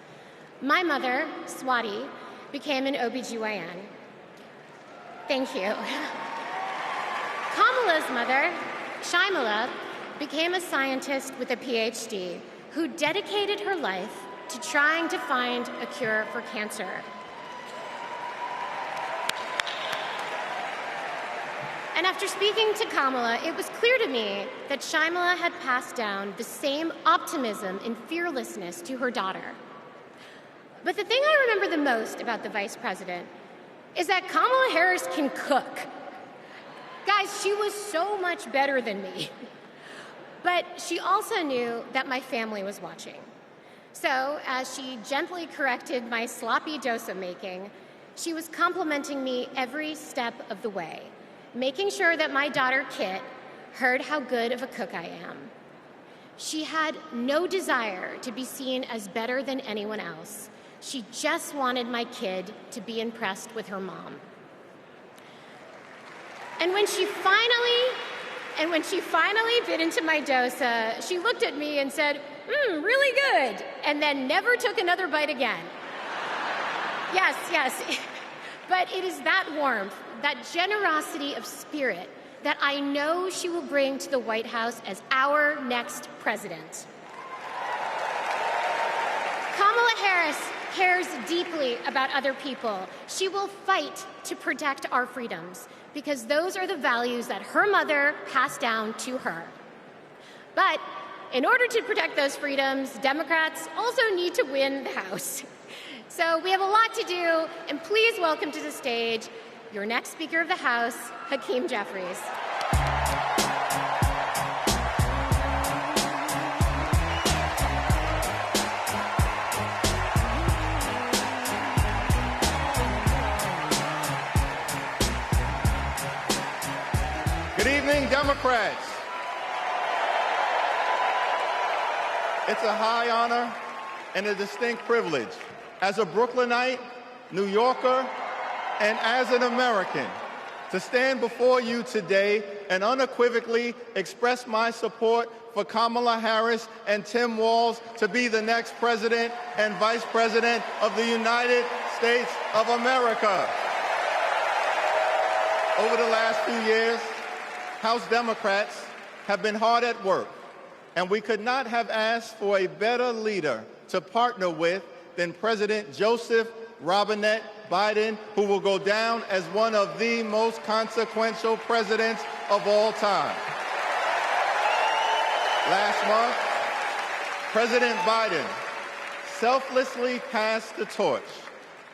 My mother, Swati, became an OBGYN. Thank you. Kamala's mother, Shyamala, became a scientist with a PhD who dedicated her life to trying to find a cure for cancer. And after speaking to Kamala, it was clear to me that Shyamala had passed down the same optimism and fearlessness to her daughter. But the thing I remember the most about the vice president is that Kamala Harris can cook. Guys, she was so much better than me. But she also knew that my family was watching. So, as she gently corrected my sloppy dosa making, she was complimenting me every step of the way, making sure that my daughter, Kit, heard how good of a cook I am. She had no desire to be seen as better than anyone else. She just wanted my kid to be impressed with her mom. And when she finally bit into my dosa, she looked at me and said, really good, and then never took another bite again. Yes, but it is that warmth, that generosity of spirit that I know she will bring to the White House as our next president. Kamala Harris cares deeply about other people. She will fight to protect our freedoms because those are the values that her mother passed down to her. But in order to protect those freedoms, Democrats also need to win the House. So we have a lot to do, and please welcome to the stage your next Speaker of the House, Hakeem Jeffries. Good evening, Democrats. It's a high honor and a distinct privilege as a Brooklynite, New Yorker, and as an American to stand before you today and unequivocally express my support for Kamala Harris and Tim Walz to be the next president and vice president of the United States of America. Over the last few years, House Democrats have been hard at work, and we could not have asked for a better leader to partner with than President Joseph Robinette Biden, who will go down as one of the most consequential presidents of all time. Last month, President Biden selflessly passed the torch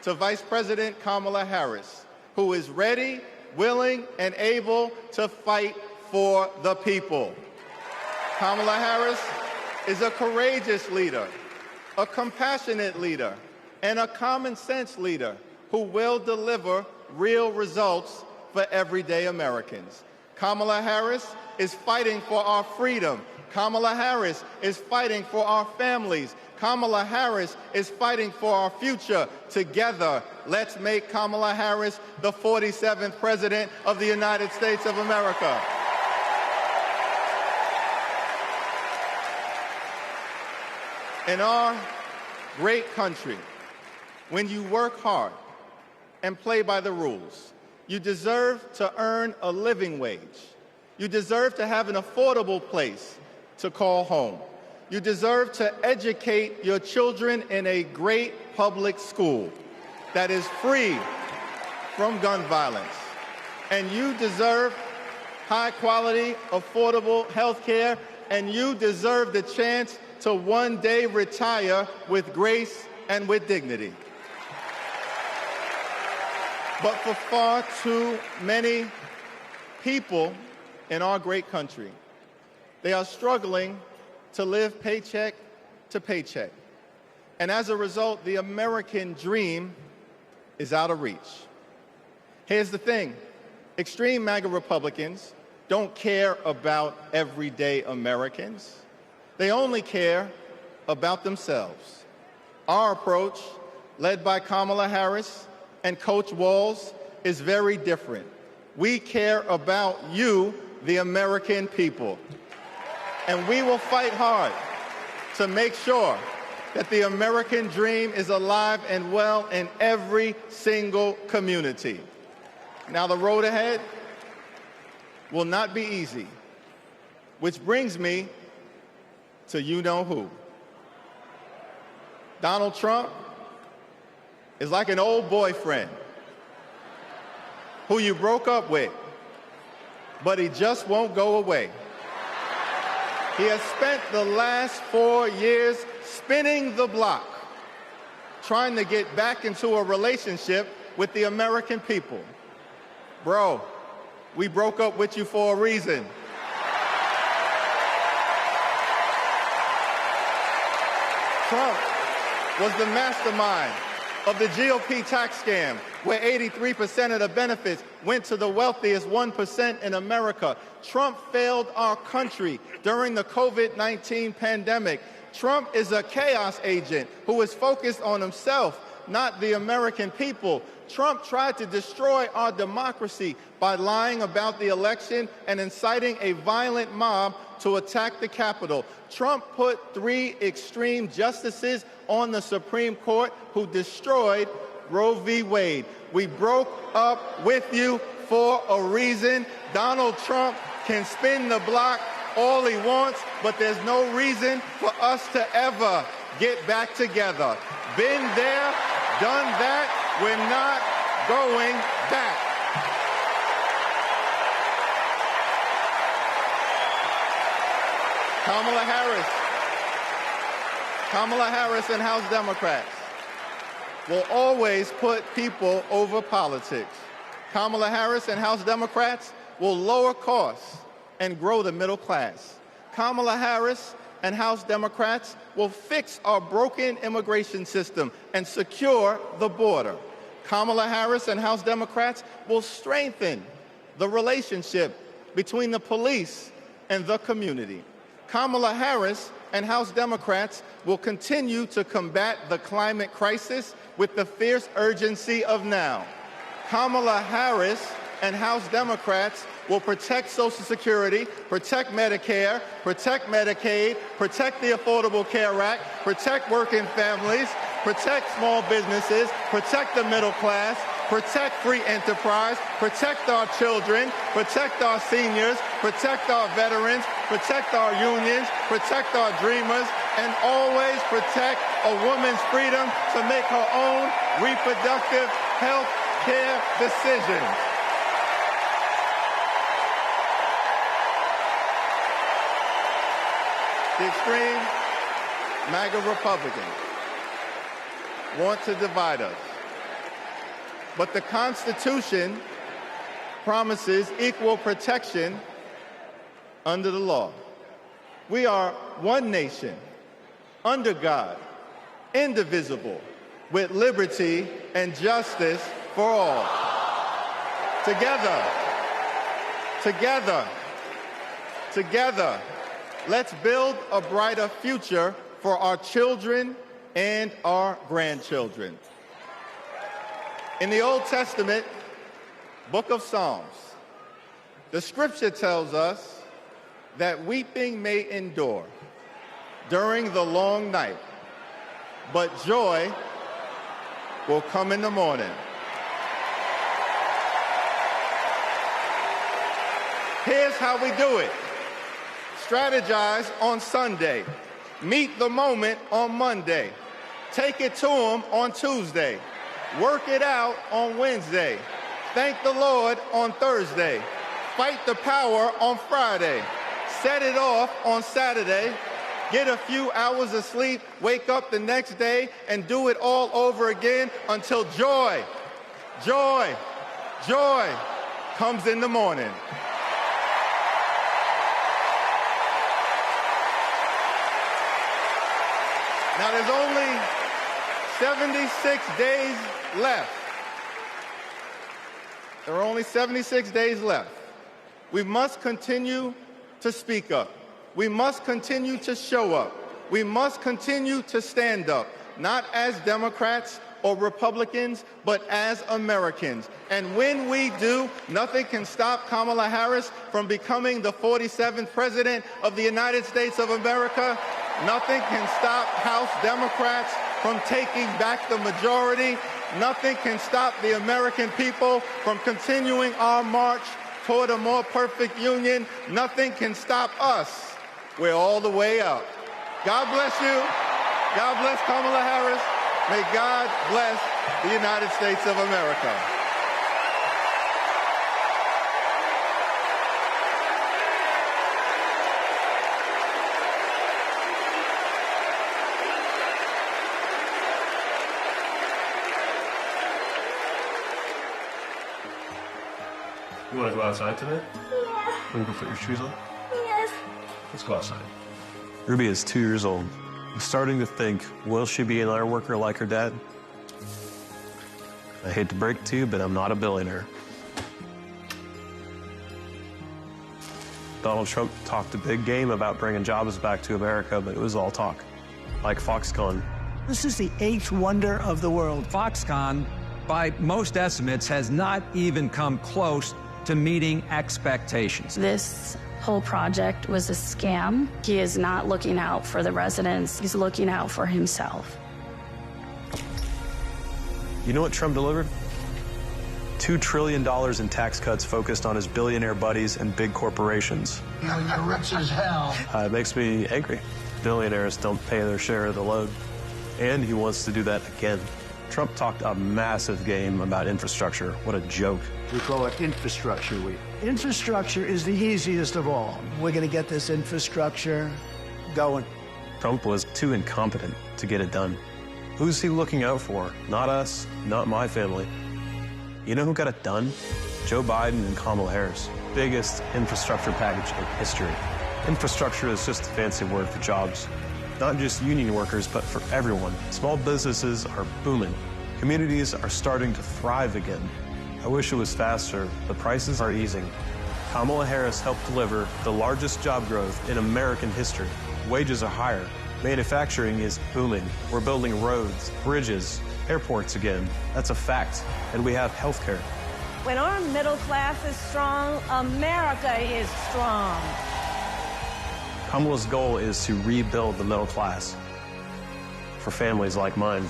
to Vice President Kamala Harris, who is ready, willing, and able to fight for the people. Kamala Harris is a courageous leader, a compassionate leader, and a common sense leader who will deliver real results for everyday Americans. Kamala Harris is fighting for our freedom. Kamala Harris is fighting for our families. Kamala Harris is fighting for our future. Together, let's make Kamala Harris the 47th President of the United States of America. In our great country, when you work hard and play by the rules, you deserve to earn a living wage. You deserve to have an affordable place to call home. You deserve to educate your children in a great public school that is free from gun violence. And you deserve high-quality, affordable health care, and you deserve the chance to one day retire with grace and with dignity. But for far too many people in our great country, they are struggling to live paycheck to paycheck. And as a result, the American dream is out of reach. Here's the thing. Extreme MAGA Republicans don't care about everyday Americans. They only care about themselves. Our approach, led by Kamala Harris and Coach Walz, is very different. We care about you, the American people. And we will fight hard to make sure that the American dream is alive and well in every single community. Now, the road ahead will not be easy, which brings me to you-know-who. Donald Trump is like an old boyfriend who you broke up with, but he just won't go away. He has spent the last 4 years spinning the block, trying to get back into a relationship with the American people. Bro, we broke up with you for a reason. Trump was the mastermind of the GOP tax scam, where 83% of the benefits went to the wealthiest 1% in America. Trump failed our country during the COVID-19 pandemic. Trump is a chaos agent who is focused on himself, not the American people. Trump tried to destroy our democracy by lying about the election and inciting a violent mob to attack the Capitol. Trump put 3 extreme justices on the Supreme Court who destroyed Roe v. Wade. We broke up with you for a reason. Donald Trump can spin the block all he wants, but there's no reason for us to ever get back together. Been there, done that. We're not going back. Kamala Harris and House Democrats will always put people over politics. Kamala Harris and House Democrats will lower costs and grow the middle class. Kamala Harris and House Democrats will fix our broken immigration system and secure the border. Kamala Harris and House Democrats will strengthen the relationship between the police and the community. Kamala Harris and House Democrats will continue to combat the climate crisis with the fierce urgency of now. Kamala Harris and House Democrats will protect Social Security, protect Medicare, protect Medicaid, protect the Affordable Care Act, protect working families, protect small businesses, protect the middle class, protect free enterprise, protect our children, protect our seniors, protect our veterans, protect our unions, protect our dreamers, and always protect a woman's freedom to make her own reproductive health care decisions. The extreme MAGA Republicans want to divide us. But the Constitution promises equal protection under the law. We are one nation, under God, indivisible, with liberty and justice for all. Together, let's build a brighter future for our children and our grandchildren. In the Old Testament, book of Psalms, the scripture tells us that weeping may endure during the long night, but joy will come in the morning. Here's how we do it. Strategize on Sunday. Meet the moment on Monday. Take it to them on Tuesday. Work it out on Wednesday. Thank the Lord on Thursday. Fight the power on Friday. Set it off on Saturday. Get a few hours of sleep, wake up the next day, and do it all over again until joy comes in the morning. Now, there's only 76 days left. There are only 76 days left We must continue to speak up. We must continue to show up. We must continue to stand up, not as Democrats or Republicans, but as Americans. And when we do, nothing can stop Kamala Harris from becoming the 47th President of the United States of America. Nothing can stop House Democrats from taking back the majority. Nothing can stop the American people from continuing our march toward a more perfect union. Nothing can stop us. We're all the way up. God bless you. God bless Kamala Harris. May God bless the United States of America. You want to go outside today? Yeah. Want to go put your shoes on? Yes. Let's go outside. Ruby is 2 years old. I'm starting to think, will she be an iron worker like her dad? I hate to break it to you, but I'm not a billionaire. Donald Trump talked a big game about bringing jobs back to America, but it was all talk, like Foxconn. This is the eighth wonder of the world. Foxconn, by most estimates, has not even come close to meeting expectations. This whole project was a scam. He is not looking out for the residents. He's looking out for himself. You know what Trump delivered? $2 trillion in tax cuts focused on his billionaire buddies and big corporations. You know, you're rich as hell. It makes me angry. Billionaires don't pay their share of the load. And he wants to do that again. Trump talked a massive game about infrastructure. What a joke. We call it Infrastructure Week. Infrastructure is the easiest of all. We're going to get this infrastructure going. Trump was too incompetent to get it done. Who's he looking out for? Not us, not my family. You know who got it done? Joe Biden and Kamala Harris. Biggest infrastructure package in history. Infrastructure is just a fancy word for jobs. Not just union workers, but for everyone. Small businesses are booming. Communities are starting to thrive again. I wish it was faster. The prices are easing. Kamala Harris helped deliver the largest job growth in American history. Wages are higher. Manufacturing is booming. We're building roads, bridges, airports again. That's a fact. And we have health care. When our middle class is strong, America is strong. Kamala's goal is to rebuild the middle class for families like mine.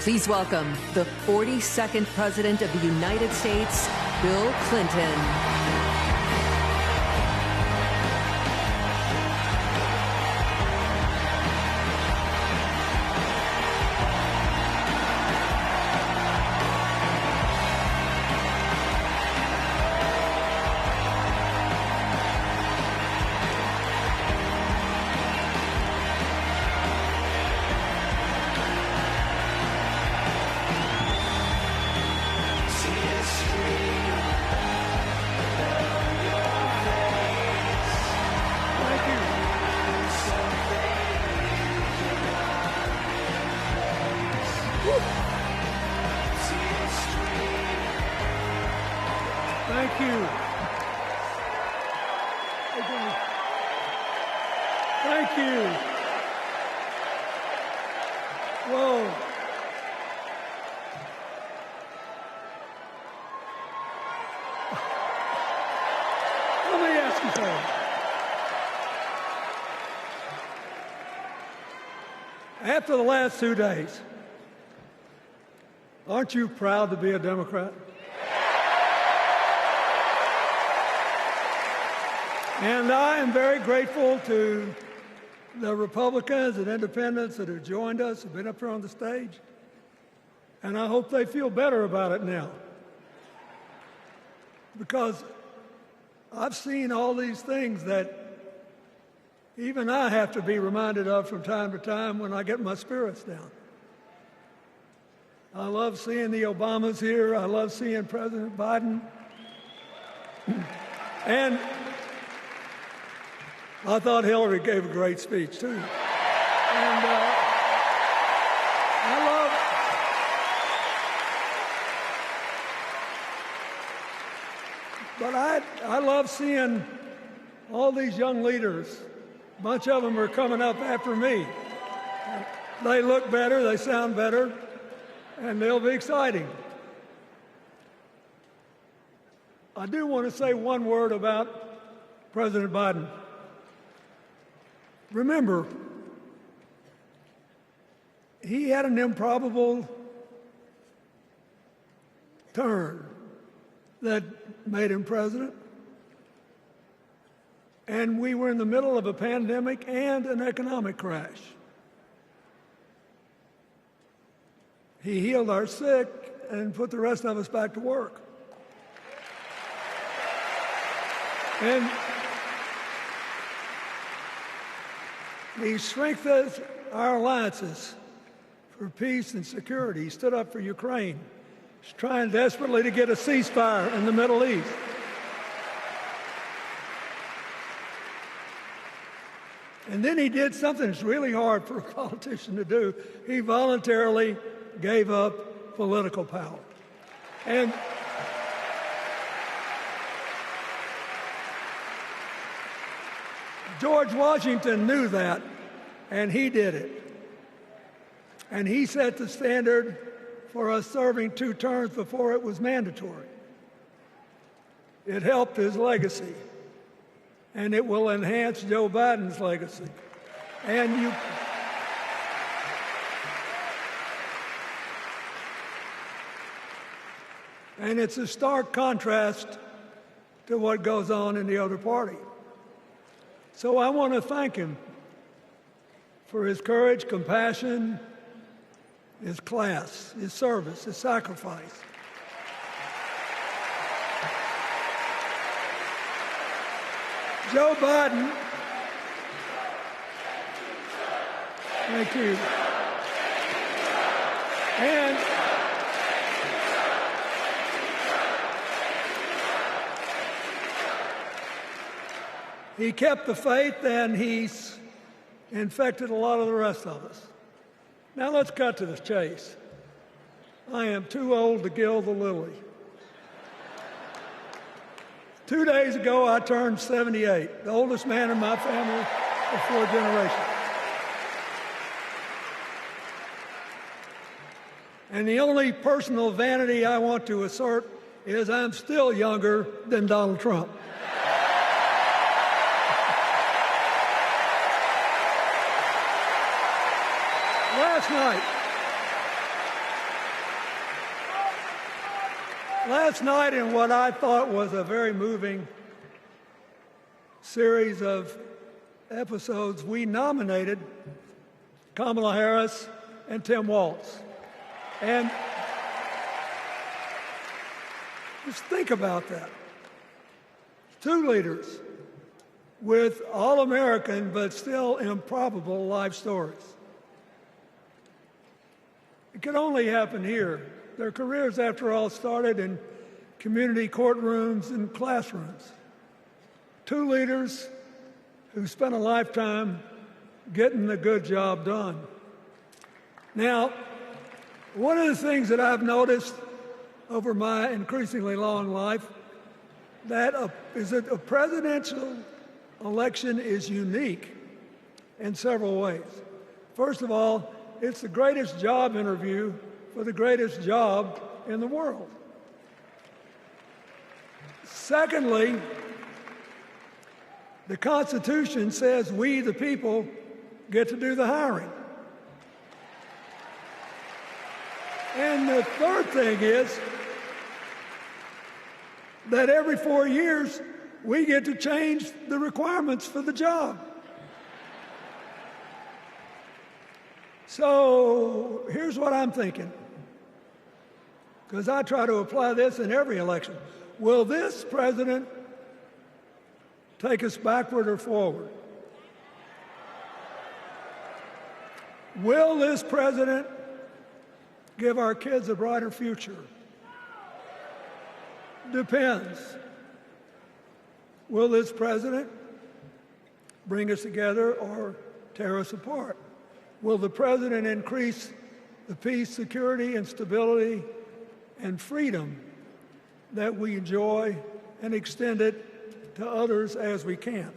Please welcome the 42nd President of the United States, Bill Clinton. Thank you. Thank you. Whoa. Let me ask you something. After the last 2 days, aren't you proud to be a Democrat? And I am very grateful to the Republicans and independents that have joined us, have been up here on the stage. And I hope they feel better about it now. Because I've seen all these things that even I have to be reminded of from time to time when I get my spirits down. I love seeing the Obamas here. I love seeing President Biden. And I thought Hillary gave a great speech, too. And But I love seeing all these young leaders. A bunch of them are coming up after me. They look better, they sound better, and they'll be exciting. I do want to say one word about President Biden. Remember, he had an improbable turn that made him president. And we were in the middle of a pandemic and an economic crash. He healed our sick and put the rest of us back to work. And he strengthened our alliances for peace and security. He stood up for Ukraine. He's trying desperately to get a ceasefire in the Middle East. And then he did something that's really hard for a politician to do. He voluntarily gave up political power. And George Washington knew that, and he did it. And he set the standard for us serving 2 terms before it was mandatory. It helped his legacy, and it will enhance Joe Biden's legacy. And it's a stark contrast to what goes on in the other party. So I want to thank him for his courage, compassion, his class, his service, his sacrifice. Joe Biden, thank you. And he kept the faith, and he's infected a lot of the rest of us. Now let's cut to the chase. I am too old to gild the lily. 2 days ago, I turned 78, the oldest man in my family of 4 generations. And the only personal vanity I want to assert is I'm still younger than Donald Trump. Last night, in what I thought was a very moving series of episodes, we nominated Kamala Harris and Tim Walz. And just think about that. 2 leaders with all-American but still improbable life stories. It could only happen here. Their careers, after all, started in community courtrooms and classrooms. 2 leaders who spent a lifetime getting the good job done. Now, one of the things that I've noticed over my increasingly long life is that a presidential election is unique in several ways. First of all, it's the greatest job interview for the greatest job in the world. Secondly, the Constitution says we, the people, get to do the hiring. And the third thing is that every 4 years, we get to change the requirements for the job. So here's what I'm thinking, because I try to apply this in every election. Will this president take us backward or forward? Will this president give our kids a brighter future? Depends. Will this president bring us together or tear us apart? Will the president increase the peace, security, and stability and freedom that we enjoy and extend it to others as we can.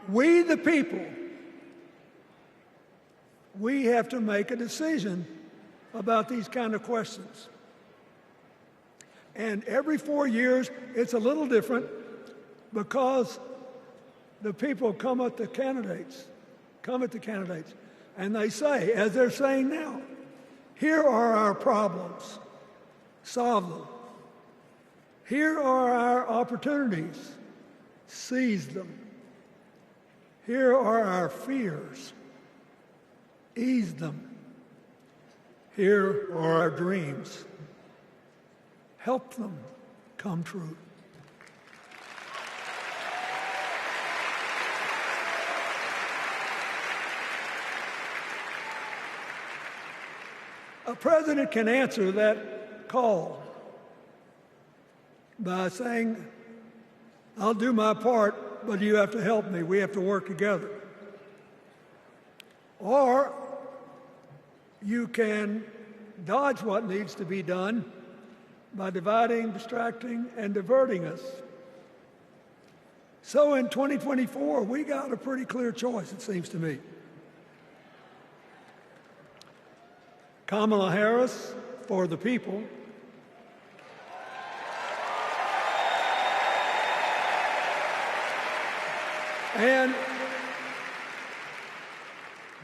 We, the people, we have to make a decision about these kind of questions. And every 4 years, it's a little different because the people come at the candidates, and they say, as they're saying now, here are our problems, solve them. Here are our opportunities, seize them. Here are our fears, ease them. Here are our dreams, help them come true. A president can answer that call by saying, I'll do my part, but you have to help me. We have to work together. Or you can dodge what needs to be done by dividing, distracting, and diverting us. So in 2024, we got a pretty clear choice, it seems to me. Kamala Harris for the people, and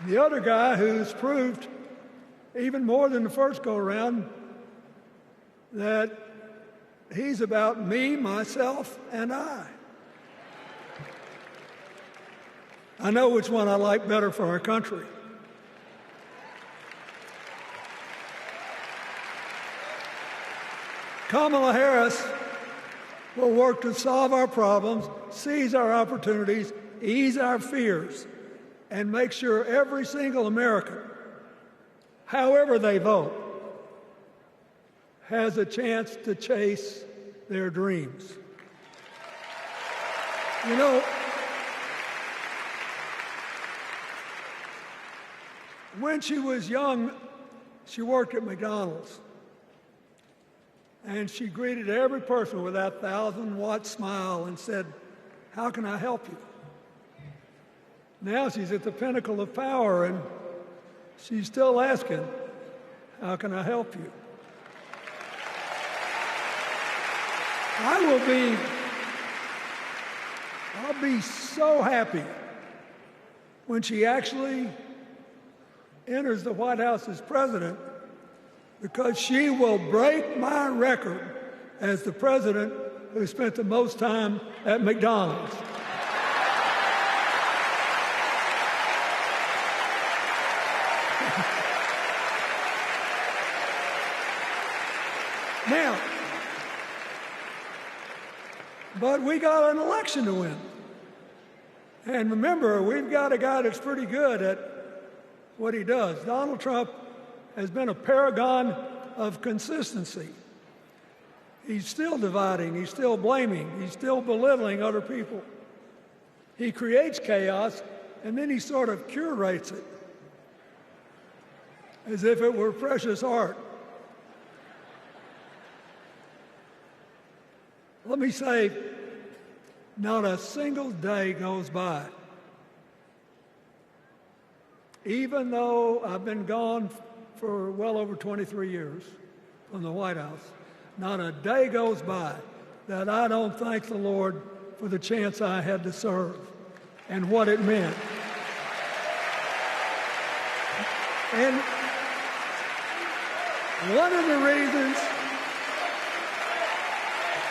the other guy who's proved even more than the first go-around that he's about me, myself, and I. I know which one I like better for our country. Kamala Harris will work to solve our problems, seize our opportunities, ease our fears, and make sure every single American, however they vote, has a chance to chase their dreams. You know, when she was young, she worked at McDonald's. And she greeted every person with that 1,000-watt smile and said, how can I help you? Now she's at the pinnacle of power, and she's still asking, how can I help you? I'll be so happy when she actually enters the White House as president, because she will break my record as the president who spent the most time at McDonald's. Now, but we got an election to win. And remember, we've got a guy that's pretty good at what he does. Donald Trump has been a paragon of consistency. He's still dividing, he's still blaming, he's still belittling other people. He creates chaos, and then he sort of curates it as if it were precious art. Let me say, not a single day goes by, even though I've been gone for well over 23 years from the White House, not a day goes by that I don't thank the Lord for the chance I had to serve and what it meant. And one of the reasons,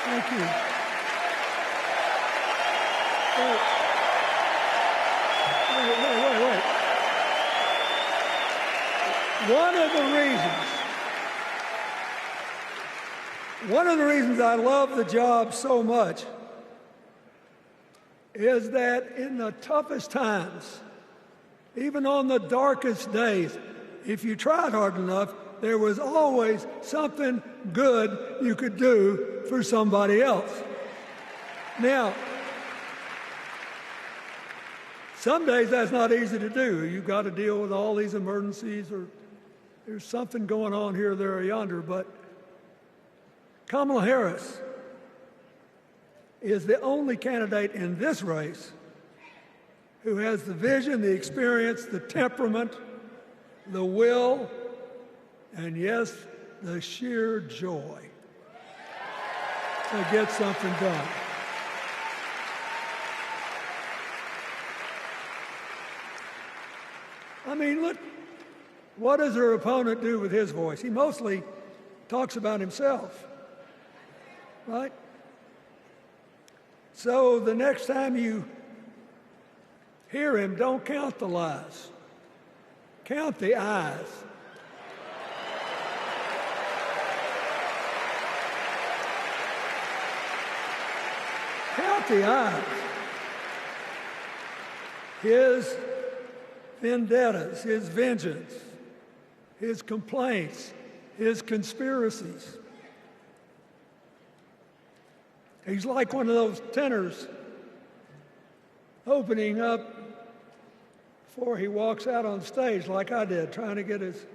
thank you. Wait. One of the reasons I love the job so much is that in the toughest times, even on the darkest days, if you tried hard enough, there was always something good you could do for somebody else. Now, some days that's not easy to do. You've got to deal with all these emergencies, or there's something going on here, there, or yonder. But Kamala Harris is the only candidate in this race who has the vision, the experience, the temperament, the will, and yes, the sheer joy to get something done. I mean, look, what does her opponent do with his voice? He mostly talks about himself, right? So the next time you hear him, don't count the lies. Count the eyes. Count the eyes. His vendettas, his vengeance, his complaints, his conspiracies. He's like one of those tenors opening up before he walks out on stage, like I did, trying to get his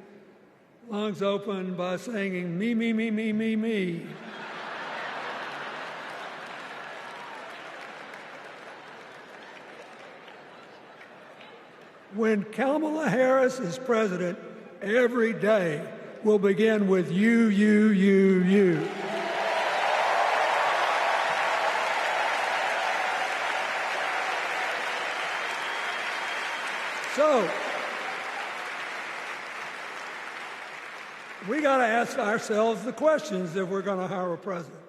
lungs open by singing, me, me, me, me, me, me. When Kamala Harris is president, every day will begin with you, you, you, you. So, we got to ask ourselves the questions if we're going to hire a president.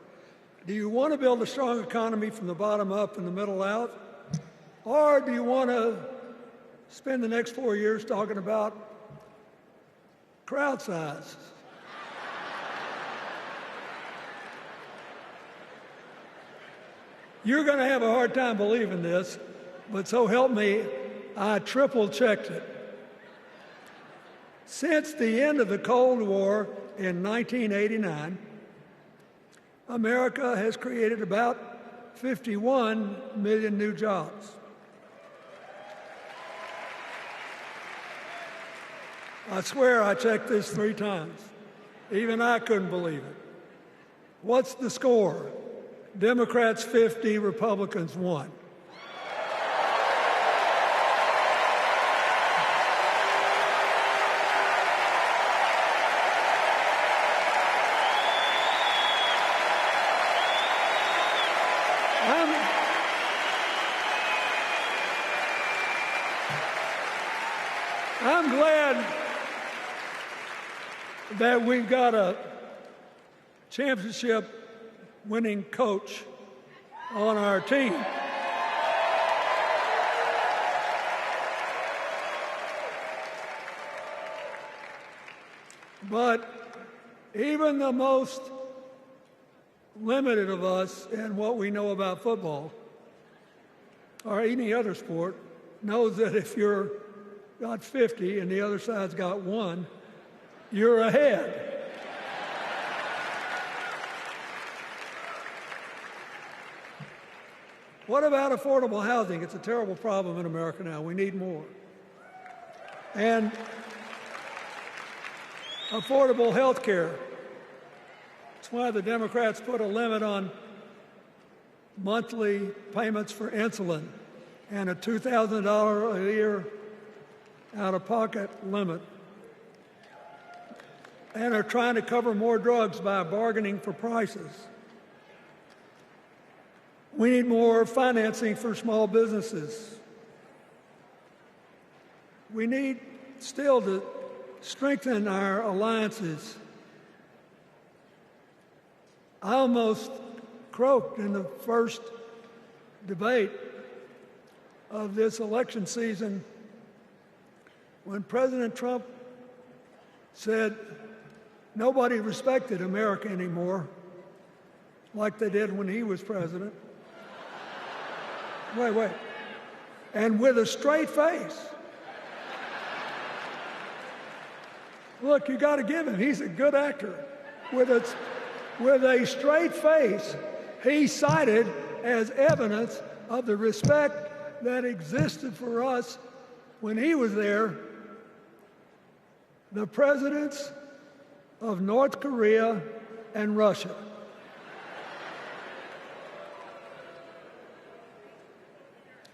Do you want to build a strong economy from the bottom up and the middle out? Or do you want to spend the next 4 years talking about crowd size? You're going to have a hard time believing this, but so help me, I triple-checked it. Since the end of the Cold War in 1989, America has created about 51 million new jobs. I swear I checked this 3 times. Even I couldn't believe it. What's the score? Democrats 50, Republicans 1. I'm glad that we've got a championship-winning coach on our team. But even the most limited of us in what we know about football or any other sport knows that if you're got 50 and the other side's got 1, you're ahead. What about affordable housing? It's a terrible problem in America now. We need more. And affordable health care. That's why the Democrats put a limit on monthly payments for insulin and a $2,000 a year out-of-pocket limit, and are trying to cover more drugs by bargaining for prices. We need more financing for small businesses. We need still to strengthen our alliances. I almost croaked in the first debate of this election season when President Trump said nobody respected America anymore like they did when he was president. Wait. And with a straight face. Look, you got to give him. He's a good actor. With a straight face, he cited as evidence of the respect that existed for us when he was there the presidents of North Korea and Russia.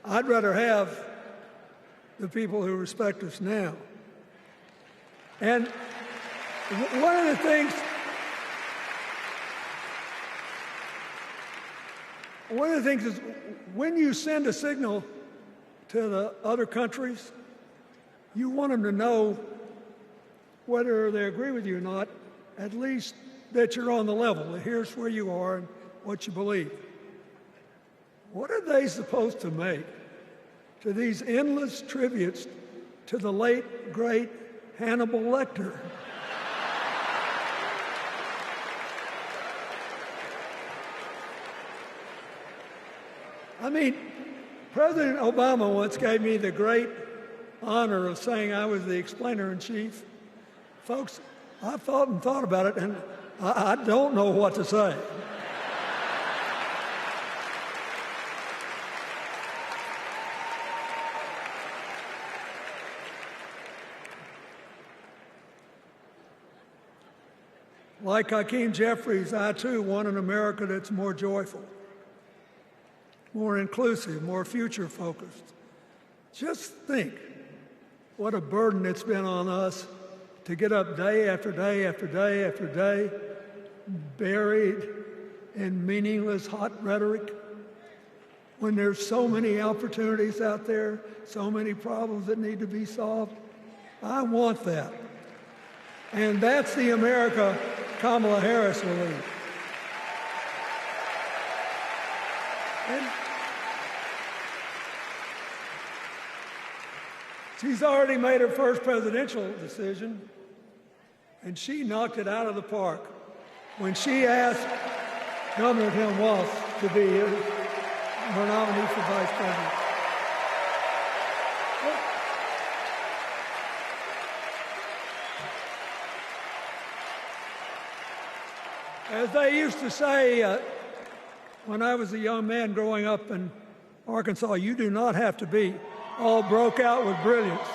I'd rather have the people who respect us now. And one of the things is when you send a signal to the other countries, you want them to know, whether they agree with you or not, at least that you're on the level. Here's where you are and what you believe. What are they supposed to make to these endless tributes to the late, great Hannibal Lecter? I mean, President Obama once gave me the great honor of saying I was the explainer-in-chief. Folks, I've thought and thought about it, and I don't know what to say. Like Hakeem Jeffries, I too want an America that's more joyful, more inclusive, more future-focused. Just think what a burden it's been on us to get up day after day after day after day, buried in meaningless hot rhetoric, when there's so many opportunities out there, so many problems that need to be solved. I want that. And that's the America Kamala Harris will lead. And she's already made her first presidential decision, and she knocked it out of the park when she asked Governor Tim Walz to be her nominee for vice president. As they used to say when I was a young man growing up in Arkansas, you do not have to be all broke out with brilliance.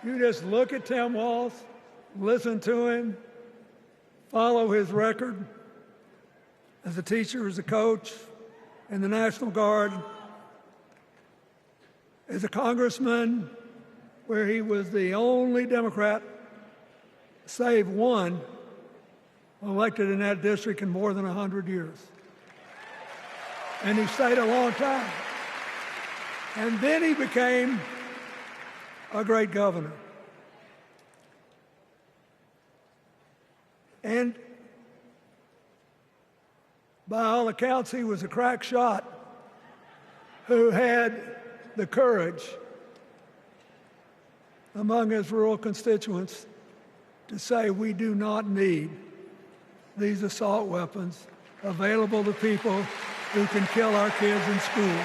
You just look at Tim Walz, listen to him, follow his record as a teacher, as a coach, in the National Guard, as a congressman, where he was the only Democrat, save one, elected in that district in more than 100 years. And he stayed a long time. And then he became a great governor. And by all accounts, he was a crack shot who had the courage among his rural constituents to say, we do not need these assault weapons available to people who can kill our kids in school.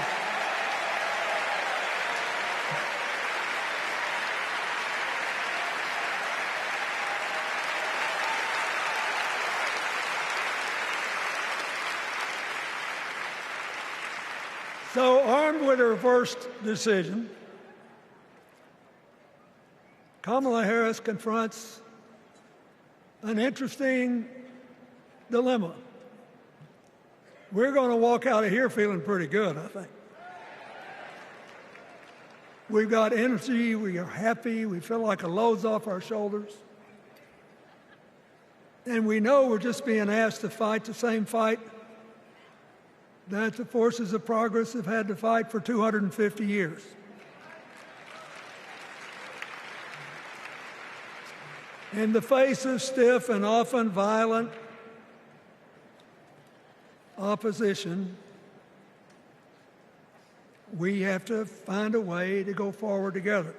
So, armed with her first decision, Kamala Harris confronts an interesting dilemma. We're going to walk out of here feeling pretty good, I think. We've got energy, we are happy, we feel like a load's off our shoulders. And we know we're just being asked to fight the same fight that the forces of progress have had to fight for 250 years. In the face of stiff and often violent opposition, we have to find a way to go forward together,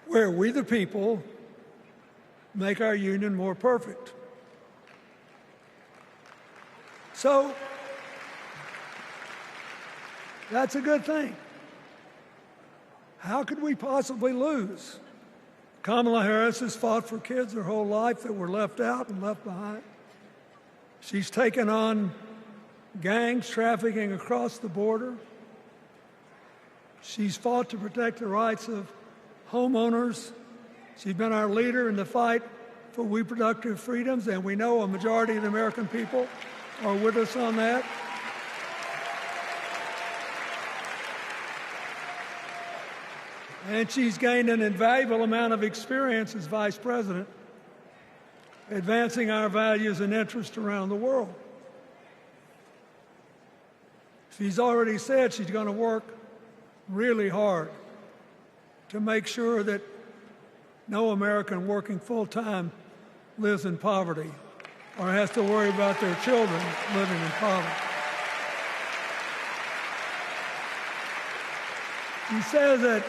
where we the people make our union more perfect. So, that's a good thing. How could we possibly lose? Kamala Harris has fought for kids her whole life that were left out and left behind. She's taken on gangs trafficking across the border. She's fought to protect the rights of homeowners. She's been our leader in the fight for reproductive freedoms, and we know a majority of the American people are with us on that. And she's gained an invaluable amount of experience as vice president, advancing our values and interests around the world. She's already said she's going to work really hard to make sure that no American working full-time lives in poverty or has to worry about their children living in poverty. She says that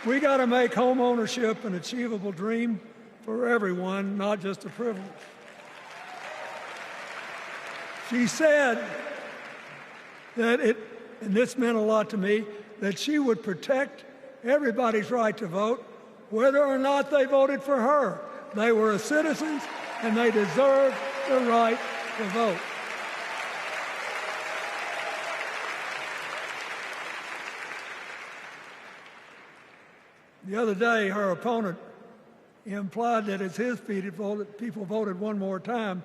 we got to make home ownership an achievable dream for everyone, not just a privilege. She said that and this meant a lot to me, that she would protect everybody's right to vote, whether or not they voted for her. They were citizens, and they deserved the right to vote. The other day, her opponent implied that as his people voted one more time,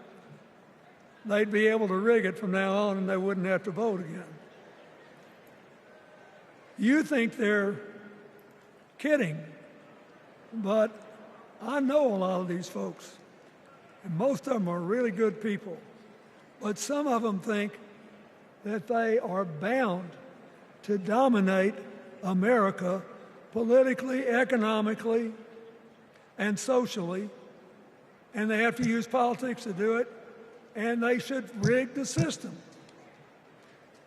they'd be able to rig it from now on and they wouldn't have to vote again. You think they're kidding, but I know a lot of these folks, and most of them are really good people, but some of them think that they are bound to dominate America politically, economically, and socially, and they have to use politics to do it, and they should rig the system.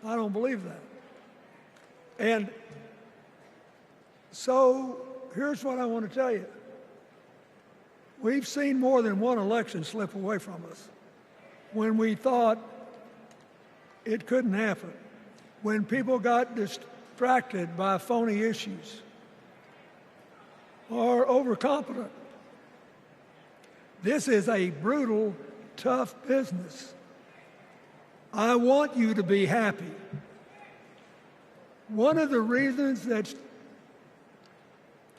I don't believe that. And so here's what I want to tell you. We've seen more than one election slip away from us when we thought it couldn't happen, when people got distracted by phony issues or overconfident. This is a brutal, tough business. I want you to be happy. One of the reasons that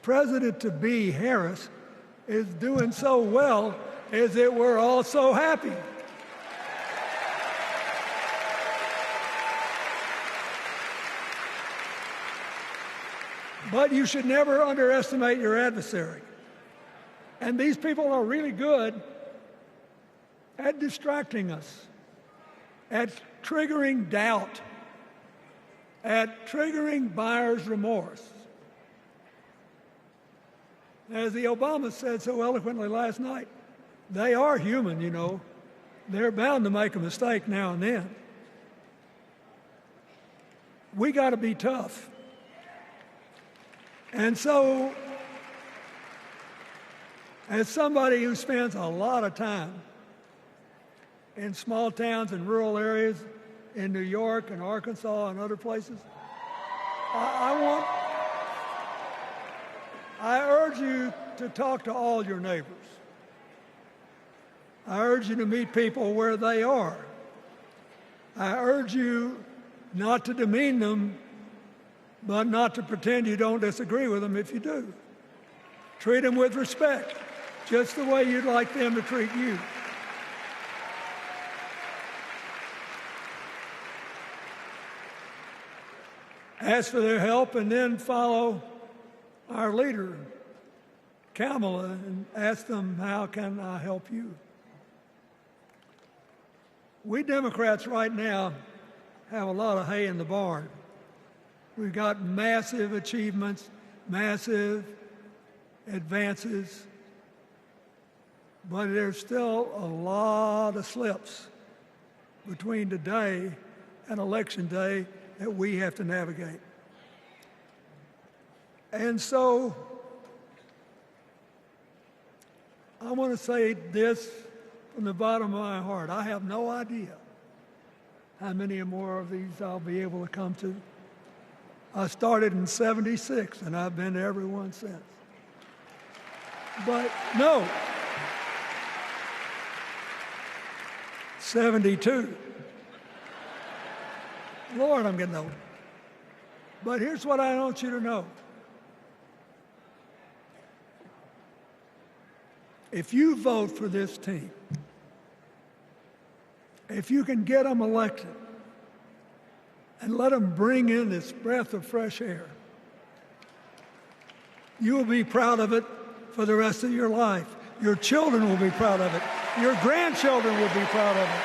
President-to-be Harris is doing so well is that we're all so happy. But you should never underestimate your adversary. And these people are really good at distracting us, at triggering doubt, at triggering buyer's remorse. As the Obama said so eloquently last night, they are human, you know. They're bound to make a mistake now and then. We got to be tough. And so, as somebody who spends a lot of time in small towns and rural areas in New York and Arkansas and other places, I urge you to talk to all your neighbors. I urge you to meet people where they are. I urge you not to demean them, but not to pretend you don't disagree with them if you do. Treat them with respect, just the way you'd like them to treat you. Ask for their help and then follow our leader, Kamala, and ask them, how can I help you? We Democrats right now have a lot of hay in the barn. We've got massive achievements, massive advances, but there's still a lot of slips between today and Election Day that we have to navigate. And so I want to say this from the bottom of my heart. I have no idea how many more of these I'll be able to come to. I started in '76, and I've been to every one since. But no, 72. Lord, I'm getting old. But here's what I want you to know. If you vote for this team, if you can get them elected and let them bring in this breath of fresh air, You will be proud of it for the rest of your life. Your children will be proud of it. Your grandchildren will be proud of it.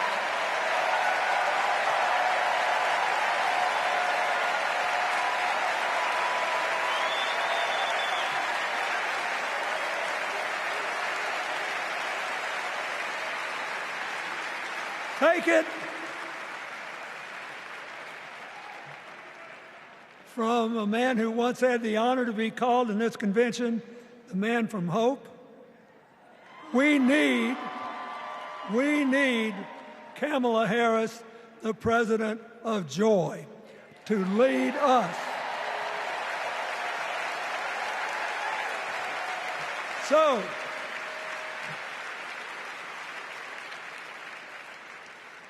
Take it from a man who once had the honor to be called in this convention the man from hope. We need Kamala Harris, the president of joy, to lead us. So,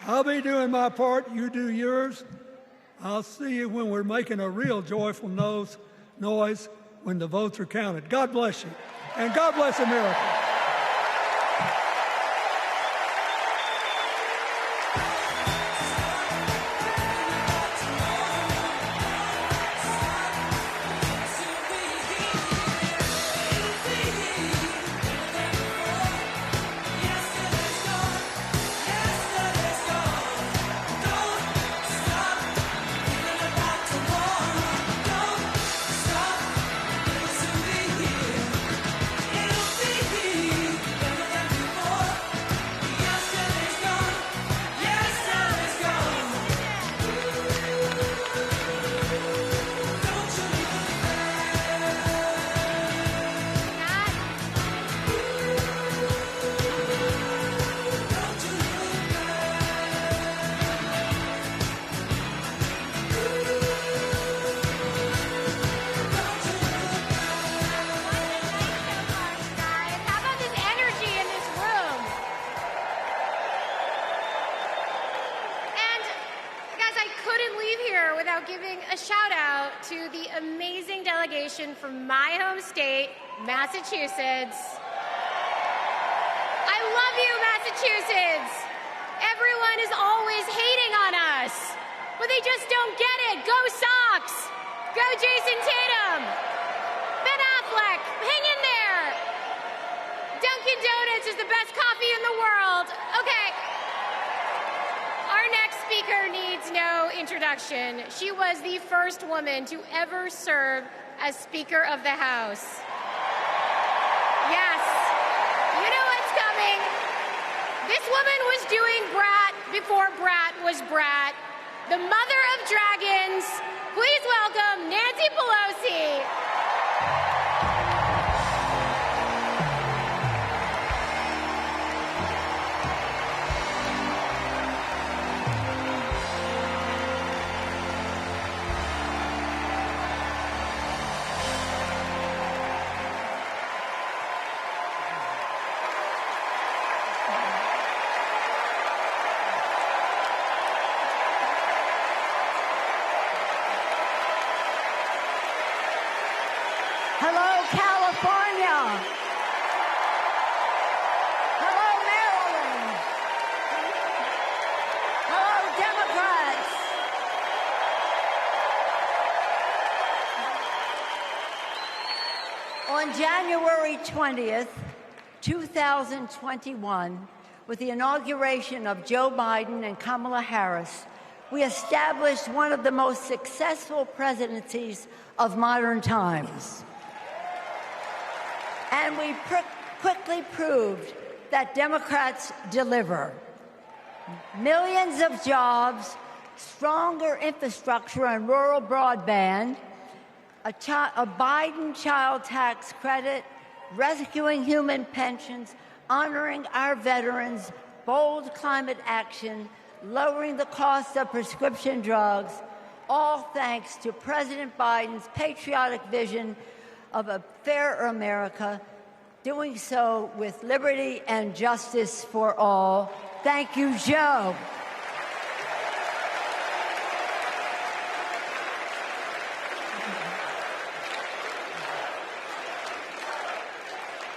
I'll be doing my part, you do yours. I'll see you when we're making a real joyful noise when the votes are counted. God bless you, and God bless America. From my home state, Massachusetts. I love you, Massachusetts. Everyone is always hating on us, but they just don't get it. Go Sox! Go Jason Tatum! Ben Affleck, hang in there! Dunkin' Donuts is the best coffee in the world. Okay. Our next speaker needs no introduction. She was the first woman to ever serve as Speaker of the House. Yes, you know what's coming. This woman was doing Brat before Brat was Brat. The mother of dragons. Please welcome Nancy Pelosi. Hello, California. Hello, Maryland. Hello, Democrats. On January 20th, 2021, with the inauguration of Joe Biden and Kamala Harris, we established one of the most successful presidencies of modern times. And we quickly proved that Democrats deliver. Millions of jobs, stronger infrastructure and rural broadband, a Biden child tax credit, rescuing human pensions, honoring our veterans, bold climate action, lowering the cost of prescription drugs, all thanks to President Biden's patriotic vision of a fairer America, doing so with liberty and justice for all. Thank you, Joe.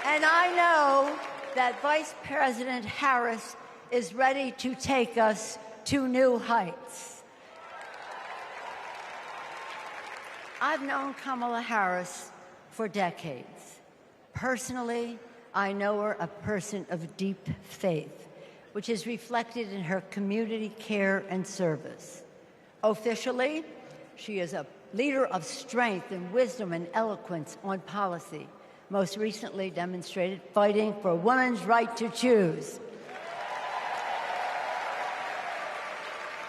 And I know that Vice President Harris is ready to take us to new heights. I've known Kamala Harris for decades. Personally, I know her a person of deep faith, which is reflected in her community care and service. Officially, she is a leader of strength and wisdom and eloquence on policy, most recently demonstrated fighting for women's right to choose.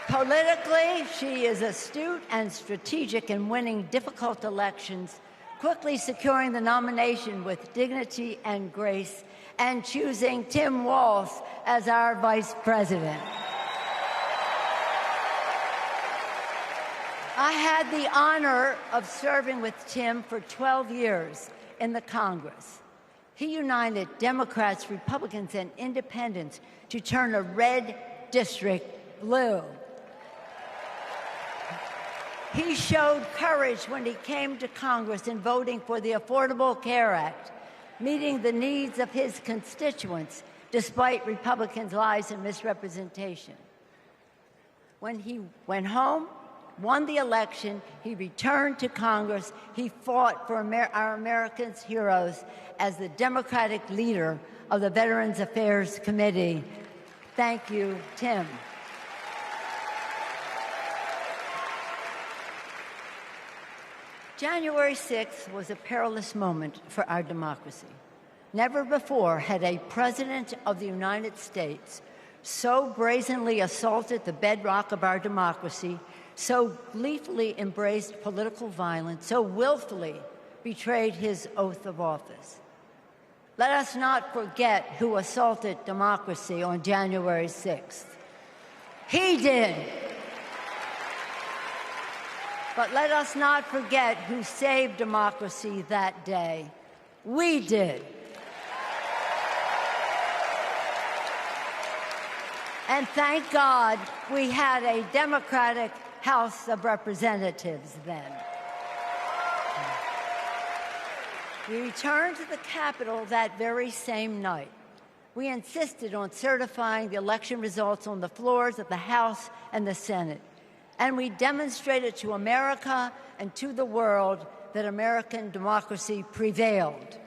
Politically, she is astute and strategic in winning difficult elections, quickly securing the nomination with dignity and grace, and choosing Tim Walz as our vice president. I had the honor of serving with Tim for 12 years in the Congress. He united Democrats, Republicans, and independents to turn a red district blue. He showed courage when he came to Congress in voting for the Affordable Care Act, meeting the needs of his constituents despite Republicans' lies and misrepresentation. When he went home, won the election, he returned to Congress. He fought for our Americans' heroes as the Democratic leader of the Veterans Affairs Committee. Thank you, Tim. January 6th was a perilous moment for our democracy. Never before had a president of the United States so brazenly assaulted the bedrock of our democracy, so gleefully embraced political violence, so willfully betrayed his oath of office. Let us not forget who assaulted democracy on January 6th. He did. But let us not forget who saved democracy that day. We did. And thank God we had a Democratic House of Representatives then. We returned to the Capitol that very same night. We insisted on certifying the election results on the floors of the House and the Senate. And we demonstrated to America and to the world that American democracy prevailed.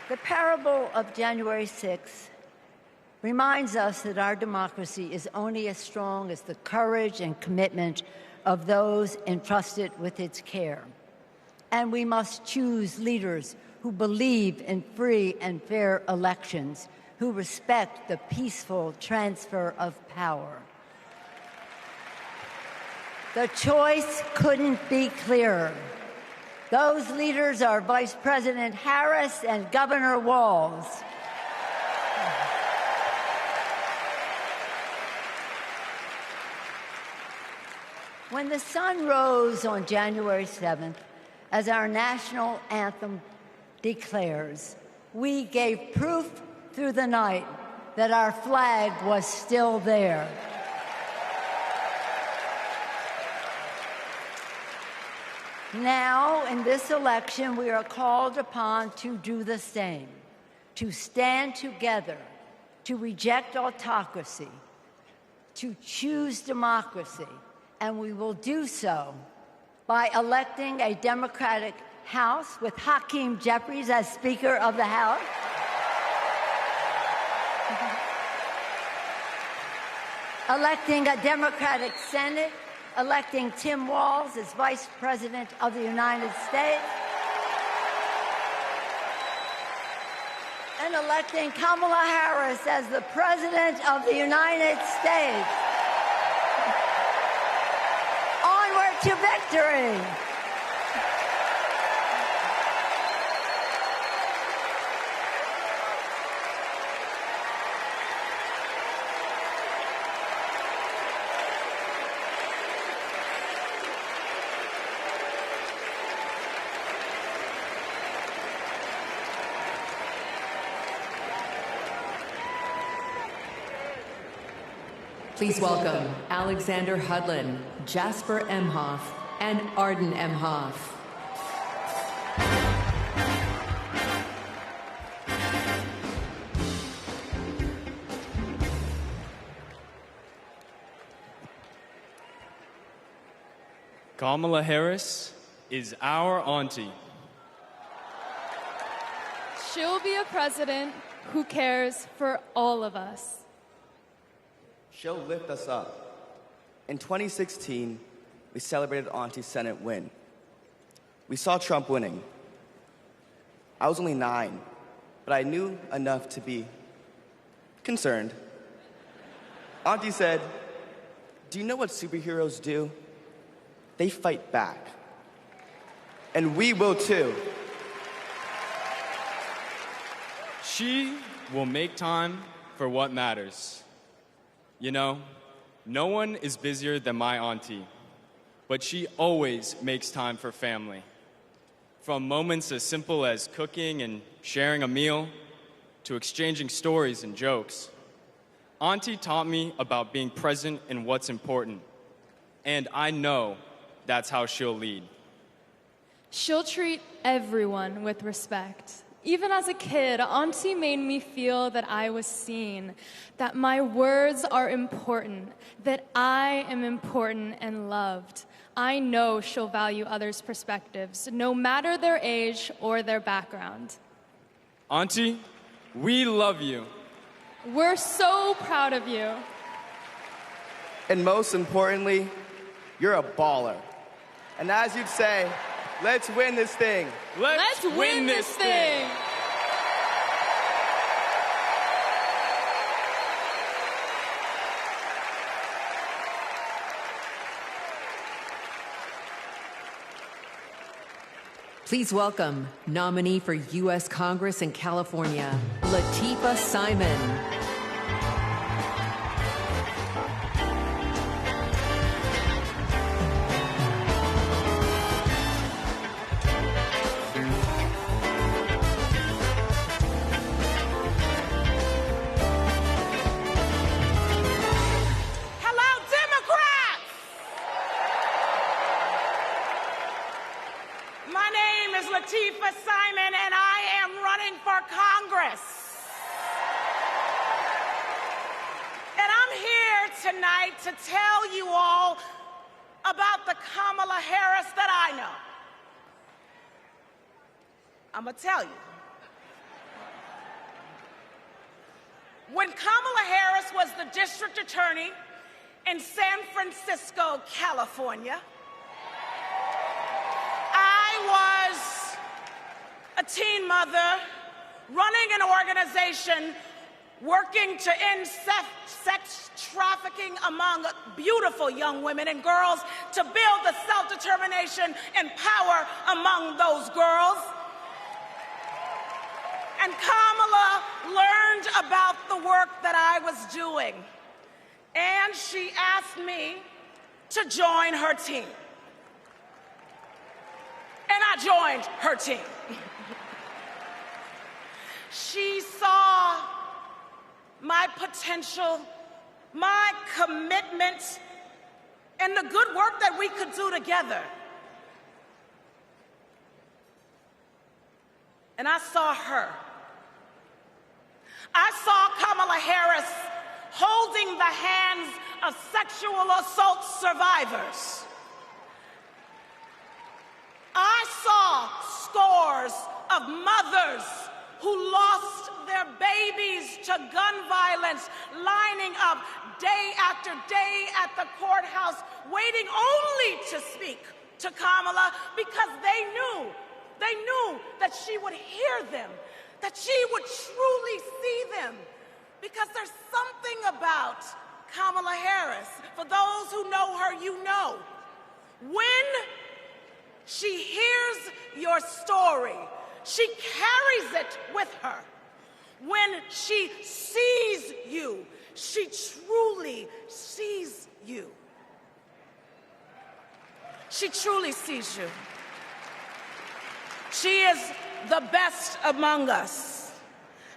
The parable of January 6th reminds us that our democracy is only as strong as the courage and commitment of those entrusted with its care. And we must choose leaders who believe in free and fair elections, who respect the peaceful transfer of power. The choice couldn't be clearer. Those leaders are Vice President Harris and Governor Walz. When the sun rose on January 7th, as our national anthem declares, we gave proof through the night that our flag was still there. Now, in this election, we are called upon to do the same, to stand together, to reject autocracy, to choose democracy, and we will do so by electing a Democratic House with Hakeem Jeffries as Speaker of the House, electing a Democratic Senate, electing Tim Walz as Vice President of the United States, and electing Kamala Harris as the President of the United States. Onward to victory! Please welcome Alexander Hudlin, Jasper Emhoff, and Arden Emhoff. Kamala Harris is our auntie. She'll be a president who cares for all of us. She'll lift us up. In 2016, we celebrated Auntie's Senate win. We saw Trump winning. I was only 9, but I knew enough to be concerned. Auntie said, "Do you know what superheroes do? They fight back. And we will too." She will make time for what matters. You know, no one is busier than my auntie, but she always makes time for family. From moments as simple as cooking and sharing a meal to exchanging stories and jokes. Auntie taught me about being present in what's important, and I know that's how she'll lead. She'll treat everyone with respect. Even as a kid, Auntie made me feel that I was seen, that my words are important, that I am important and loved. I know she'll value others' perspectives, no matter their age or their background. Auntie, we love you. We're so proud of you. And most importantly, you're a baller. And as you'd say, let's win this thing. Let's win this thing. Please welcome nominee for U.S. Congress in California, Latifa Simon. Latifa Simon, and I am running for Congress. And I'm here tonight to tell you all about the Kamala Harris that I know. I'm gonna tell you. When Kamala Harris was the district attorney in San Francisco, California, I was a teen mother running an organization working to end sex trafficking among beautiful young women and girls, to build the self-determination and power among those girls. And Kamala learned about the work that I was doing, and she asked me to join her team. And I joined her team. She saw my potential, my commitment, and the good work that we could do together. And I saw her. I saw Kamala Harris holding the hands of sexual assault survivors. I saw scores of mothers who lost their babies to gun violence, lining up day after day at the courthouse, waiting only to speak to Kamala because they knew that she would hear them, that she would truly see them. Because there's something about Kamala Harris. For those who know her, you know. When she hears your story, she carries it with her. When she sees you, she truly sees you. She truly sees you. She is the best among us.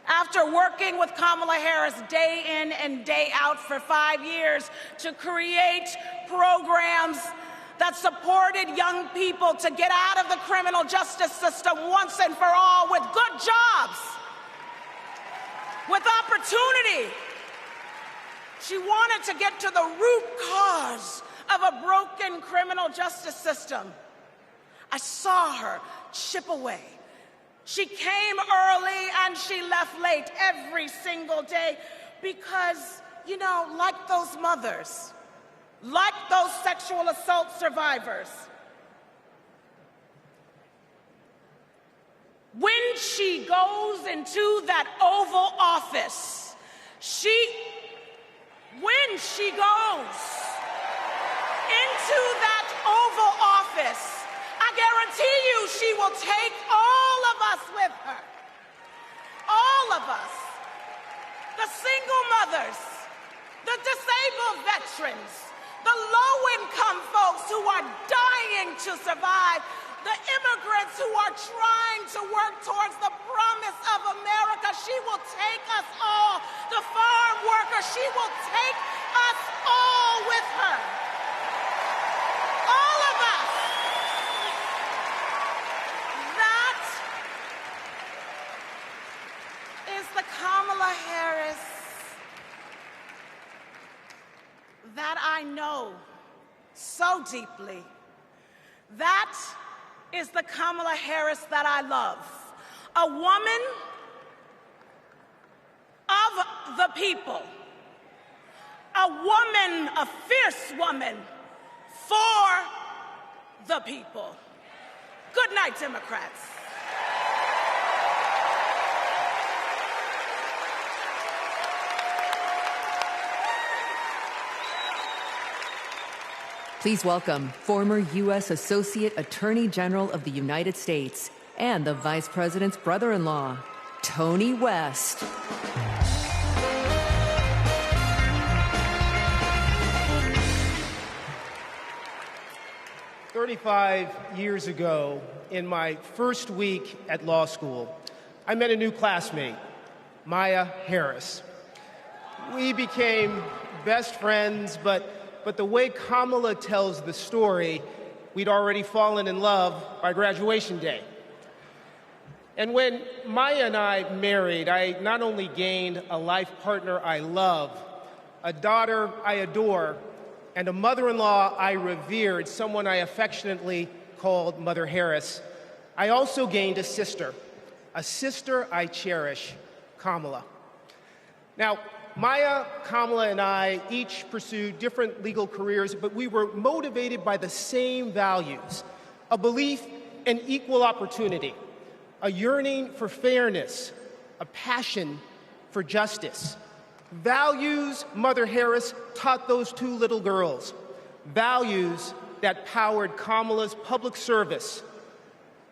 After working with Kamala Harris day in and day out for 5 years to create programs that supported young people to get out of the criminal justice system once and for all with good jobs, with opportunity. She wanted to get to the root cause of a broken criminal justice system. I saw her chip away. She came early and she left late every single day because, you know, like those mothers, like those sexual assault survivors, when she goes into that Oval Office, when she goes into that Oval Office, I guarantee you she will take all of us with her. All of us. The single mothers, the disabled veterans, the low-income folks who are dying to survive, the immigrants who are trying to work towards the promise of America. She will take us all. The farm workers, she will take us all with her. All of us. That is the Kamala Harris that I know so deeply. That is the Kamala Harris that I love. A woman of the people. A woman, a fierce woman for the people. Good night, Democrats. Please welcome former U.S. Associate Attorney General of the United States and the Vice President's brother-in-law, Tony West. 35 years ago, in my first week at law school, I met a new classmate, Maya Harris. We became best friends, but the way Kamala tells the story, we'd already fallen in love by graduation day. And when Maya and I married, I not only gained a life partner I love, a daughter I adore, and a mother-in-law I revered, someone I affectionately called Mother Harris, I also gained a sister I cherish, Kamala. Now, Maya, Kamala, and I each pursued different legal careers, but we were motivated by the same values: a belief in equal opportunity, a yearning for fairness, a passion for justice. Values Mother Harris taught those two little girls, values that powered Kamala's public service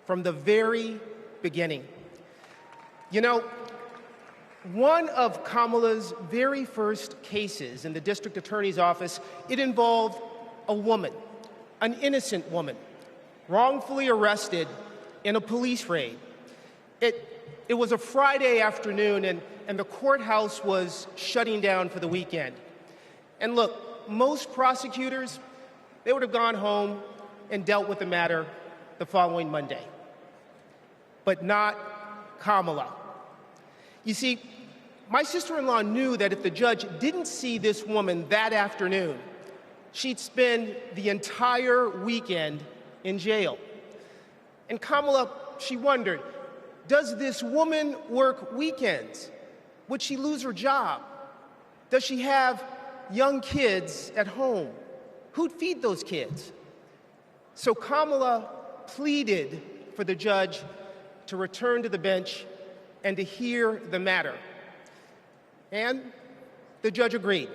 from the very beginning. You know, one of Kamala's very first cases in the district attorney's office, it involved a woman, an innocent woman, wrongfully arrested in a police raid. It was a Friday afternoon, and the courthouse was shutting down for the weekend. And look, most prosecutors, they would have gone home and dealt with the matter the following Monday. But not Kamala. You see, my sister-in-law knew that if the judge didn't see this woman that afternoon, she'd spend the entire weekend in jail. And Kamala, she wondered, does this woman work weekends? Would she lose her job? Does she have young kids at home? Who'd feed those kids? So Kamala pleaded for the judge to return to the bench and to hear the matter. And the judge agreed.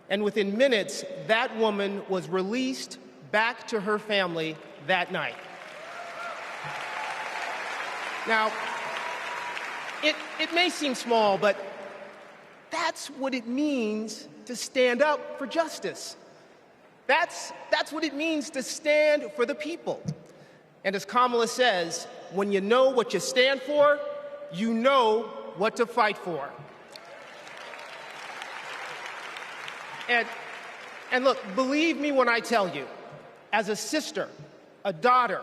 And within minutes, that woman was released back to her family that night. Now, it may seem small, but that's what it means to stand up for justice. That's what it means to stand for the people. And as Kamala says, when you know what you stand for, you know what to fight for. And look, believe me when I tell you, as a sister, a daughter,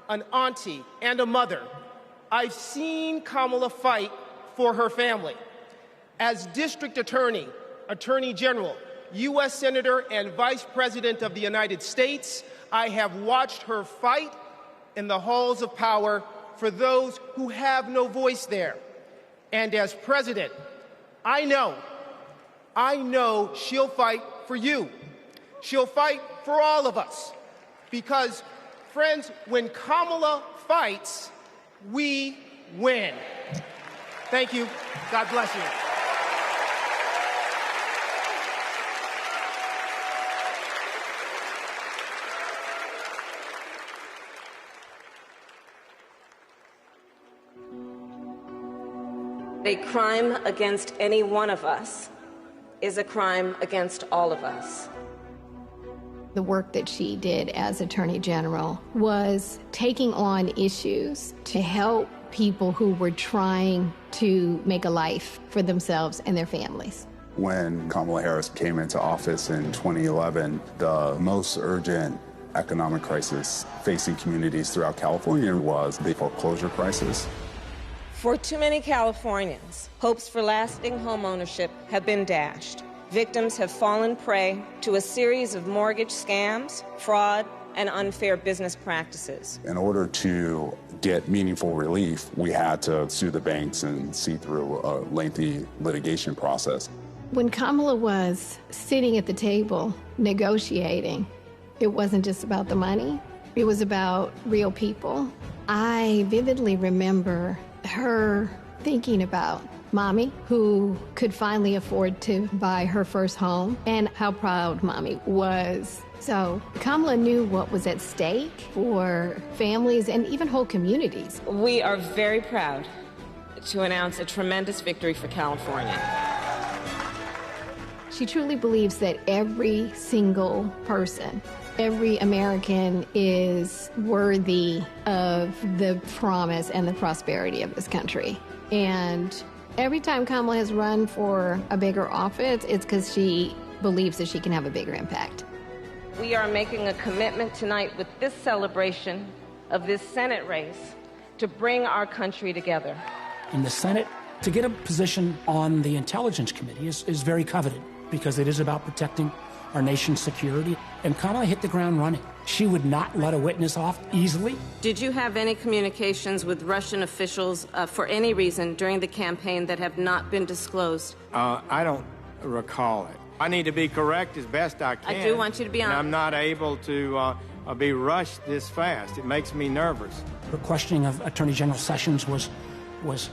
an auntie, and a mother, I've seen Kamala fight for her family. As district attorney, attorney general, U.S. Senator and Vice President of the United States, I have watched her fight in the halls of power for those who have no voice there. And as President, I know she'll fight for you. She'll fight for all of us. Because, friends, when Kamala fights, we win. Thank you. God bless you. A crime against any one of us is a crime against all of us. The work that she did as Attorney General was taking on issues to help people who were trying to make a life for themselves and their families. When Kamala Harris came into office in 2011, the most urgent economic crisis facing communities throughout California was the foreclosure crisis. For too many Californians, hopes for lasting home ownership have been dashed. Victims have fallen prey to a series of mortgage scams, fraud, and unfair business practices. In order to get meaningful relief, we had to sue the banks and see through a lengthy litigation process. When Kamala was sitting at the table negotiating, it wasn't just about the money, it was about real people. I vividly remember her thinking about Mommy, who could finally afford to buy her first home, and how proud Mommy was. So Kamala knew what was at stake for families and even whole communities. We are very proud to announce a tremendous victory for California. She truly believes that every single person, every American is worthy of the promise and the prosperity of this country. And every time Kamala has run for a bigger office, it's because she believes that she can have a bigger impact. We are making a commitment tonight with this celebration of this Senate race to bring our country together. In the Senate, to get a position on the Intelligence Committee is very coveted because it is about protecting our nation's security. And Kamala hit the ground running. She would not let a witness off easily. Did you have any communications with Russian officials for any reason during the campaign that have not been disclosed? I don't recall it. I need to be correct as best I can. I do want you to be honest. And I'm not able to be rushed this fast. It makes me nervous. Her questioning of Attorney General Sessions was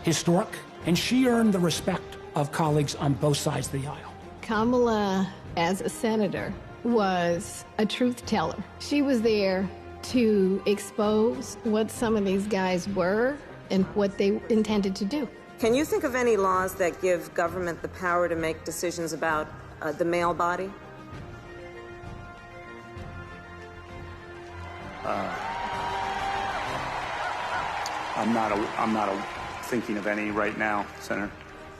historic, and she earned the respect of colleagues on both sides of the aisle. Kamala, as a senator, was a truth teller. She was there to expose what some of these guys were and what they intended to do. Can you think of any laws that give government the power to make decisions about the male body? I'm not thinking of any right now, Senator.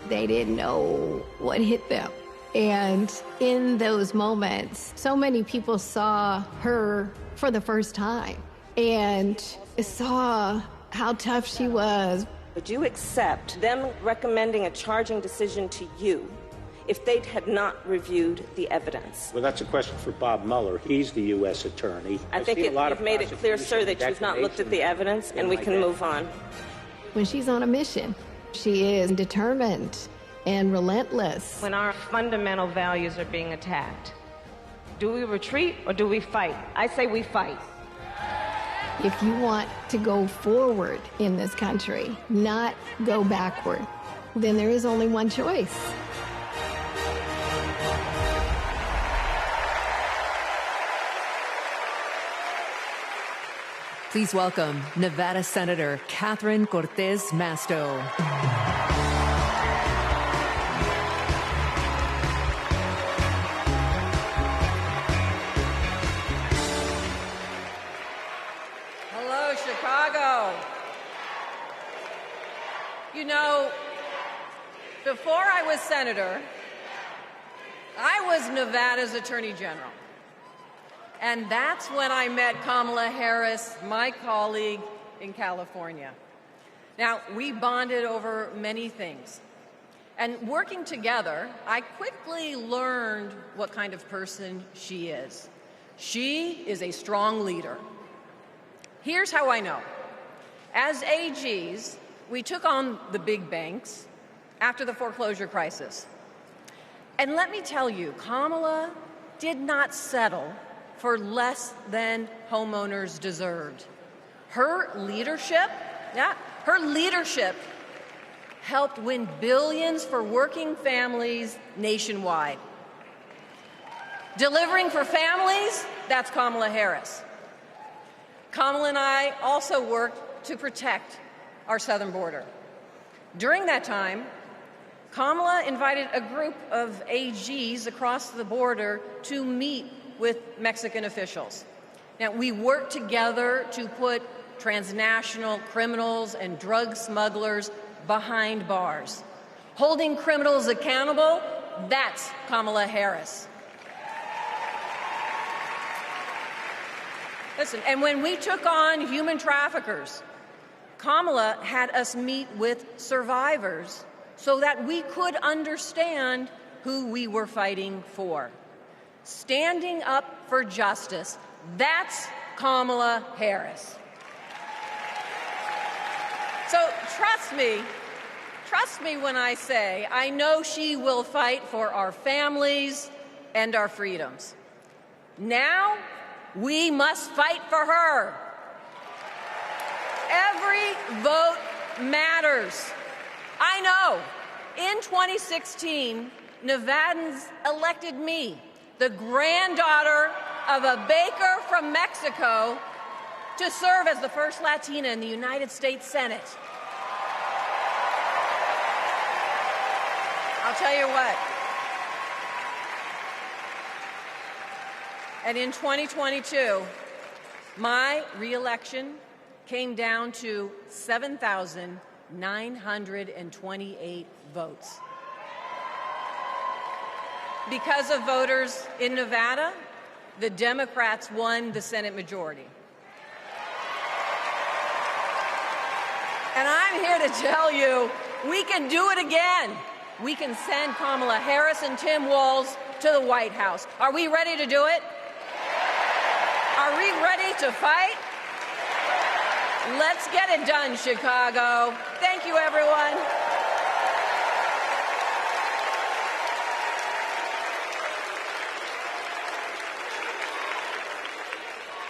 They didn't know what hit them. And in those moments, so many people saw her for the first time and saw how tough she was. Would you accept them recommending a charging decision to you if they had not reviewed the evidence? Well, that's a question for Bob Mueller. He's the U.S. attorney. I think you've made it clear, sir, that you've not looked at the evidence, and we can move on. When she's on a mission, she is determined and relentless. When our fundamental values are being attacked, do we retreat or do we fight? I say we fight. If you want to go forward in this country, not go backward, then there is only one choice. Please welcome Nevada Senator Katherine Cortez Masto. Hello, Chicago. You know, before I was senator, I was Nevada's Attorney General. And that's when I met Kamala Harris, my colleague in California. Now, we bonded over many things. And working together, I quickly learned what kind of person she is. She is a strong leader. Here's how I know. As AGs, we took on the big banks after the foreclosure crisis. And let me tell you, Kamala did not settle for less than homeowners deserved. Her leadership helped win billions for working families nationwide. Delivering for families, that's Kamala Harris. Kamala and I also worked to protect our southern border. During that time, Kamala invited a group of AGs across the border to meet with Mexican officials. Now, we worked together to put transnational criminals and drug smugglers behind bars. Holding criminals accountable, that's Kamala Harris. Listen, and when we took on human traffickers, Kamala had us meet with survivors so that we could understand who we were fighting for. Standing up for justice, that's Kamala Harris. So trust me when I say I know she will fight for our families and our freedoms. Now, we must fight for her. Every vote matters. I know. In 2016, Nevadans elected me, the granddaughter of a baker from Mexico, to serve as the first Latina in the United States Senate. I'll tell you what. And in 2022, my reelection came down to 7,928 votes. Because of voters in Nevada, the Democrats won the Senate majority. And I'm here to tell you, we can do it again. We can send Kamala Harris and Tim Walz to the White House. Are we ready to do it? Are we ready to fight? Let's get it done, Chicago. Thank you, everyone.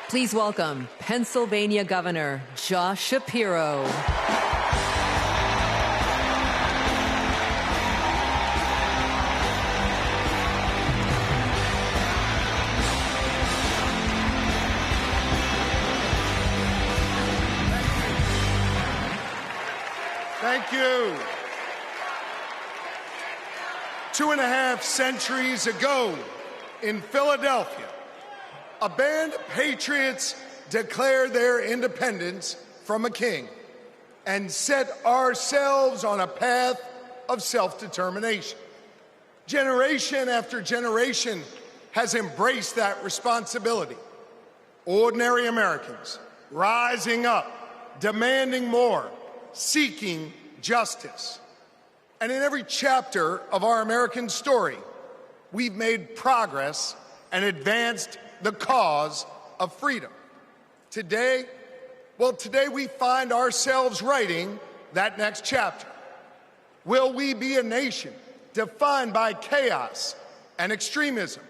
Please welcome Pennsylvania Governor Josh Shapiro. Thank you. 2.5 centuries ago in Philadelphia, a band of patriots declared their independence from a king and set ourselves on a path of self-determination. Generation after generation has embraced that responsibility. Ordinary Americans rising up, demanding more, seeking justice. And in every chapter of our American story, we've made progress and advanced the cause of freedom. Today we find ourselves writing that next chapter. Will we be a nation defined by chaos and extremism?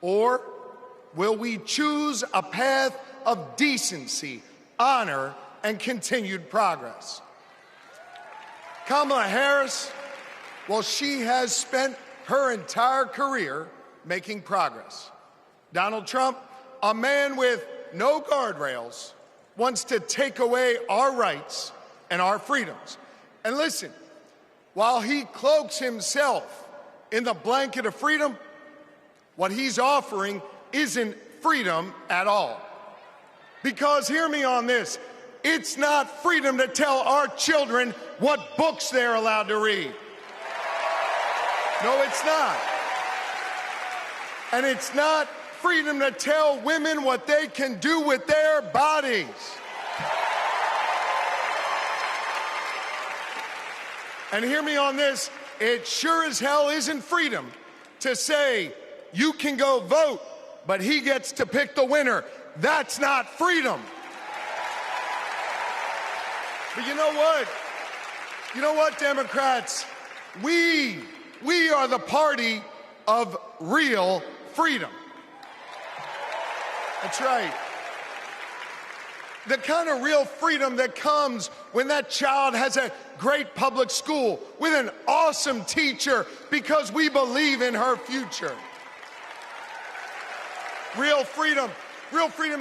Or will we choose a path of decency, honor, and continued progress? Kamala Harris, well, she has spent her entire career making progress. Donald Trump, a man with no guardrails, wants to take away our rights and our freedoms. And listen, while he cloaks himself in the blanket of freedom, what he's offering isn't freedom at all. Because hear me on this, it's not freedom to tell our children what books they're allowed to read. No, it's not. And it's not freedom to tell women what they can do with their bodies. And hear me on this, it sure as hell isn't freedom to say you can go vote, but he gets to pick the winner. That's not freedom. But you know what? You know what, Democrats? We are the party of real freedom. That's right. The kind of real freedom that comes when that child has a great public school with an awesome teacher because we believe in her future. Real freedom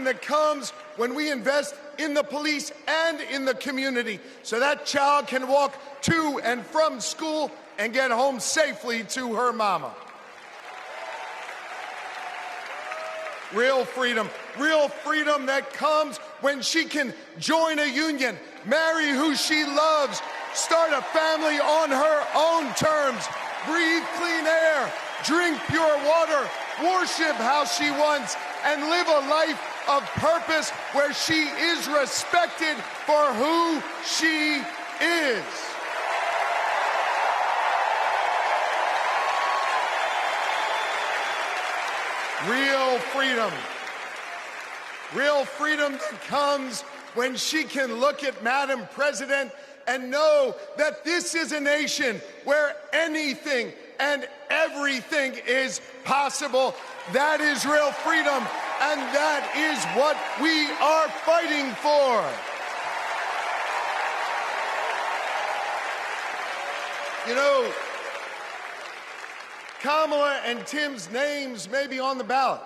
that comes when we invest in the police and in the community so that child can walk to and from school and get home safely to her mama. Real freedom that comes when she can join a union, marry who she loves, start a family on her own terms, breathe clean air, drink pure water, worship how she wants, and live a life of purpose where she is respected for who she is. Real freedom that comes when she can look at Madam President and know that this is a nation where anything and everything is possible. That is real freedom, and that is what we are fighting for. You know, Kamala and Tim's names may be on the ballot,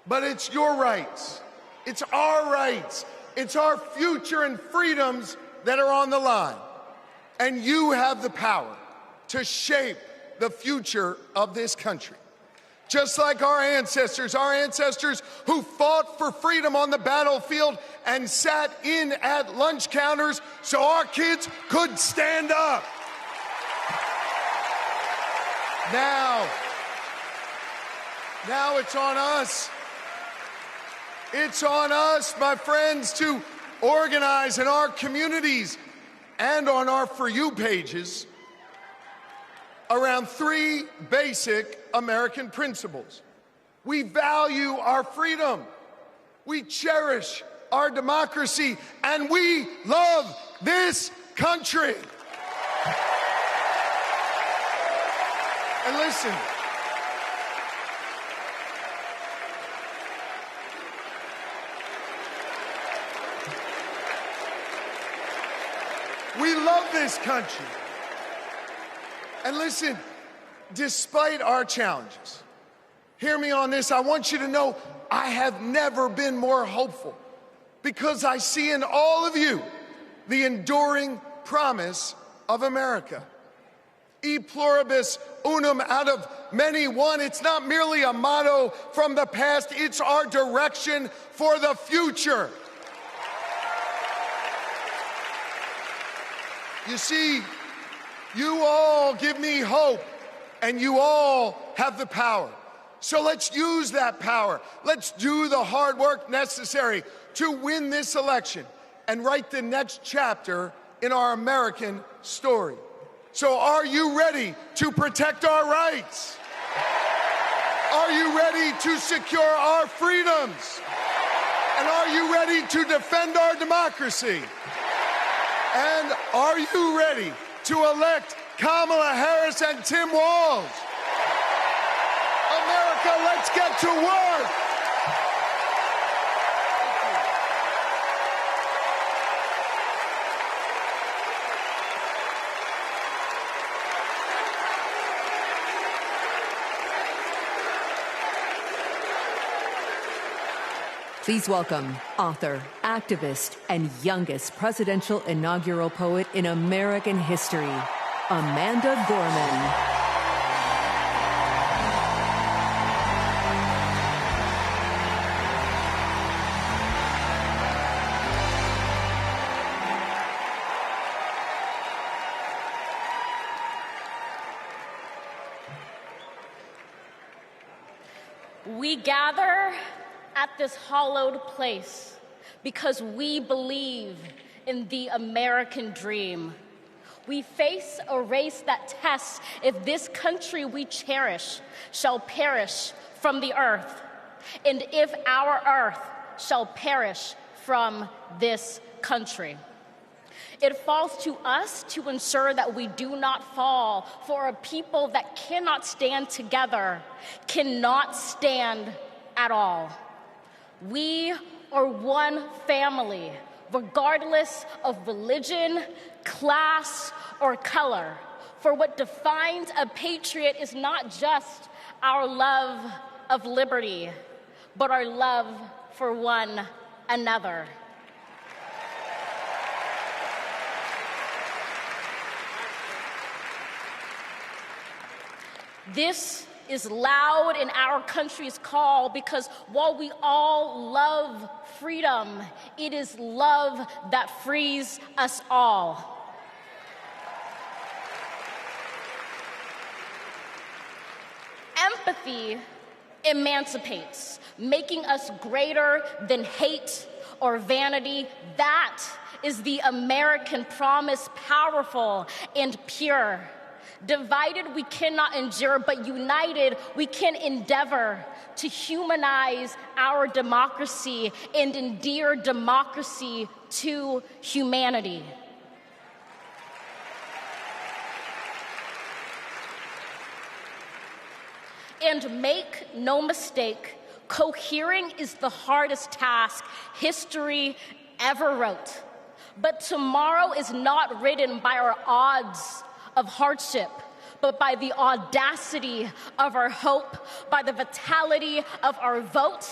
but it's your rights. It's our rights. It's our future and freedoms that are on the line. And you have the power to shape the future of this country. Just like our ancestors who fought for freedom on the battlefield and sat in at lunch counters so our kids could stand up. Now it's on us. It's on us, my friends, to organize in our communities and on our For You pages around three basic American principles. We value our freedom, we cherish our democracy, and we love this country. And listen, we love this country. And listen, despite our challenges, hear me on this, I want you to know I have never been more hopeful because I see in all of you the enduring promise of America. E pluribus unum, out of many one. It's not merely a motto from the past, it's our direction for the future. You see, you all give me hope, and you all have the power. So let's use that power. Let's do the hard work necessary to win this election and write the next chapter in our American story. So are you ready to protect our rights? Are you ready to secure our freedoms? And are you ready to defend our democracy? And are you ready to elect Kamala Harris and Tim Walz? America, let's get to work. Please welcome author, activist, and youngest presidential inaugural poet in American history, Amanda Gorman. We gather at this hallowed place because we believe in the American dream. We face a race that tests if this country we cherish shall perish from the earth, and if our earth shall perish from this country. It falls to us to ensure that we do not fall, for a people that cannot stand together cannot stand at all. We are one family, regardless of religion, class, or color. For what defines a patriot is not just our love of liberty, but our love for one another. This is loud in our country's call because while we all love freedom, it is love that frees us all. Empathy emancipates, making us greater than hate or vanity. That is the American promise, powerful and pure. Divided, we cannot endure, but united, we can endeavor to humanize our democracy and endear democracy to humanity. And make no mistake, cohering is the hardest task history ever wrote. But tomorrow is not written by our odds of hardship, but by the audacity of our hope, by the vitality of our vote.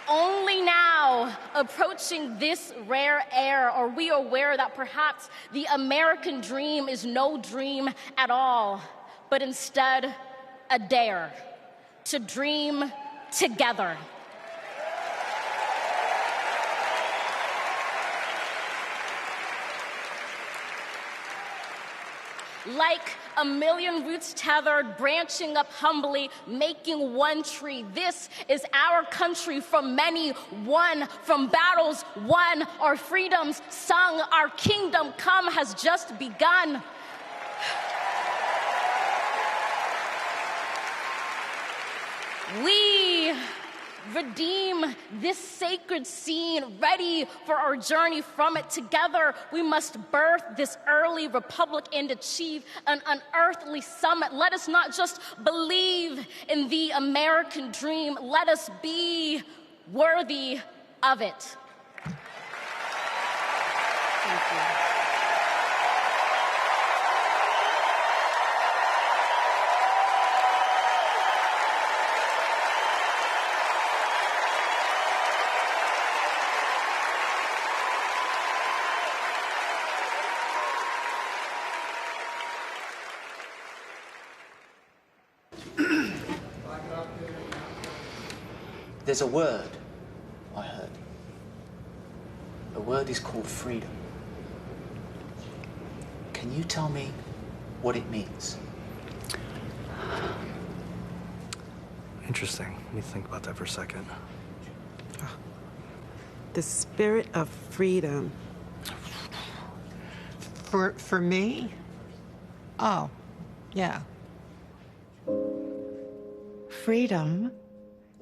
Only now, approaching this rare air, are we aware that perhaps the American dream is no dream at all, but instead a dare to dream together. Like a million roots tethered, branching up humbly, making one tree. This is our country, from many won, from battles won, our freedoms sung, our kingdom come has just begun. We redeem this sacred scene, ready for our journey from it. Together, we must birth this early republic and achieve an unearthly summit. Let us not just believe in the American dream, let us be worthy of it. Thank you. There's a word I heard. The word is called freedom. Can you tell me what it means? Interesting. Let me think about that for a second. The spirit of freedom. For me? Oh, yeah. Freedom,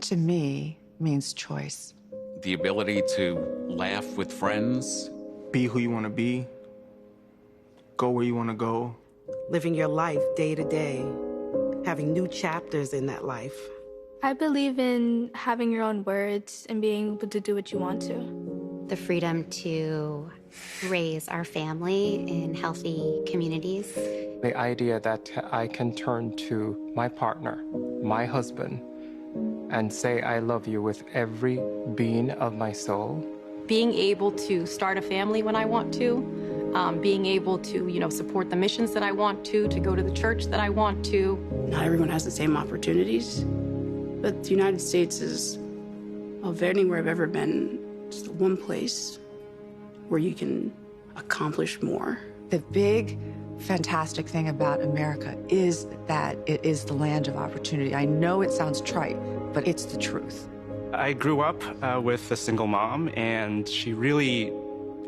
to me, means choice. The ability to laugh with friends. Be who you want to be. Go where you want to go. Living your life day to day. Having new chapters in that life. I believe in having your own words and being able to do what you want to. The freedom to raise our family in healthy communities. The idea that I can turn to my partner, my husband, and say I love you with every being of my soul. Being able to start a family when I want to, being able to, support the missions that I want to go to the church that I want to. Not everyone has the same opportunities, but the United States is, of anywhere I've ever been, just the one place where you can accomplish more. The big, fantastic thing about America is that it is the land of opportunity. I know it sounds trite, but it's the truth. I grew up with a single mom, and she really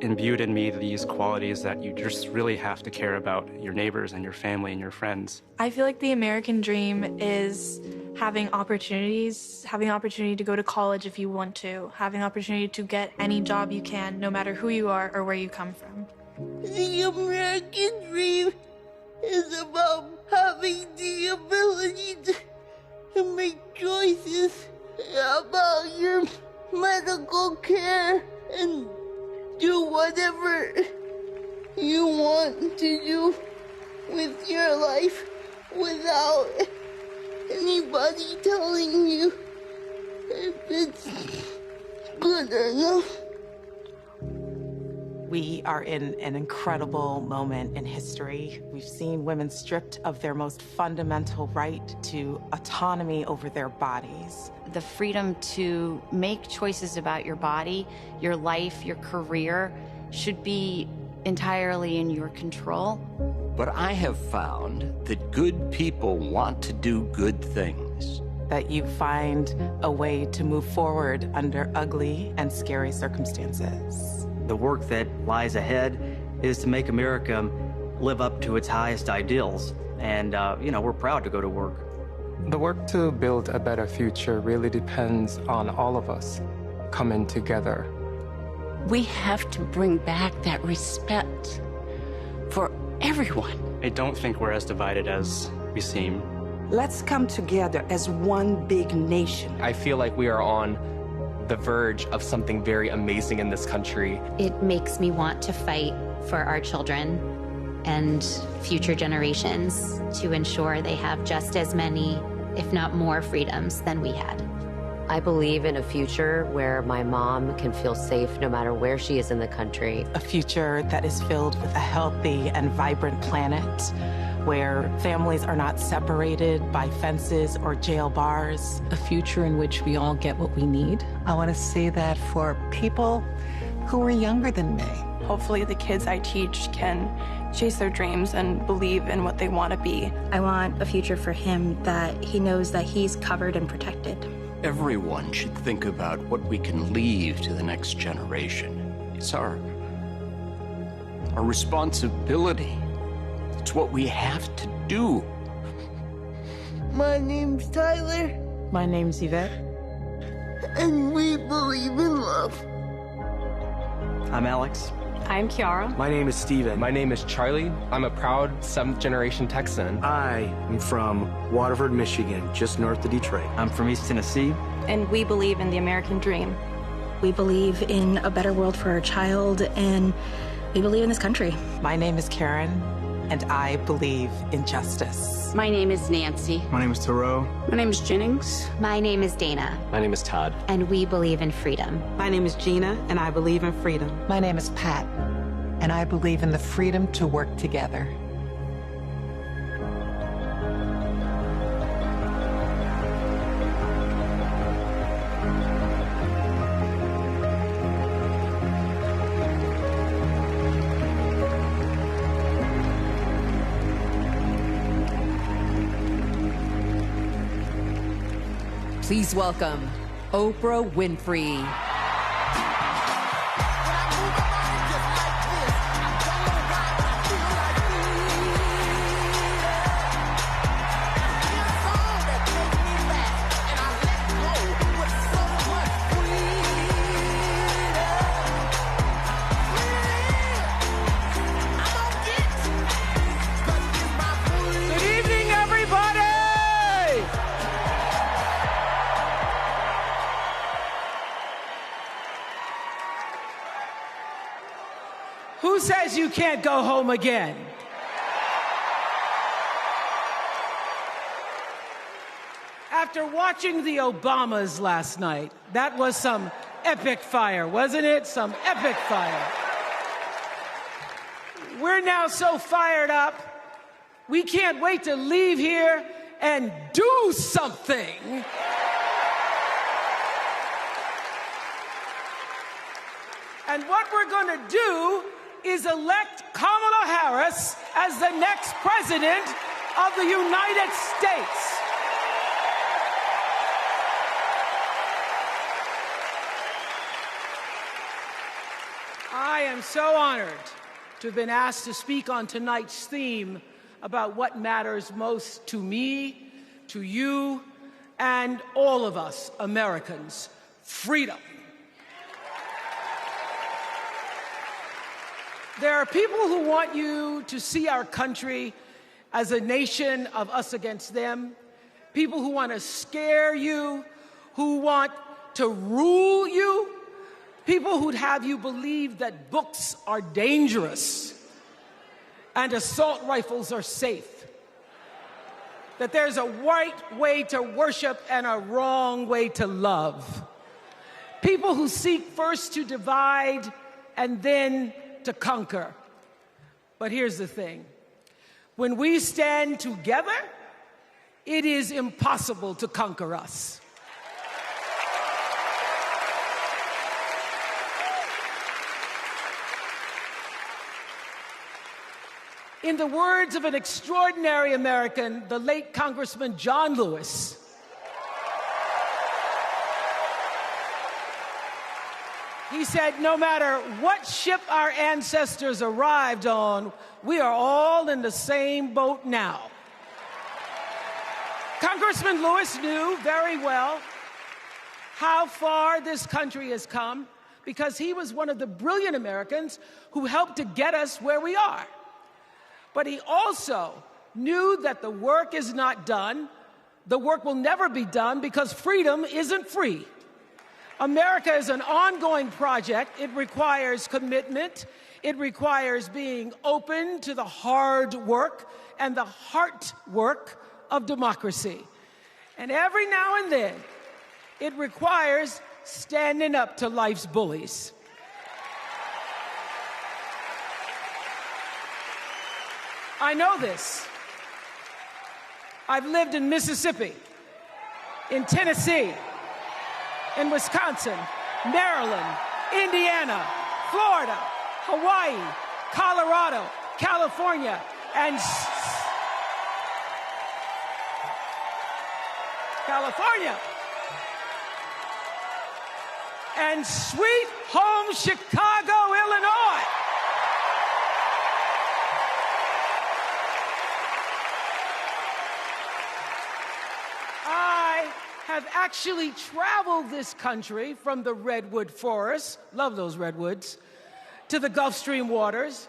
imbued in me these qualities that you just really have to care about your neighbors and your family and your friends. I feel like the American dream is having opportunities, having the opportunity to go to college if you want to, having the opportunity to get any job you can, no matter who you are or where you come from. The American dream is about having the ability to make choices about your medical care and do whatever you want to do with your life without anybody telling you if it's good or not. We are in an incredible moment in history. We've seen women stripped of their most fundamental right to autonomy over their bodies. The freedom to make choices about your body, your life, your career should be entirely in your control. But I have found that good people want to do good things. That you find a way to move forward under ugly and scary circumstances. The work that lies ahead is to make America live up to its highest ideals. And, we're proud to go to work. The work to build a better future really depends on all of us coming together. We have to bring back that respect for everyone. I don't think we're as divided as we seem. Let's come together as one big nation. I feel like we are on the verge of something very amazing in this country. It makes me want to fight for our children and future generations to ensure they have just as many, if not more, freedoms than we had. I believe in a future where my mom can feel safe no matter where she is in the country. A future that is filled with a healthy and vibrant planet, where families are not separated by fences or jail bars. A future in which we all get what we need. I want to see that for people who are younger than me. Hopefully the kids I teach can chase their dreams and believe in what they want to be. I want a future for him that he knows that he's covered and protected. Everyone should think about what we can leave to the next generation. It's our responsibility. It's what we have to do. My name's Tyler. My name's Yvette. And we believe in love. I'm Alex. I'm Kiara. My name is Steven. My name is Charlie. I'm a proud 7th-generation Texan. I am from Waterford, Michigan, just north of Detroit. I'm from East Tennessee. And we believe in the American dream. We believe in a better world for our child, and we believe in this country. My name is Karen, and I believe in justice. My name is Nancy. My name is Thoreau. My name is Jennings. My name is Dana. My name is Todd. And we believe in freedom. My name is Gina, and I believe in freedom. My name is Pat, and I believe in the freedom to work together. Please welcome Oprah Winfrey. Who says you can't go home again? After watching the Obamas last night, that was some epic fire, wasn't it? Some epic fire. We're now so fired up, we can't wait to leave here and do something. And what we're going to do is elect Kamala Harris as the next president of the United States. I am so honored to have been asked to speak on tonight's theme about what matters most to me, to you, and all of us Americans: freedom. There are people who want you to see our country as a nation of us against them, people who want to scare you, who want to rule you, people who'd have you believe that books are dangerous and assault rifles are safe, that there's a right way to worship and a wrong way to love, people who seek first to divide and then to conquer. But here's the thing. When we stand together, it is impossible to conquer us. In the words of an extraordinary American, the late Congressman John Lewis, he said, no matter what ship our ancestors arrived on, we are all in the same boat now. Congressman Lewis knew very well how far this country has come because he was one of the brilliant Americans who helped to get us where we are. But he also knew that the work is not done. The work will never be done because freedom isn't free. America is an ongoing project. It requires commitment. It requires being open to the hard work and the heart work of democracy. And every now and then, it requires standing up to life's bullies. I know this. I've lived in Mississippi, in Tennessee, in Wisconsin, Maryland, Indiana, Florida, Hawaii, Colorado, California, and sweet home Chicago, Illinois. Have actually traveled this country from the redwood forests, love those redwoods, to the Gulf Stream waters.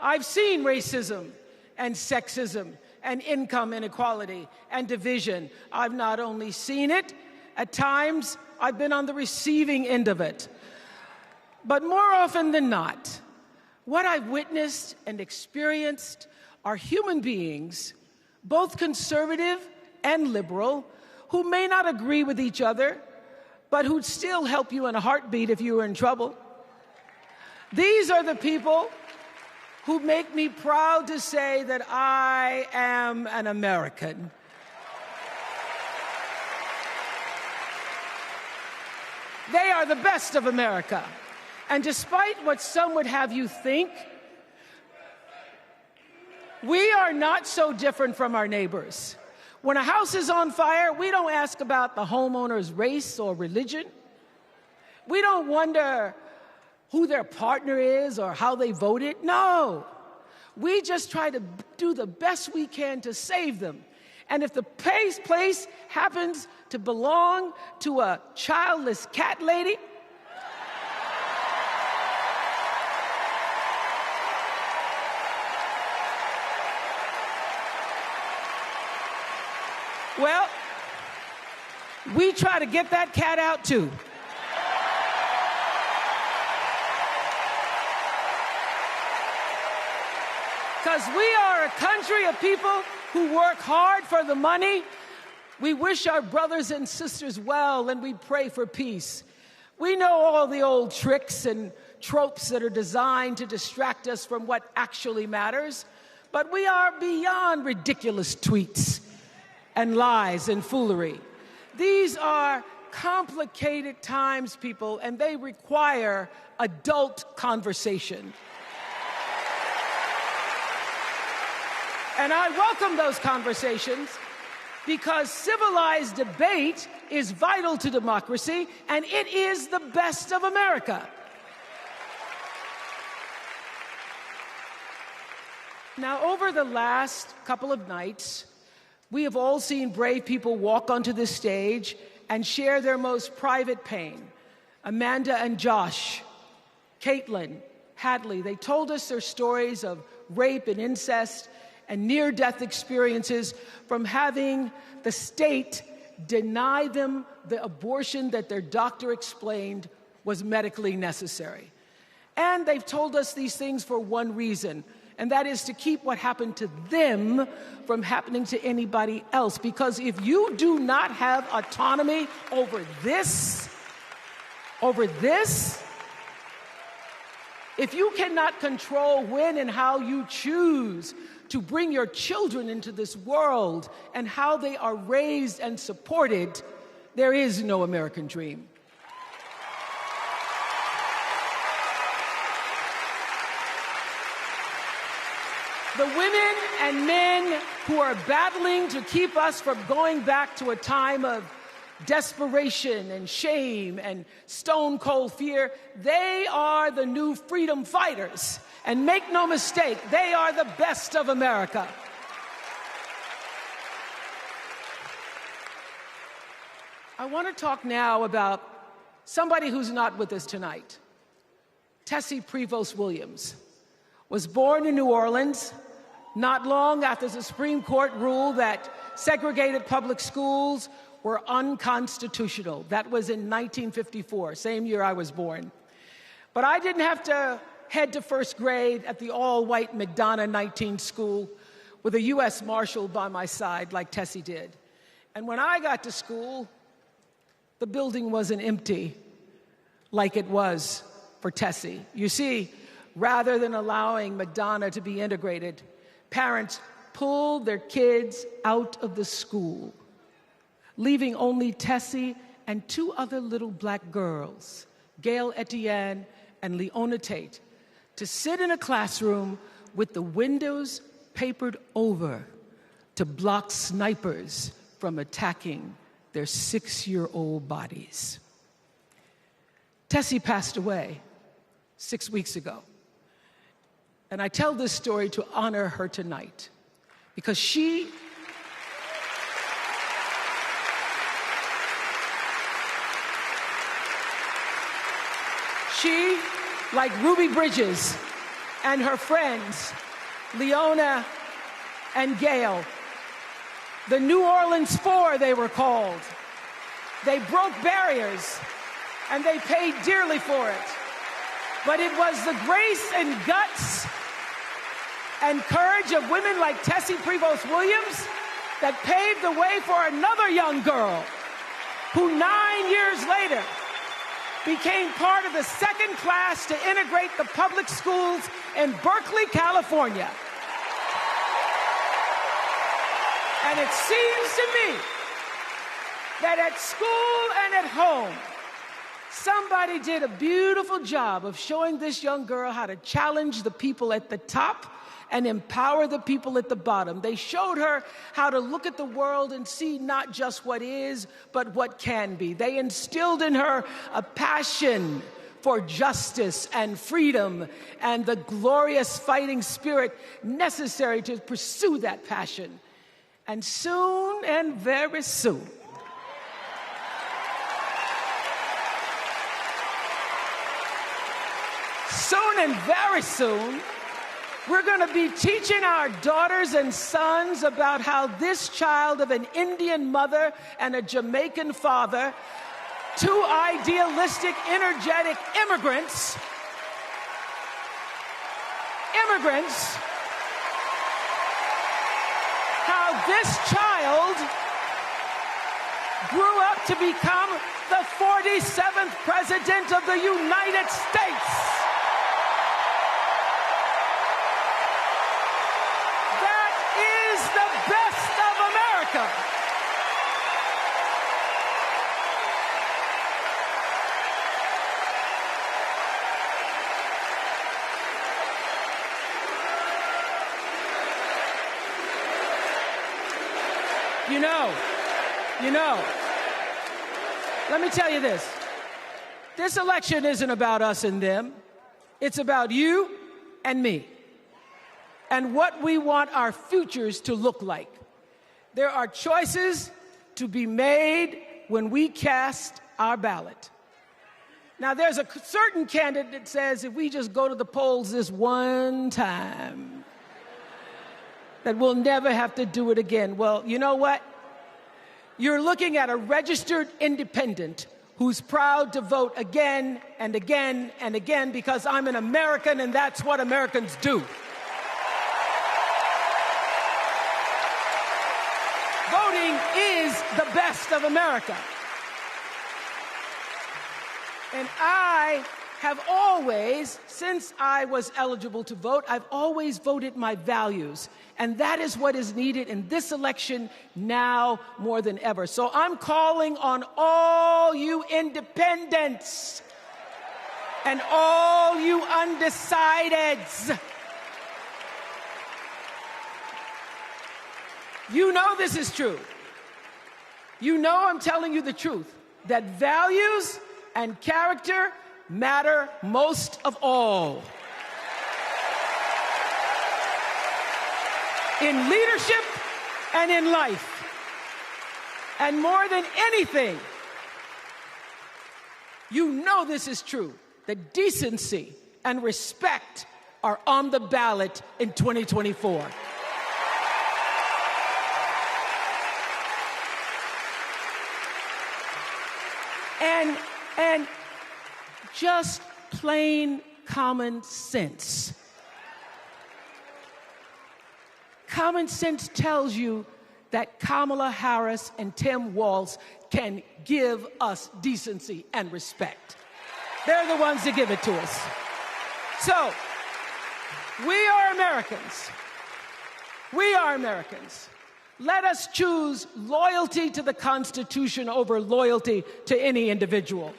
I've seen racism and sexism and income inequality and division. I've not only seen it, at times I've been on the receiving end of it. But more often than not, what I've witnessed and experienced are human beings, both conservative and liberal, who may not agree with each other, but who'd still help you in a heartbeat if you were in trouble. These are the people who make me proud to say that I am an American. They are the best of America. And despite what some would have you think, we are not so different from our neighbors. When a house is on fire, we don't ask about the homeowner's race or religion. We don't wonder who their partner is or how they voted. No. We just try to do the best we can to save them. And if the place happens to belong to a childless cat lady, well, we try to get that cat out too. Because we are a country of people who work hard for the money. We wish our brothers and sisters well, and we pray for peace. We know all the old tricks and tropes that are designed to distract us from what actually matters, but we are beyond ridiculous tweets and lies and foolery. These are complicated times, people, and they require adult conversation. And I welcome those conversations because civilized debate is vital to democracy, and it is the best of America. Now, over the last couple of nights, we have all seen brave people walk onto the stage and share their most private pain. Amanda and Josh, Caitlin, Hadley, they told us their stories of rape and incest and near-death experiences from having the state deny them the abortion that their doctor explained was medically necessary. And they've told us these things for one reason, and that is to keep what happened to them from happening to anybody else. Because if you do not have autonomy over this, if you cannot control when and how you choose to bring your children into this world and how they are raised and supported, there is no American dream. The women and men who are battling to keep us from going back to a time of desperation and shame and stone cold fear, they are the new freedom fighters. And make no mistake, they are the best of America. I want to talk now about somebody who's not with us tonight. Tessie Prevost Williams was born in New Orleans not long after the Supreme Court ruled that segregated public schools were unconstitutional. That was in 1954, same year I was born. But I didn't have to head to first grade at the all-white McDonough 19 school with a U.S. Marshal by my side like Tessie did. And when I got to school, the building wasn't empty like it was for Tessie. You see, rather than allowing McDonough to be integrated, parents pulled their kids out of the school, leaving only Tessie and two other little black girls, Gail Etienne and Leona Tate, to sit in a classroom with the windows papered over to block snipers from attacking their 6-year-old bodies. Tessie passed away 6 weeks ago. And I tell this story to honor her tonight because she like Ruby Bridges and her friends, Leona and Gail, the New Orleans Four they were called. They broke barriers and they paid dearly for it. But it was the grace and guts and courage of women like Tessie Prevost Williams that paved the way for another young girl who 9 years later became part of the second class to integrate the public schools in Berkeley, California. And it seems to me that at school and at home, somebody did a beautiful job of showing this young girl how to challenge the people at the top and empower the people at the bottom. They showed her how to look at the world and see not just what is, but what can be. They instilled in her a passion for justice and freedom and the glorious fighting spirit necessary to pursue that passion. And soon, and very soon, we're going to be teaching our daughters and sons about how this child of an Indian mother and a Jamaican father, two idealistic, energetic immigrants, how this child grew up to become the 47th President of the United States. The best of America. You know, let me tell you this. This election isn't about us and them. It's about you and me. and what we want our futures to look like. There are choices to be made when we cast our ballot. Now, there's a certain candidate that says if we just go to the polls this one time, that we'll never have to do it again. Well, you know what? You're looking at a registered independent who's proud to vote again and again and again because I'm an American and that's what Americans do. Voting is the best of America. And I have always, since I was eligible to vote, I've always voted my values. And that is what is needed in this election now more than ever. So I'm calling on all you independents and all you undecideds. You know this is true. You know I'm telling you the truth, that values and character matter most of all. In leadership and in life. And more than anything, you know this is true, that decency and respect are on the ballot in 2024. And just plain common sense. Common sense tells you that Kamala Harris and Tim Walz can give us decency and respect. They're the ones that give it to us. So, we are Americans. We are Americans. Let us choose loyalty to the Constitution over loyalty to any individual.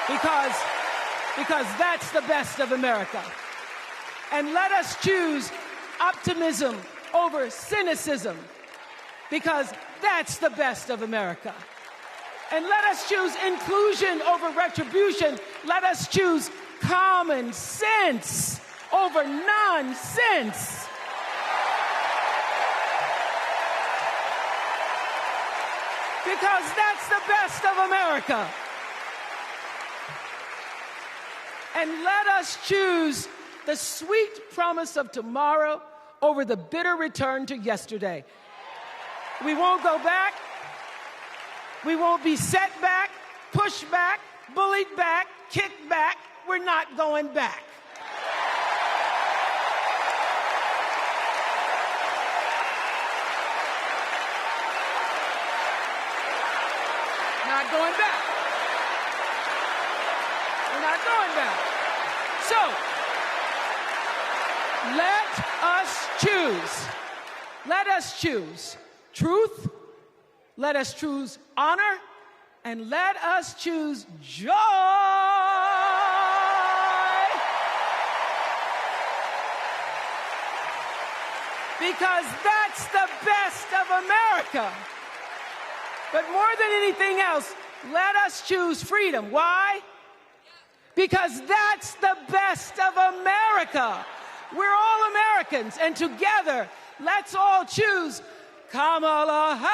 Because that's the best of America. And let us choose optimism over cynicism, because that's the best of America. And let us choose inclusion over retribution. Let us choose common sense over nonsense. Because that's the best of America. And let us choose the sweet promise of tomorrow over the bitter return to yesterday. We won't go back. We won't be set back, pushed back, bullied back, kicked back. We're not going back. Not going back. We're not going back. So, let us choose. Let us choose truth. Let us choose honor. And let us choose joy. Because that's the best of America. But more than anything else, let us choose freedom. Why? Because that's the best of America. We're all Americans, and together, let's all choose Kamala Harris.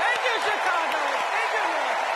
Thank you, Chicago. Thank you, America.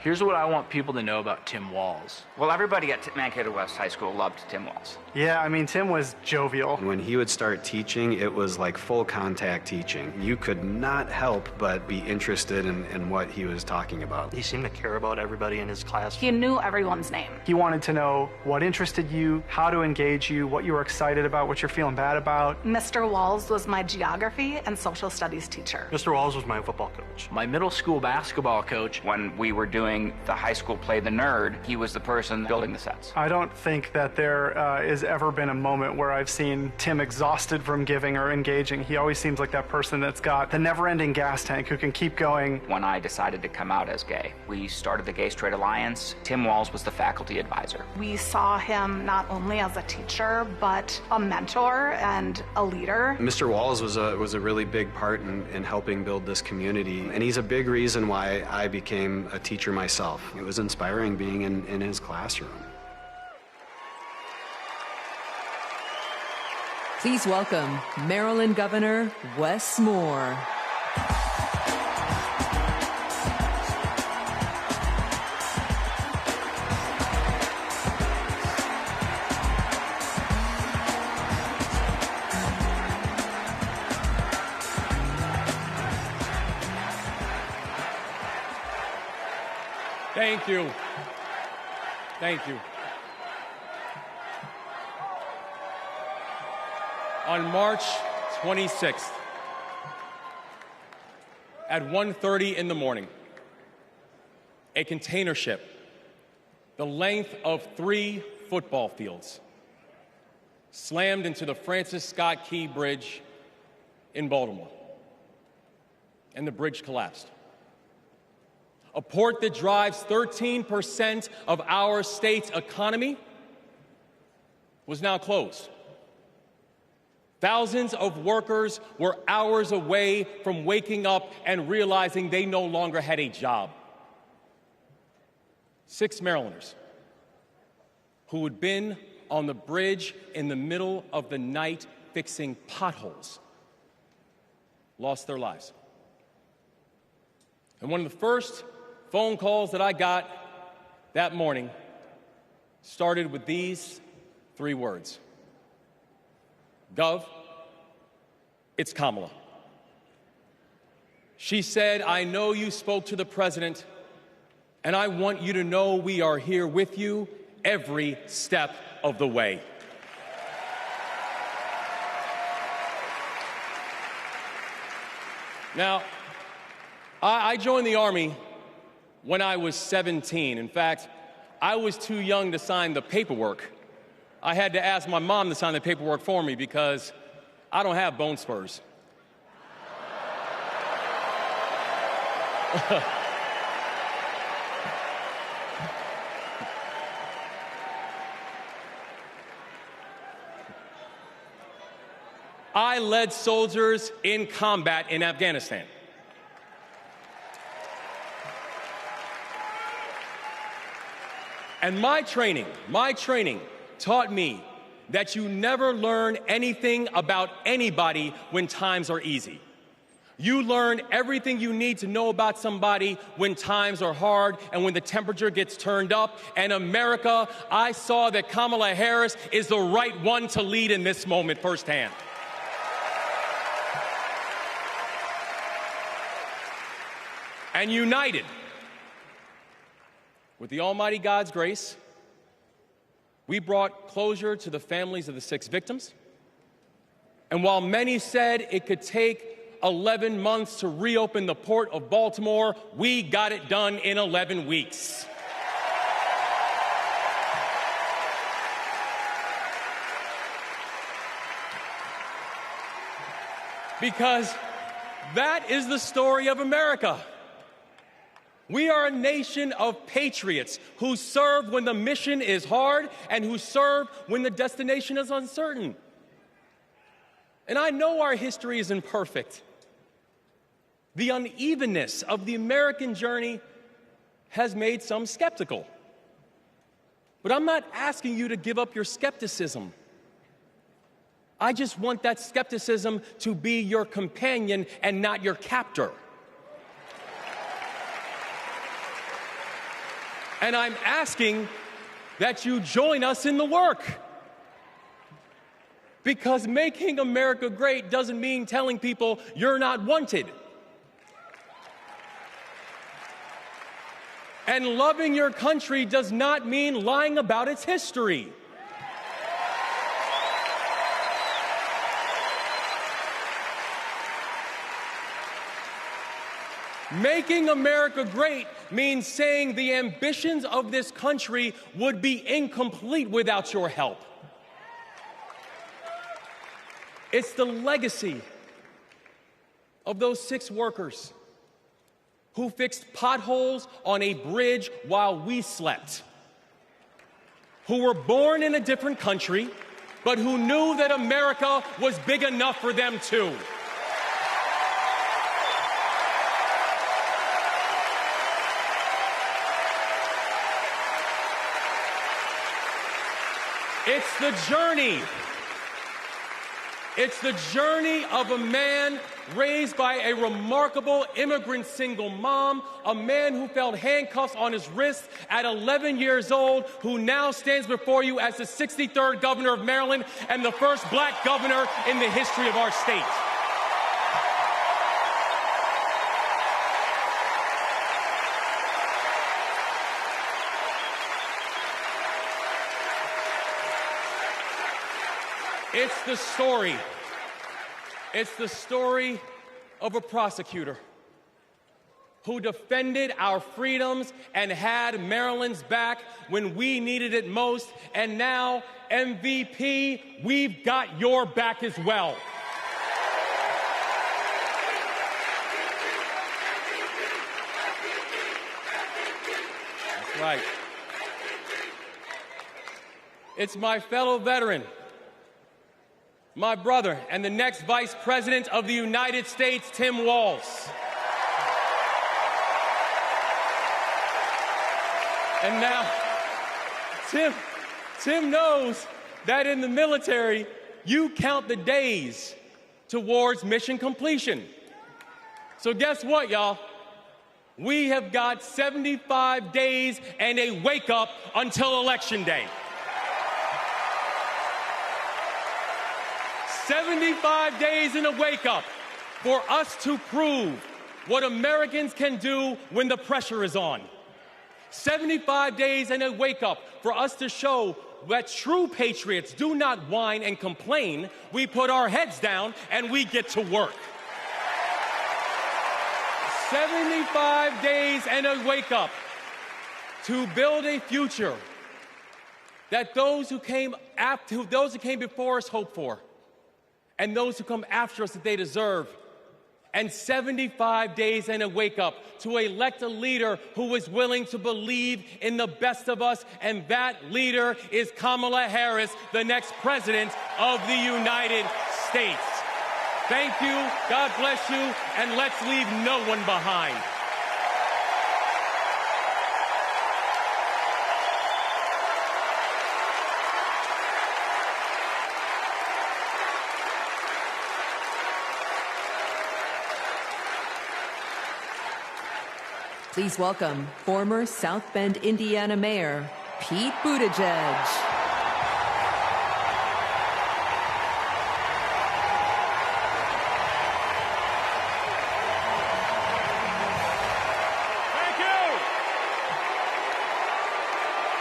Here's what I want people to know about Tim Walz. Well, everybody at Mankato West High School loved Tim Walz. Yeah, I mean, Tim was jovial. When he would start teaching, it was like full contact teaching. You could not help but be interested in what he was talking about. He seemed to care about everybody in his class. He knew everyone's name. He wanted to know what interested you, how to engage you, what you were excited about, what you're feeling bad about. Mr. Walz was my geography and social studies teacher. Mr. Walz was my football coach. My middle school basketball coach. When we were doing doing the high school play The Nerd, he was the person building the sets. I don't think that there has ever been a moment where I've seen Tim exhausted from giving or engaging. He always seems like that person that's got the never-ending gas tank who can keep going. When I decided to come out as gay, we started the Gay Straight Alliance. Tim Walz was the faculty advisor. We saw him not only as a teacher, but a mentor and a leader. Mr. Walz was a really big part in helping build this community, and he's a big reason why I became a teacher myself. It was inspiring being in his classroom. Please welcome Maryland Governor Wes Moore. Thank you. Thank you. On March 26th, at 1:30 in the morning, a container ship, the length of 3 football fields, slammed into the Francis Scott Key Bridge in Baltimore, and the bridge collapsed. A port that drives 13% of our state's economy was now closed. Thousands of workers were hours away from waking up and realizing they no longer had a job. 6 Marylanders who had been on the bridge in the middle of the night fixing potholes lost their lives. And one of the first phone calls that I got that morning started with these 3 words. Gov, it's Kamala. She said, I know you spoke to the president, and I want you to know we are here with you every step of the way. Now, I joined the Army when I was 17. In fact, I was too young to sign the paperwork. I had to ask my mom to sign the paperwork for me because I don't have bone spurs. I led soldiers in combat in Afghanistan. And my training taught me that you never learn anything about anybody when times are easy. You learn everything you need to know about somebody when times are hard and when the temperature gets turned up. And America, I saw that Kamala Harris is the right one to lead in this moment firsthand. And united, with the Almighty God's grace, we brought closure to the families of the 6 victims. And while many said it could take 11 months to reopen the port of Baltimore, we got it done in 11 weeks. Because that is the story of America. We are a nation of patriots who serve when the mission is hard and who serve when the destination is uncertain. And I know our history isn't perfect. The unevenness of the American journey has made some skeptical. But I'm not asking you to give up your skepticism. I just want that skepticism to be your companion and not your captor. And I'm asking that you join us in the work. Because making America great doesn't mean telling people you're not wanted. And loving your country does not mean lying about its history. Making America great means saying the ambitions of this country would be incomplete without your help. It's the legacy of those 6 workers who fixed potholes on a bridge while we slept, who were born in a different country, but who knew that America was big enough for them too. It's the journey. It's the journey of a man raised by a remarkable immigrant single mom, a man who felt handcuffs on his wrists at 11 years old, who now stands before you as the 63rd governor of Maryland and the first black governor in the history of our state. It's the story of a prosecutor who defended our freedoms and had Maryland's back when we needed it most. And now, MVP, we've got your back as well. That's right. It's my fellow veteran, my brother, and the next Vice President of the United States, Tim Walz. And now, Tim knows that in the military, you count the days towards mission completion. So guess what, y'all? We have got 75 days and a wake-up until Election Day. 75 days in a wake-up for us to prove what Americans can do when the pressure is on. 75 days and a wake-up for us to show that true patriots do not whine and complain. We put our heads down and we get to work. 75 days and a wake-up to build a future that those who came before us hope for, and those who come after us that they deserve. And 75 days and a wake-up to elect a leader who is willing to believe in the best of us, and that leader is Kamala Harris, the next president of the United States. Thank you, God bless you, and let's leave no one behind. Please welcome former South Bend, Indiana Mayor Pete Buttigieg.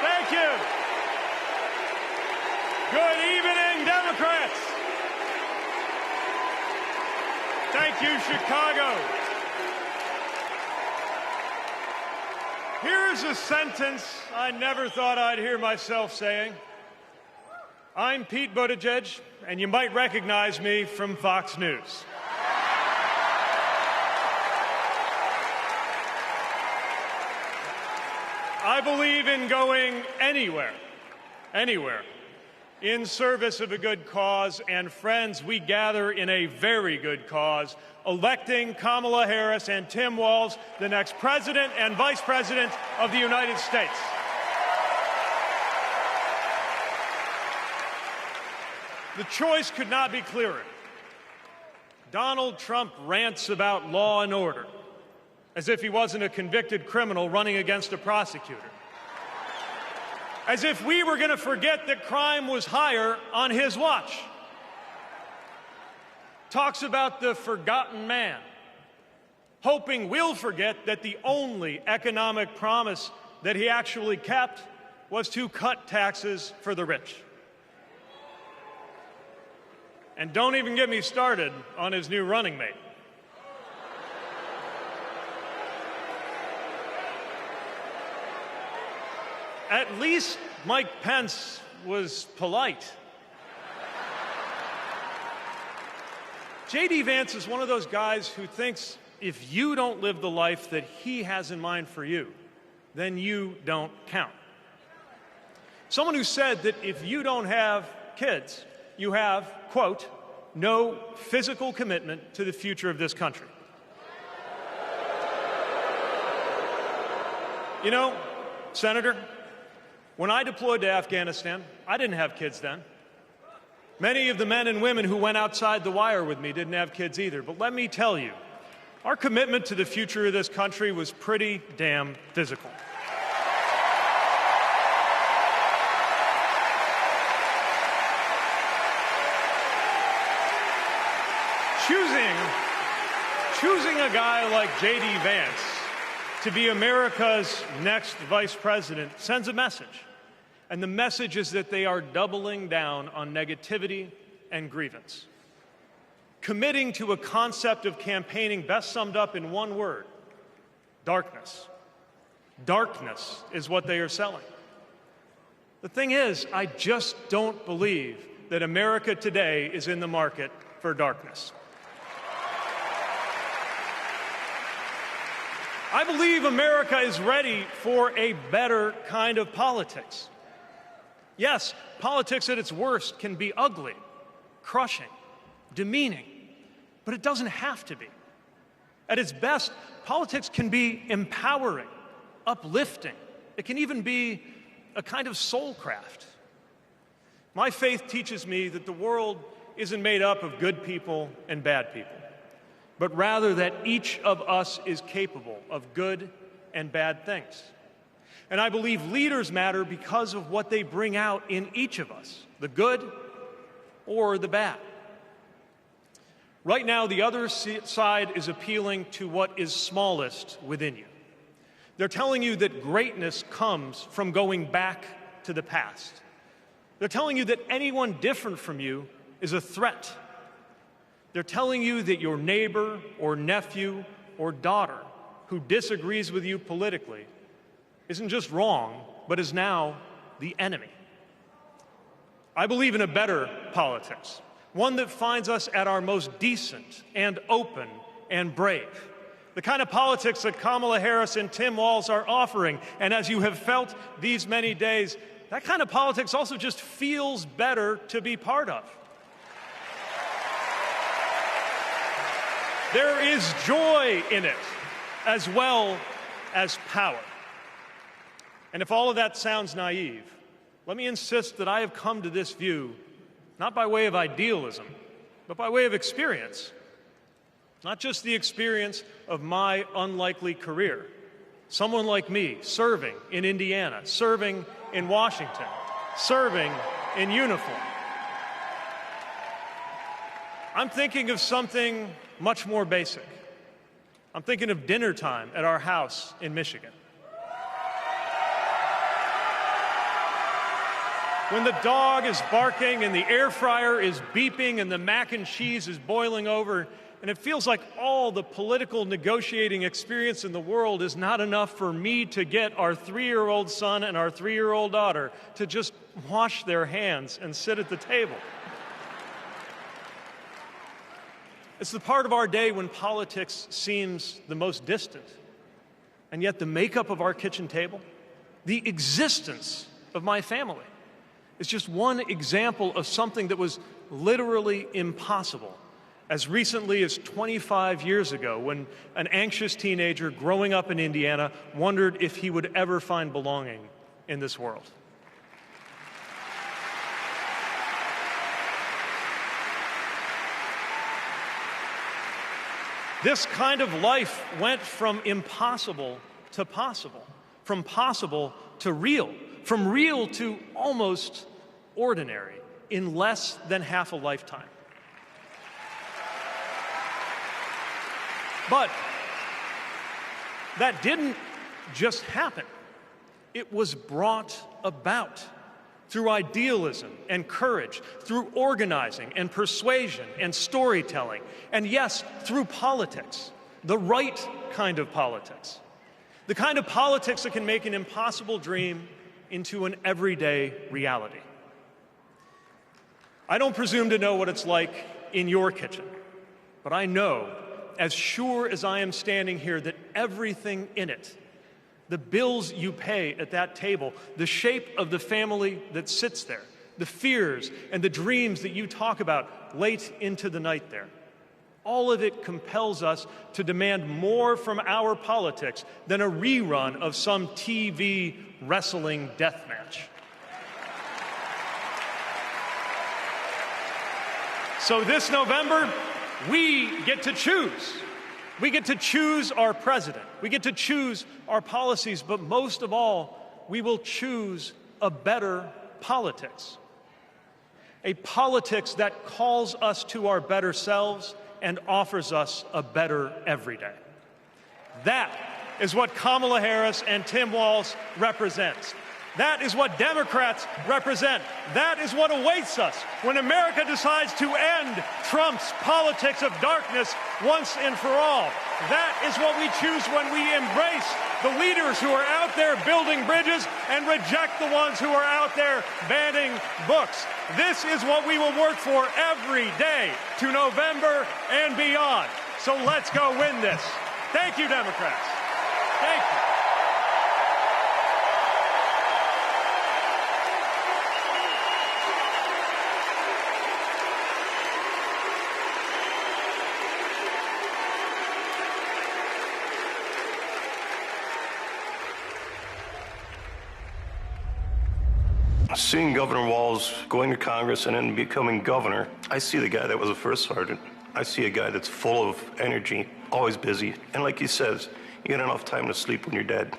Thank you. Good evening, Democrats. Thank you, Chicago. Here's a sentence I never thought I'd hear myself saying. I'm Pete Buttigieg, and you might recognize me from Fox News. I believe in going anywhere, in service of a good cause, and friends, we gather in a very good cause, electing Kamala Harris and Tim Walz, the next President and Vice President of the United States. The choice could not be clearer. Donald Trump rants about law and order, as if he wasn't a convicted criminal running against a prosecutor. As if we were going to forget that crime was higher on his watch. Talks about the forgotten man, hoping we'll forget that the only economic promise that he actually kept was to cut taxes for the rich. And don't even get me started on his new running mate. At least Mike Pence was polite. J.D. Vance is one of those guys who thinks if you don't live the life that he has in mind for you, then you don't count. Someone who said that if you don't have kids, you have, quote, no physical commitment to the future of this country. You know, Senator, when I deployed to Afghanistan, I didn't have kids then. Many of the men and women who went outside the wire with me didn't have kids either. But let me tell you, our commitment to the future of this country was pretty damn physical. Choosing a guy like J.D. Vance to be America's next vice president sends a message. And the message is that they are doubling down on negativity and grievance. Committing to a concept of campaigning best summed up in one word: darkness. Darkness is what they are selling. The thing is, I just don't believe that America today is in the market for darkness. I believe America is ready for a better kind of politics. Yes, politics at its worst can be ugly, crushing, demeaning, but it doesn't have to be. At its best, politics can be empowering, uplifting. It can even be a kind of soul craft. My faith teaches me that the world isn't made up of good people and bad people, but rather that each of us is capable of good and bad things. And I believe leaders matter because of what they bring out in each of us, the good or the bad. Right now, the other side is appealing to what is smallest within you. They're telling you that greatness comes from going back to the past. They're telling you that anyone different from you is a threat. They're telling you that your neighbor or nephew or daughter who disagrees with you politically isn't just wrong, but is now the enemy. I believe in a better politics, one that finds us at our most decent and open and brave. The kind of politics that Kamala Harris and Tim Walz are offering. And as you have felt these many days, that kind of politics also just feels better to be part of. There is joy in it, as well as power. And if all of that sounds naive, let me insist that I have come to this view not by way of idealism, but by way of experience. Not just the experience of my unlikely career. Someone like me serving in Indiana, serving in Washington, serving in uniform. I'm thinking of something much more basic. I'm thinking of dinner time at our house in Michigan. When the dog is barking and the air fryer is beeping and the mac and cheese is boiling over, and it feels like all the political negotiating experience in the world is not enough for me to get our 3-year-old son and our 3-year-old daughter to just wash their hands and sit at the table. It's the part of our day when politics seems the most distant. And yet the makeup of our kitchen table, the existence of my family, is just one example of something that was literally impossible as recently as 25 years ago, when an anxious teenager growing up in Indiana wondered if he would ever find belonging in this world. This kind of life went from impossible to possible, from possible to real, from real to almost ordinary in less than half a lifetime. But that didn't just happen. It was brought about through idealism and courage, through organizing and persuasion and storytelling, and yes, through politics, the right kind of politics, the kind of politics that can make an impossible dream into an everyday reality. I don't presume to know what it's like in your kitchen, but I know, as sure as I am standing here, that everything in it, the bills you pay at that table, the shape of the family that sits there, the fears and the dreams that you talk about late into the night there, all of it compels us to demand more from our politics than a rerun of some TV wrestling death match. So this November, we get to choose. We get to choose our president. We get to choose our policies, but most of all, we will choose a better politics. A politics that calls us to our better selves and offers us a better everyday. That is what Kamala Harris and Tim Walz represents. That is what Democrats represent. That is what awaits us when America decides to end Trump's politics of darkness once and for all. That is what we choose when we embrace the leaders who are out there building bridges and reject the ones who are out there banning books. This is what we will work for every day to November and beyond. So let's go win this. Thank you, Democrats. Thank you. Seeing Governor Walz going to Congress and then becoming governor, I see the guy that was a first sergeant. I see a guy that's full of energy, always busy. And like he says, you get enough time to sleep when you're dead.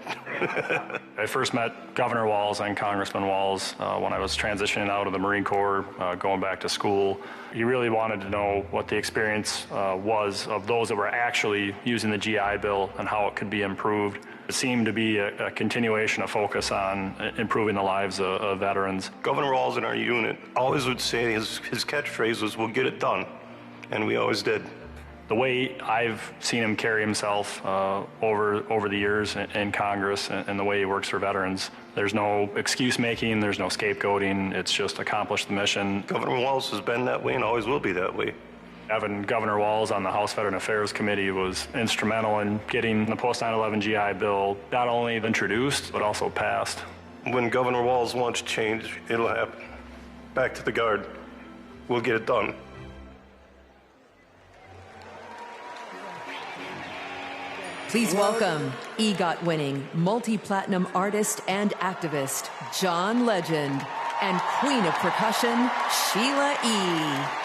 I first met Governor Walz and Congressman Walz when I was transitioning out of the Marine Corps, going back to school. He really wanted to know what the experience was of those that were actually using the GI Bill and how it could be improved. It seemed to be a continuation of focus on improving the lives of veterans. Governor Walz in our unit always would say his catchphrase was, "We'll get it done," and we always did. The way I've seen him carry himself over the years in Congress and the way he works for veterans, there's no excuse making, there's no scapegoating, it's just accomplish the mission. Governor Walz has been that way and always will be that way. Having Governor Walz on the House Veteran Affairs Committee was instrumental in getting the post-9/11 GI Bill not only introduced, but also passed. When Governor Walz wants change, it'll happen. Back to the Guard. We'll get it done. Please welcome EGOT-winning, multi-platinum artist and activist, John Legend, and Queen of Percussion, Sheila E.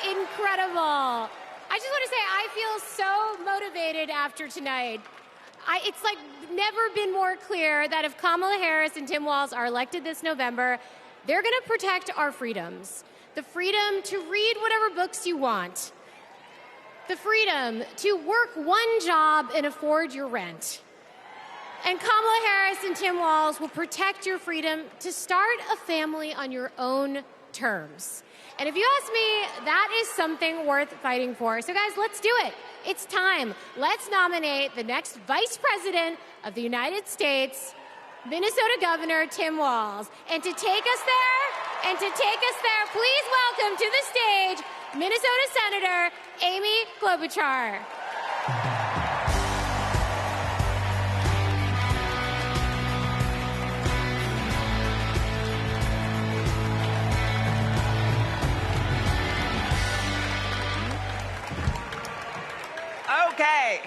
Incredible. I just want to say I feel so motivated after tonight. It's like never been more clear that if Kamala Harris and Tim Walz are elected this November, they're going to protect our freedoms. The freedom to read whatever books you want. The freedom to work one job and afford your rent. And Kamala Harris and Tim Walz will protect your freedom to start a family on your own terms. And if you ask me, that is something worth fighting for. So guys, let's do it. It's time. Let's nominate the next Vice President of the United States, Minnesota Governor Tim Walz. And to take us there, please welcome to the stage, Minnesota Senator Amy Klobuchar. Okay,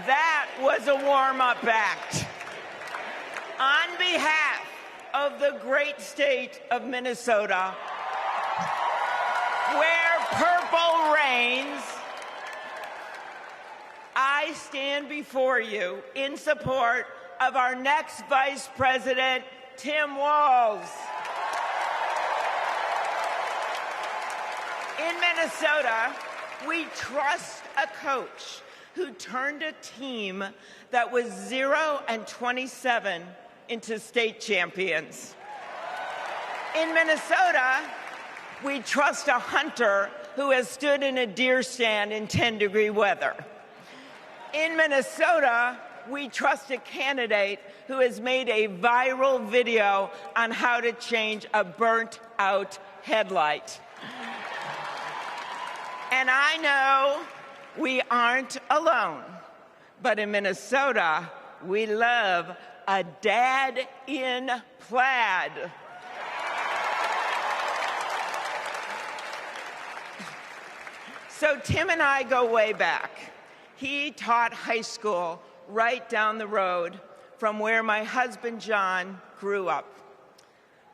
that was a warm-up act. On behalf of the great state of Minnesota, where purple reigns, I stand before you in support of our next Vice President, Tim Walz. In Minnesota, we trust a coach who turned a team that was 0-27 into state champions. In Minnesota, we trust a hunter who has stood in a deer stand in 10-degree weather. In Minnesota, we trust a candidate who has made a viral video on how to change a burnt-out headlight. And I know we aren't alone, but in Minnesota, we love a dad in plaid. So Tim and I go way back. He taught high school right down the road from where my husband John grew up.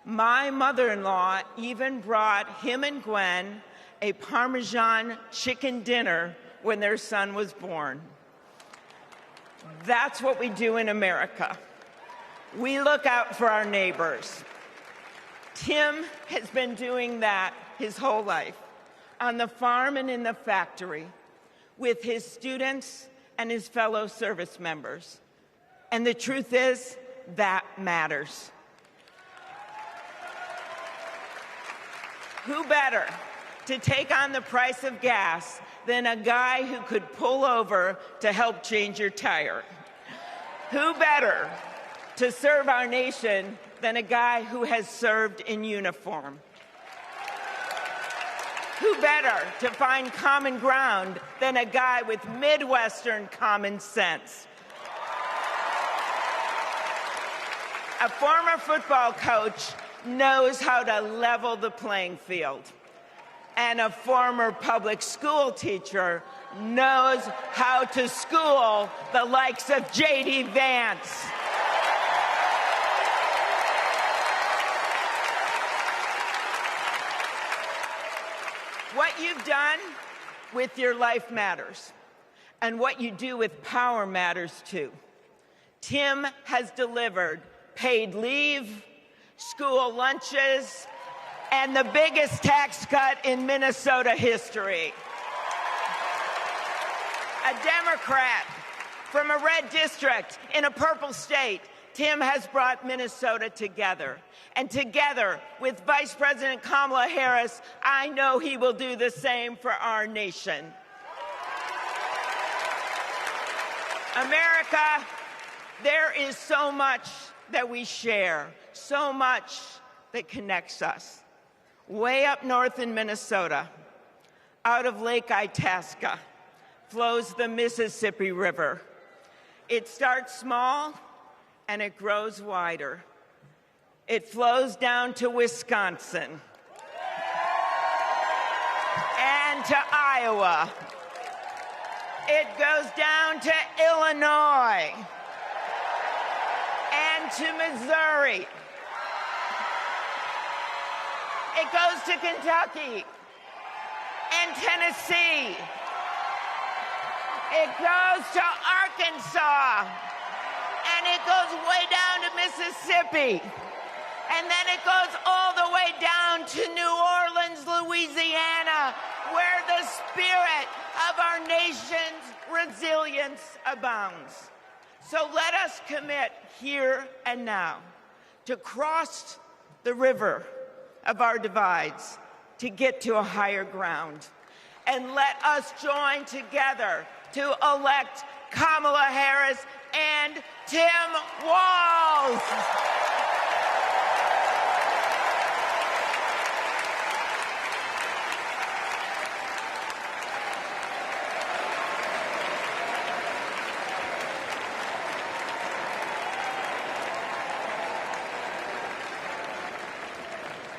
My mother-in-law even brought him and Gwen a Parmesan chicken dinner when their son was born. That's what we do in America. We look out for our neighbors. Tim has been doing that his whole life, on the farm and in the factory, with his students and his fellow service members. And the truth is, that matters. Who better to take on the price of gas than a guy who could pull over to help change your tire? Who better to serve our nation than a guy who has served in uniform? Who better to find common ground than a guy with Midwestern common sense? A former football coach knows how to level the playing field. And a former public school teacher knows how to school the likes of J.D. Vance. What you've done with your life matters, and what you do with power matters too. Tim has delivered paid leave, school lunches, and the biggest tax cut in Minnesota history. A Democrat from a red district in a purple state, Tim has brought Minnesota together. And together with Vice President Kamala Harris, I know he will do the same for our nation. America, there is so much that we share, so much that connects us. Way up north in Minnesota, out of Lake Itasca, flows the Mississippi River. It starts small and it grows wider. It flows down to Wisconsin and to Iowa. It goes down to Illinois and to Missouri. It goes to Kentucky and Tennessee. It goes to Arkansas, and it goes way down to Mississippi. And then it goes all the way down to New Orleans, Louisiana, where the spirit of our nation's resilience abounds. So let us commit here and now to cross the river of our divides to get to a higher ground. And let us join together to elect Kamala Harris and Tim Walz.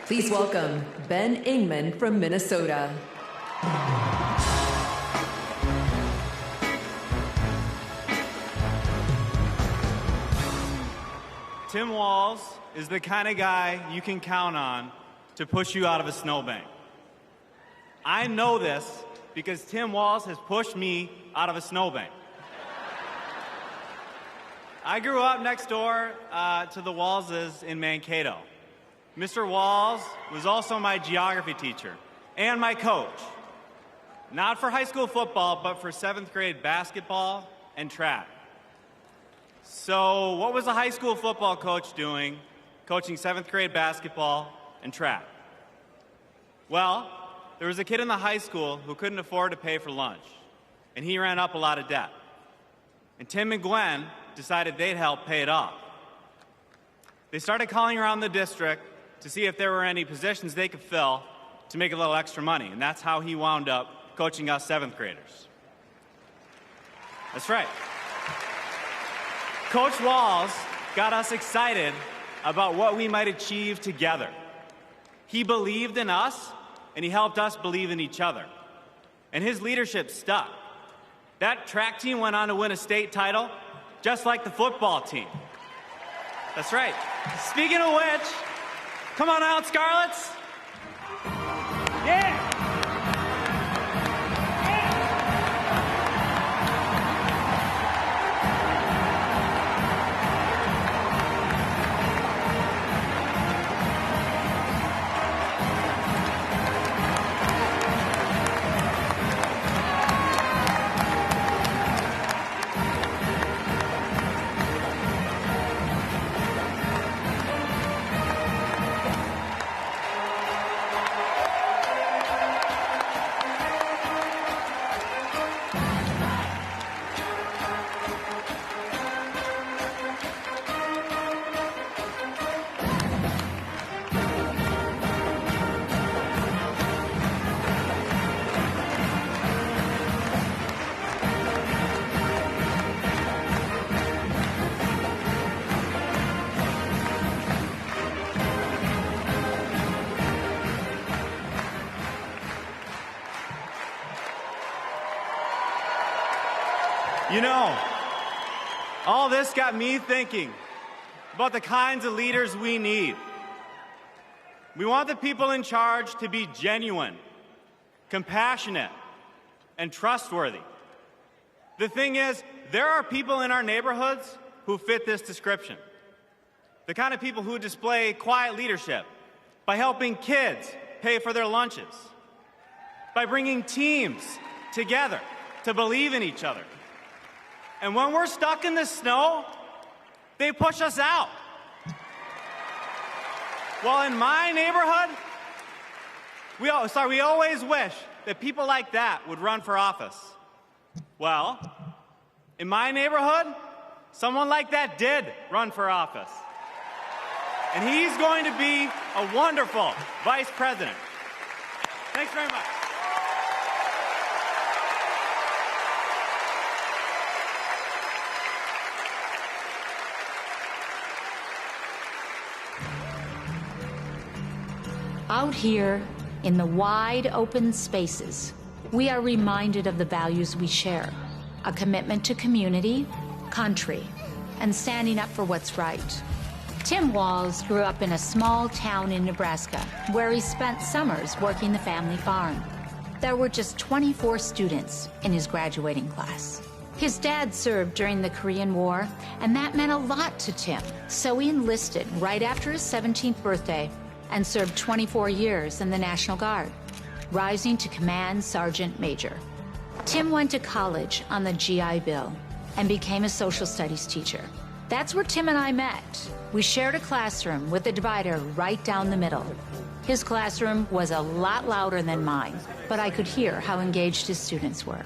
Please welcome Ben Ingman from Minnesota. Tim Walz is the kind of guy you can count on to push you out of a snowbank. I know this because Tim Walz has pushed me out of a snowbank. I grew up next door to the Walzes in Mankato. Mr. Walz was also my geography teacher and my coach. Not for high school football, but for 7th grade basketball and track. So what was a high school football coach doing, coaching 7th grade basketball and track? Well, there was a kid in the high school who couldn't afford to pay for lunch, and he ran up a lot of debt. And Tim and Gwen decided they'd help pay it off. They started calling around the district to see if there were any positions they could fill to make a little extra money, and that's how he wound up coaching us 7th graders. That's right. Coach Walz got us excited about what we might achieve together. He believed in us, and he helped us believe in each other. And his leadership stuck. That track team went on to win a state title, just like the football team. That's right. Speaking of which, come on out, Scarlets. Yeah! You know, all this got me thinking about the kinds of leaders we need. We want the people in charge to be genuine, compassionate, and trustworthy. The thing is, there are people in our neighborhoods who fit this description. The kind of people who display quiet leadership, by helping kids pay for their lunches, by bringing teams together to believe in each other. And when we're stuck in the snow, they push us out. Well, in my neighborhood, we always wish that people like that would run for office. Well, in my neighborhood, someone like that did run for office. And he's going to be a wonderful vice president. Thanks very much. Out here in the wide open spaces, we are reminded of the values we share: a commitment to community, country, and standing up for what's right. Tim Walz grew up in a small town in Nebraska where he spent summers working the family farm. There were just 24 students in his graduating class. His dad served during the Korean War, and that meant a lot to Tim. So he enlisted right after his 17th birthday and served 24 years in the National Guard, rising to Command Sergeant Major. Tim went to college on the GI Bill and became a social studies teacher. That's where Tim and I met. We shared a classroom with a divider right down the middle. His classroom was a lot louder than mine, but I could hear how engaged his students were.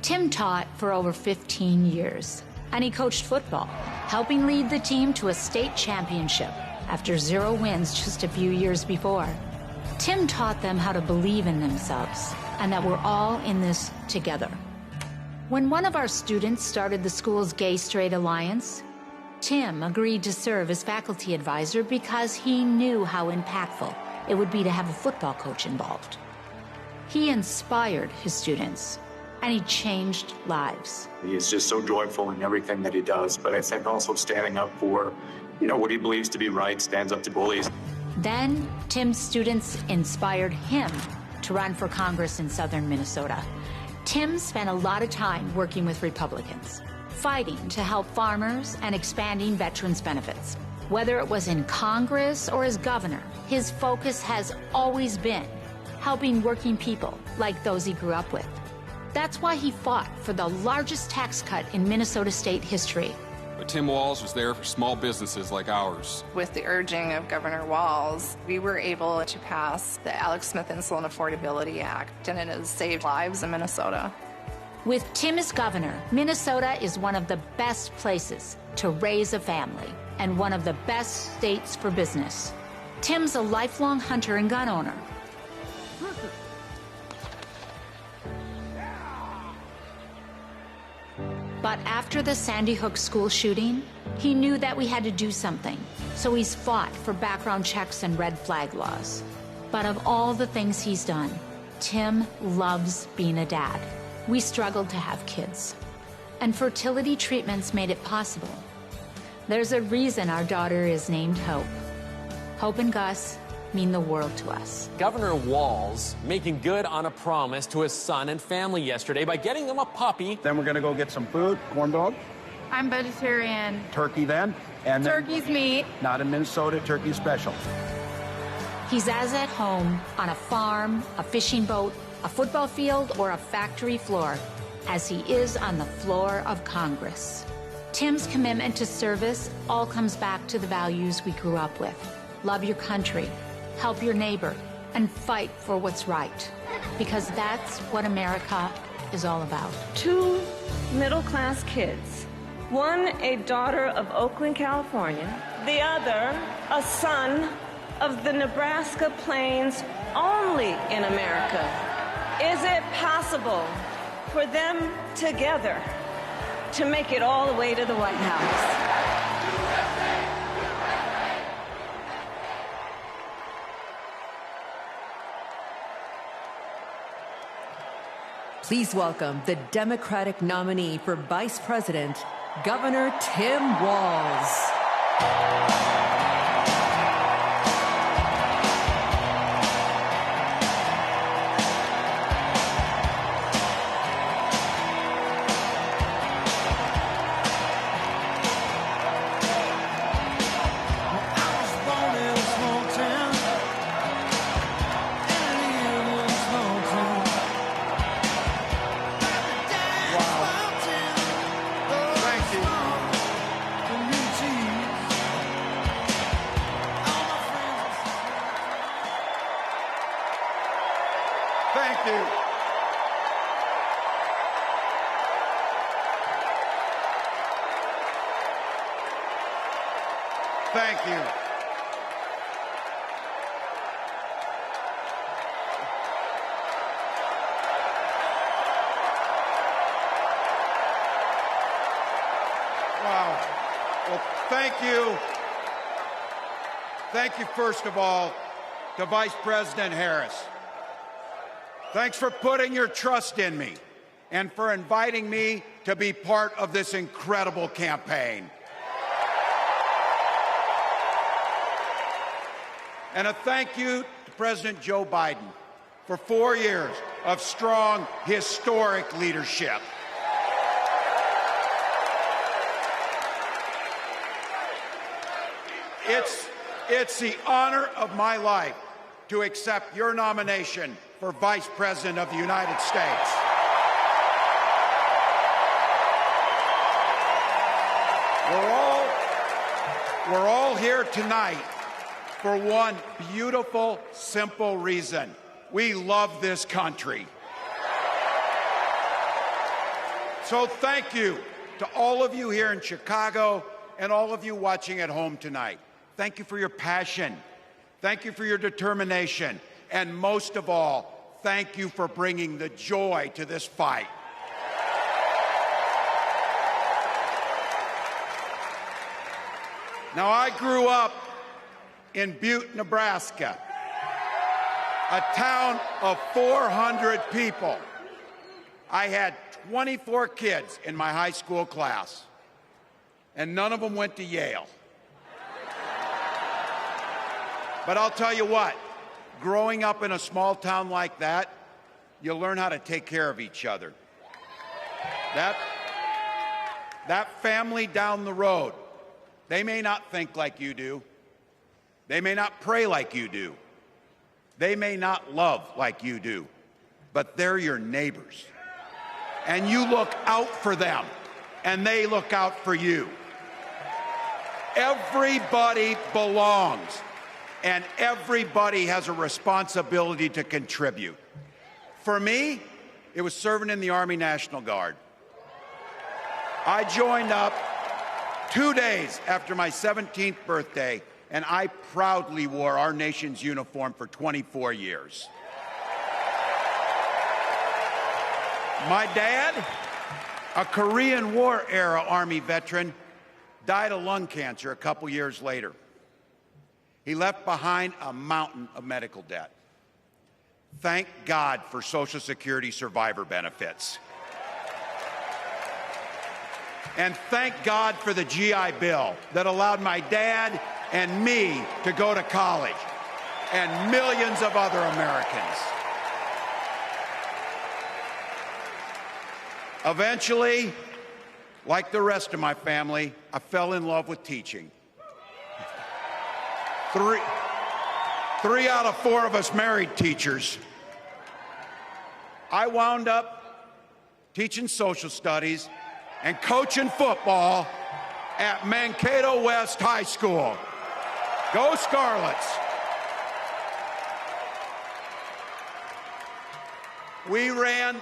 Tim taught for over 15 years, and he coached football, helping lead the team to a state championship after 0 wins just a few years before. Tim taught them how to believe in themselves and that we're all in this together. When one of our students started the school's Gay-Straight Alliance, Tim agreed to serve as faculty advisor because he knew how impactful it would be to have a football coach involved. He inspired his students, and he changed lives. He is just so joyful in everything that he does, but I think also standing up for what he believes to be right, stands up to bullies. Then, Tim's students inspired him to run for Congress in southern Minnesota. Tim spent a lot of time working with Republicans, fighting to help farmers and expanding veterans' benefits. Whether it was in Congress or as governor, his focus has always been helping working people like those he grew up with. That's why he fought for the largest tax cut in Minnesota state history. But Tim Walz was there for small businesses like ours. With the urging of Governor Walz, we were able to pass the Alex Smith Insulin Affordability Act, and it has saved lives in Minnesota. With Tim as governor, Minnesota is one of the best places to raise a family and one of the best states for business. Tim's a lifelong hunter and gun owner. But after the Sandy Hook school shooting, he knew that we had to do something. So he's fought for background checks and red flag laws. But of all the things he's done, Tim loves being a dad. We struggled to have kids, and fertility treatments made it possible. There's a reason our daughter is named Hope. Hope and Gus mean the world to us. Governor Walz making good on a promise to his son and family yesterday by getting them a puppy. Then we're going to go get some food, corn dog. I'm vegetarian. Turkey then. And turkey's meat. Not in Minnesota, turkey special. He's as at home on a farm, a fishing boat, a football field, or a factory floor as he is on the floor of Congress. Tim's commitment to service all comes back to the values we grew up with. Love your country, help your neighbor, and fight for what's right. Because that's what America is all about. 2 middle-class kids. One, a daughter of Oakland, California. The other, a son of the Nebraska Plains, only in America. Is it possible for them together to make it all the way to the White House? Please welcome the Democratic nominee for Vice President, Governor Tim Walz. you. Thank you. Wow. Well, thank you. Thank you, first of all, to Vice President Harris. Thanks for putting your trust in me and for inviting me to be part of this incredible campaign. And a thank you to President Joe Biden for 4 years of strong, historic leadership. It's the honor of my life to accept your nomination for Vice President of the United States. We're all here tonight for one beautiful, simple reason. We love this country. So thank you to all of you here in Chicago and all of you watching at home tonight. Thank you for your passion. Thank you for your determination. And most of all, thank you for bringing the joy to this fight. Now, I grew up in Butte, Nebraska, a town of 400 people. I had 24 kids in my high school class, and none of them went to Yale. But I'll tell you what, growing up in a small town like that, you learn how to take care of each other. That family down the road, they may not think like you do. They may not pray like you do. They may not love like you do. But they're your neighbors. And you look out for them, and they look out for you. Everybody belongs, and everybody has a responsibility to contribute. For me, it was serving in the Army National Guard. I joined up 2 days after my 17th birthday, and I proudly wore our nation's uniform for 24 years. My dad, a Korean War era Army veteran, died of lung cancer a couple years later. He left behind a mountain of medical debt. Thank God for Social Security survivor benefits. And thank God for the GI Bill that allowed my dad and me to go to college, and millions of other Americans. Eventually, like the rest of my family, I fell in love with teaching. Three out of 4 of us married teachers. I wound up teaching social studies and coaching football at Mankato West High School. Go Scarlets! We ran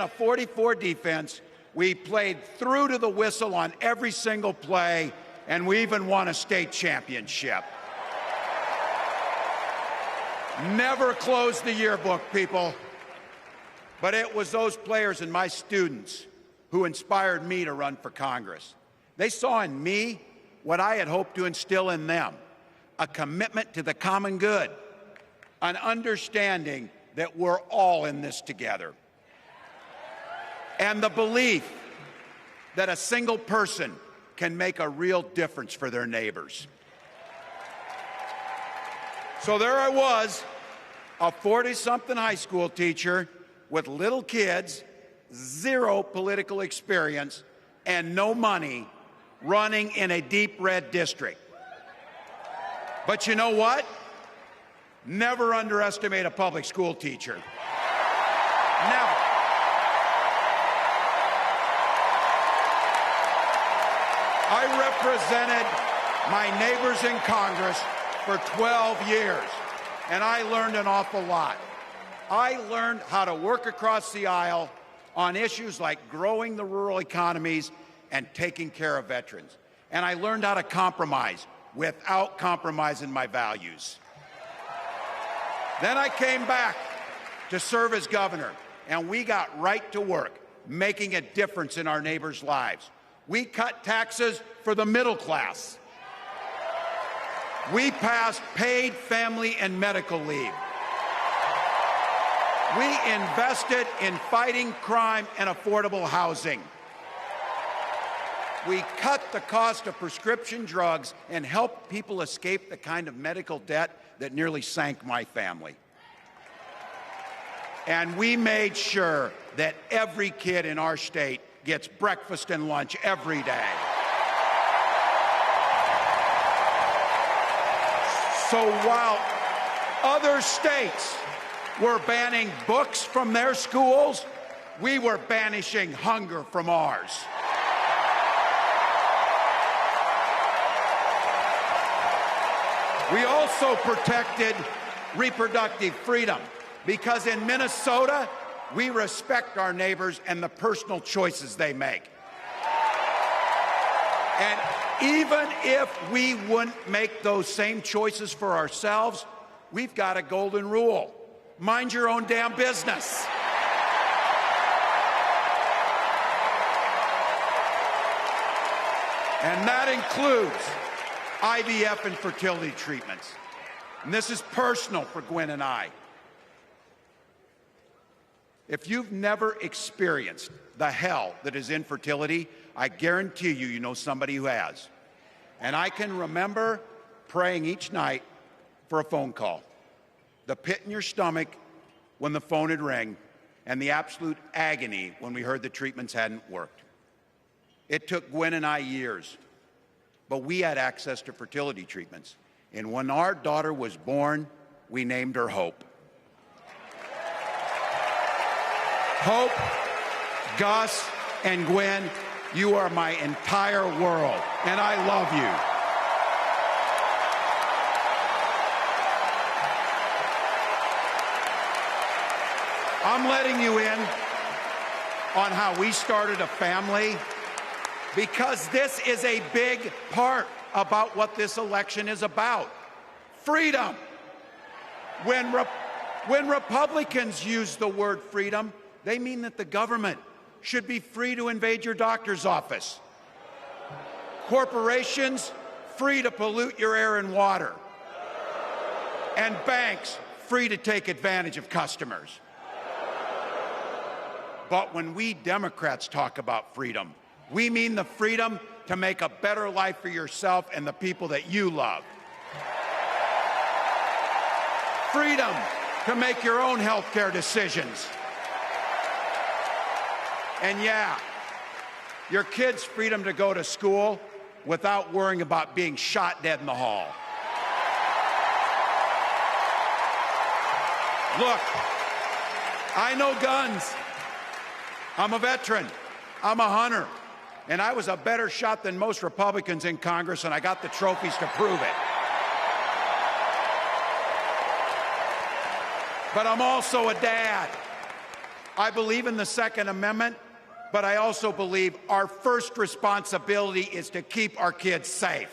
a 44 defense. We played through to the whistle on every single play, and we even won a state championship. Never closed the yearbook, people. But it was those players and my students who inspired me to run for Congress. They saw in me what I had hoped to instill in them, a commitment to the common good, an understanding that we're all in this together, and the belief that a single person can make a real difference for their neighbors. So there I was, a 40-something high school teacher with little kids, 0 political experience, and no money, running in a deep red district. But you know what? Never underestimate a public school teacher. Never. I represented my neighbors in Congress for 12 years, and I learned an awful lot. I learned how to work across the aisle on issues like growing the rural economies and taking care of veterans. And I learned how to compromise without compromising my values. Then I came back to serve as governor, and we got right to work, making a difference in our neighbors' lives. We cut taxes for the middle class. We passed paid family and medical leave. We invested in fighting crime and affordable housing. We cut the cost of prescription drugs and helped people escape the kind of medical debt that nearly sank my family. And we made sure that every kid in our state gets breakfast and lunch every day. So while other states were banning books from their schools, we were banishing hunger from ours. We also protected reproductive freedom because in Minnesota, we respect our neighbors and the personal choices they make. And even if we wouldn't make those same choices for ourselves, we've got a golden rule. Mind your own damn business. And that includes IVF and fertility treatments. And this is personal for Gwen and I. If you've never experienced the hell that is infertility, I guarantee you, you know somebody who has. And I can remember praying each night for a phone call. The pit in your stomach when the phone had rang, and the absolute agony when we heard the treatments hadn't worked. It took Gwen and I years, but we had access to fertility treatments. And when our daughter was born, we named her Hope. Hope, Gus, and Gwen, you are my entire world, and I love you. I'm letting you in on how we started a family because this is a big part about what this election is about. Freedom. When Republicans use the word freedom, they mean that the government should be free to invade your doctor's office. Corporations free to pollute your air and water. And banks free to take advantage of customers. But when we Democrats talk about freedom, we mean the freedom to make a better life for yourself and the people that you love. Freedom to make your own health care decisions. And yeah, your kids' freedom to go to school without worrying about being shot dead in the hall. Look, I know guns. I'm a veteran. I'm a hunter. And I was a better shot than most Republicans in Congress, and I got the trophies to prove it. But I'm also a dad. I believe in the Second Amendment, but I also believe our first responsibility is to keep our kids safe.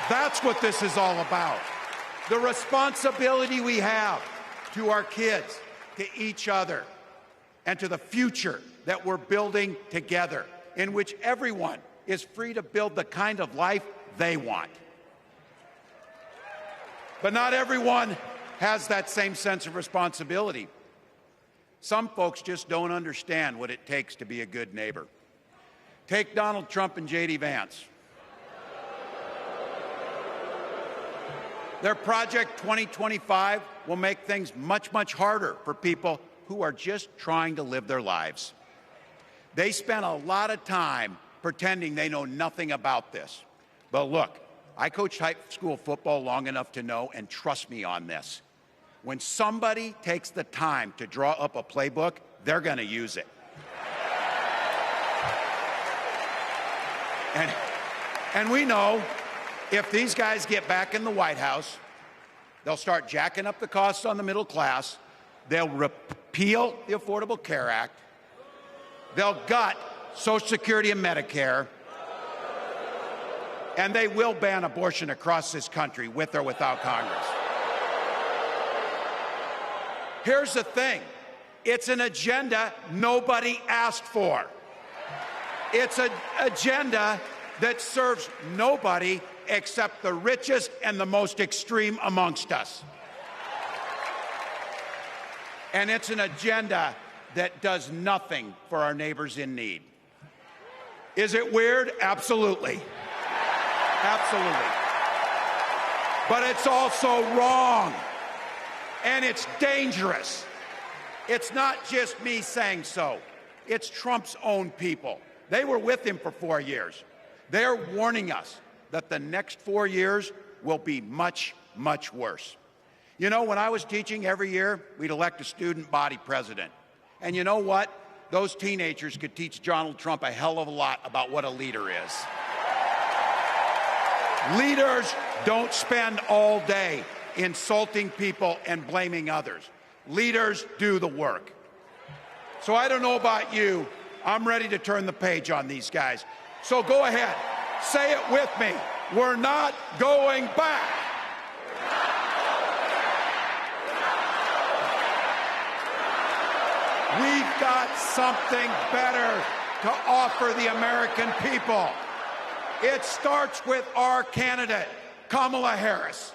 That's what this is all about. The responsibility we have to our kids, to each other, and to the future that we're building together, in which everyone is free to build the kind of life they want. But not everyone has that same sense of responsibility. Some folks just don't understand what it takes to be a good neighbor. Take Donald Trump and J.D. Vance. Their Project 2025 will make things much, much harder for people who are just trying to live their lives. They spent a lot of time pretending they know nothing about this. But look, I coached high school football long enough to know, and trust me on this, when somebody takes the time to draw up a playbook, they're going to use it. And we know If these guys get back in the White House, they'll start jacking up the costs on the middle class. They'll repeal the Affordable Care Act. They'll gut Social Security and Medicare. And they will ban abortion across this country, with or without Congress. Here's the thing. It's an agenda nobody asked for. It's an agenda that serves nobody except the richest and the most extreme amongst us. And it's an agenda that does nothing for our neighbors in need. Is it weird? Absolutely. Absolutely. But it's also wrong. And it's dangerous. It's not just me saying so. It's Trump's own people. They were with him for 4 years. They're warning us that the next 4 years will be much, much worse. You know, when I was teaching every year, we'd elect a student body president. And you know what? Those teenagers could teach Donald Trump a hell of a lot about what a leader is. Leaders don't spend all day insulting people and blaming others. Leaders do the work. So I don't know about you. I'm ready to turn the page on these guys. So go ahead. Say it with me. We're not going back. We've got something better to offer the American people. It starts with our candidate, Kamala Harris.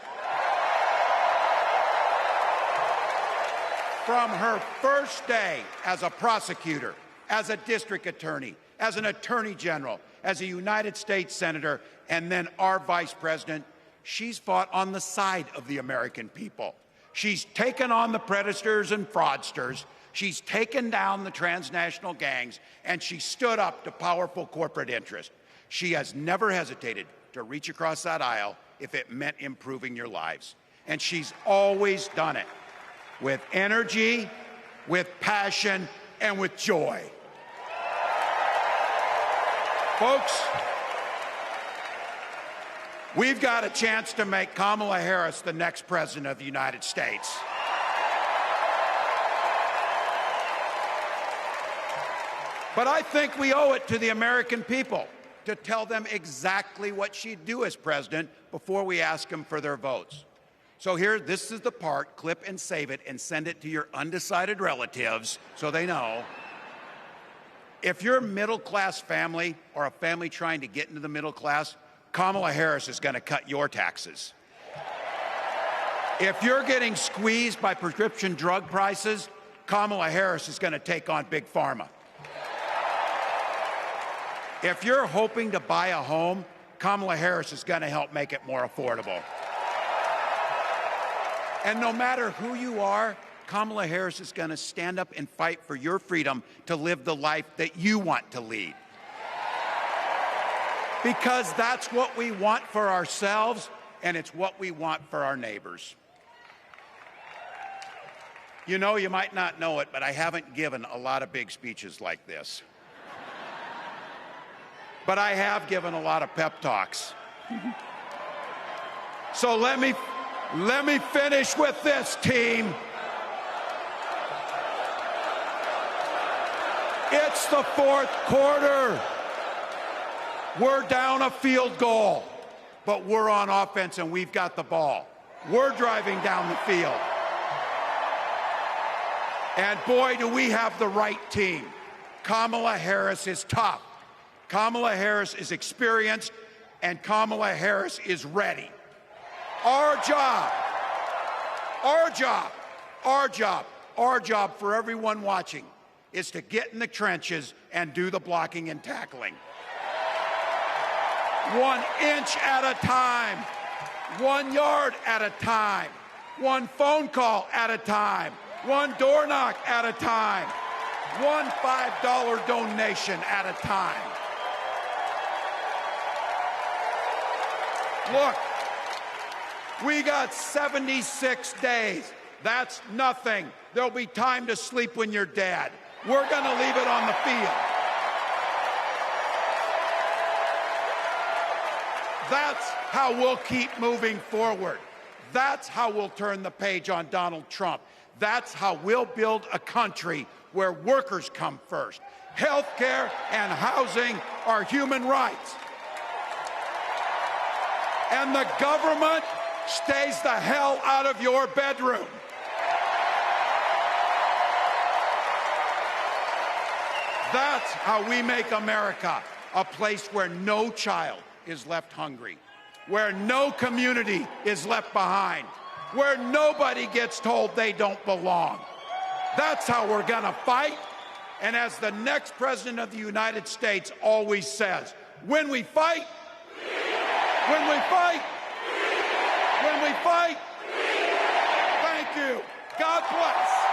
From her first day as a prosecutor, as a district attorney, as an attorney general, as a United States senator, and then our vice president, she's fought on the side of the American people. She's taken on the predators and fraudsters. She's taken down the transnational gangs, and she stood up to powerful corporate interests. She has never hesitated to reach across that aisle if it meant improving your lives. And she's always done it with energy, with passion, and with joy. Folks, we've got a chance to make Kamala Harris the next president of the United States. But I think we owe it to the American people to tell them exactly what she'd do as president before we ask them for their votes. So here, this is the part, clip and save it and send it to your undecided relatives so they know. If you're a middle-class family or a family trying to get into the middle class, Kamala Harris is going to cut your taxes. If you're getting squeezed by prescription drug prices, Kamala Harris is going to take on Big Pharma. If you're hoping to buy a home, Kamala Harris is going to help make it more affordable. And no matter who you are, Kamala Harris is going to stand up and fight for your freedom to live the life that you want to lead. Because that's what we want for ourselves, and it's what we want for our neighbors. You know, you might not know it, but I haven't given a lot of big speeches like this. But I have given a lot of pep talks. So let me finish with this, team. It's the fourth quarter. We're down a field goal, but we're on offense and we've got the ball. We're driving down the field. And boy, do we have the right team. Kamala Harris is tough. Kamala Harris is experienced, and Kamala Harris is ready. Our job for everyone watching is to get in the trenches and do the blocking and tackling. 1 inch at a time, 1 yard at a time, 1 phone call at a time, 1 door knock at a time, 1 $5 donation at a time. Look, we got 76 days. That's nothing. There'll be time to sleep when you're dead. We're going to leave it on the field. That's how we'll keep moving forward. That's how we'll turn the page on Donald Trump. That's how we'll build a country where workers come first. Health care and housing are human rights. And the government stays the hell out of your bedroom. That's how we make America a place where no child is left hungry, where no community is left behind, where nobody gets told they don't belong. That's how we're gonna fight. And as the next president of the United States always says, when we fight, when we fight, when we fight, thank you. God bless.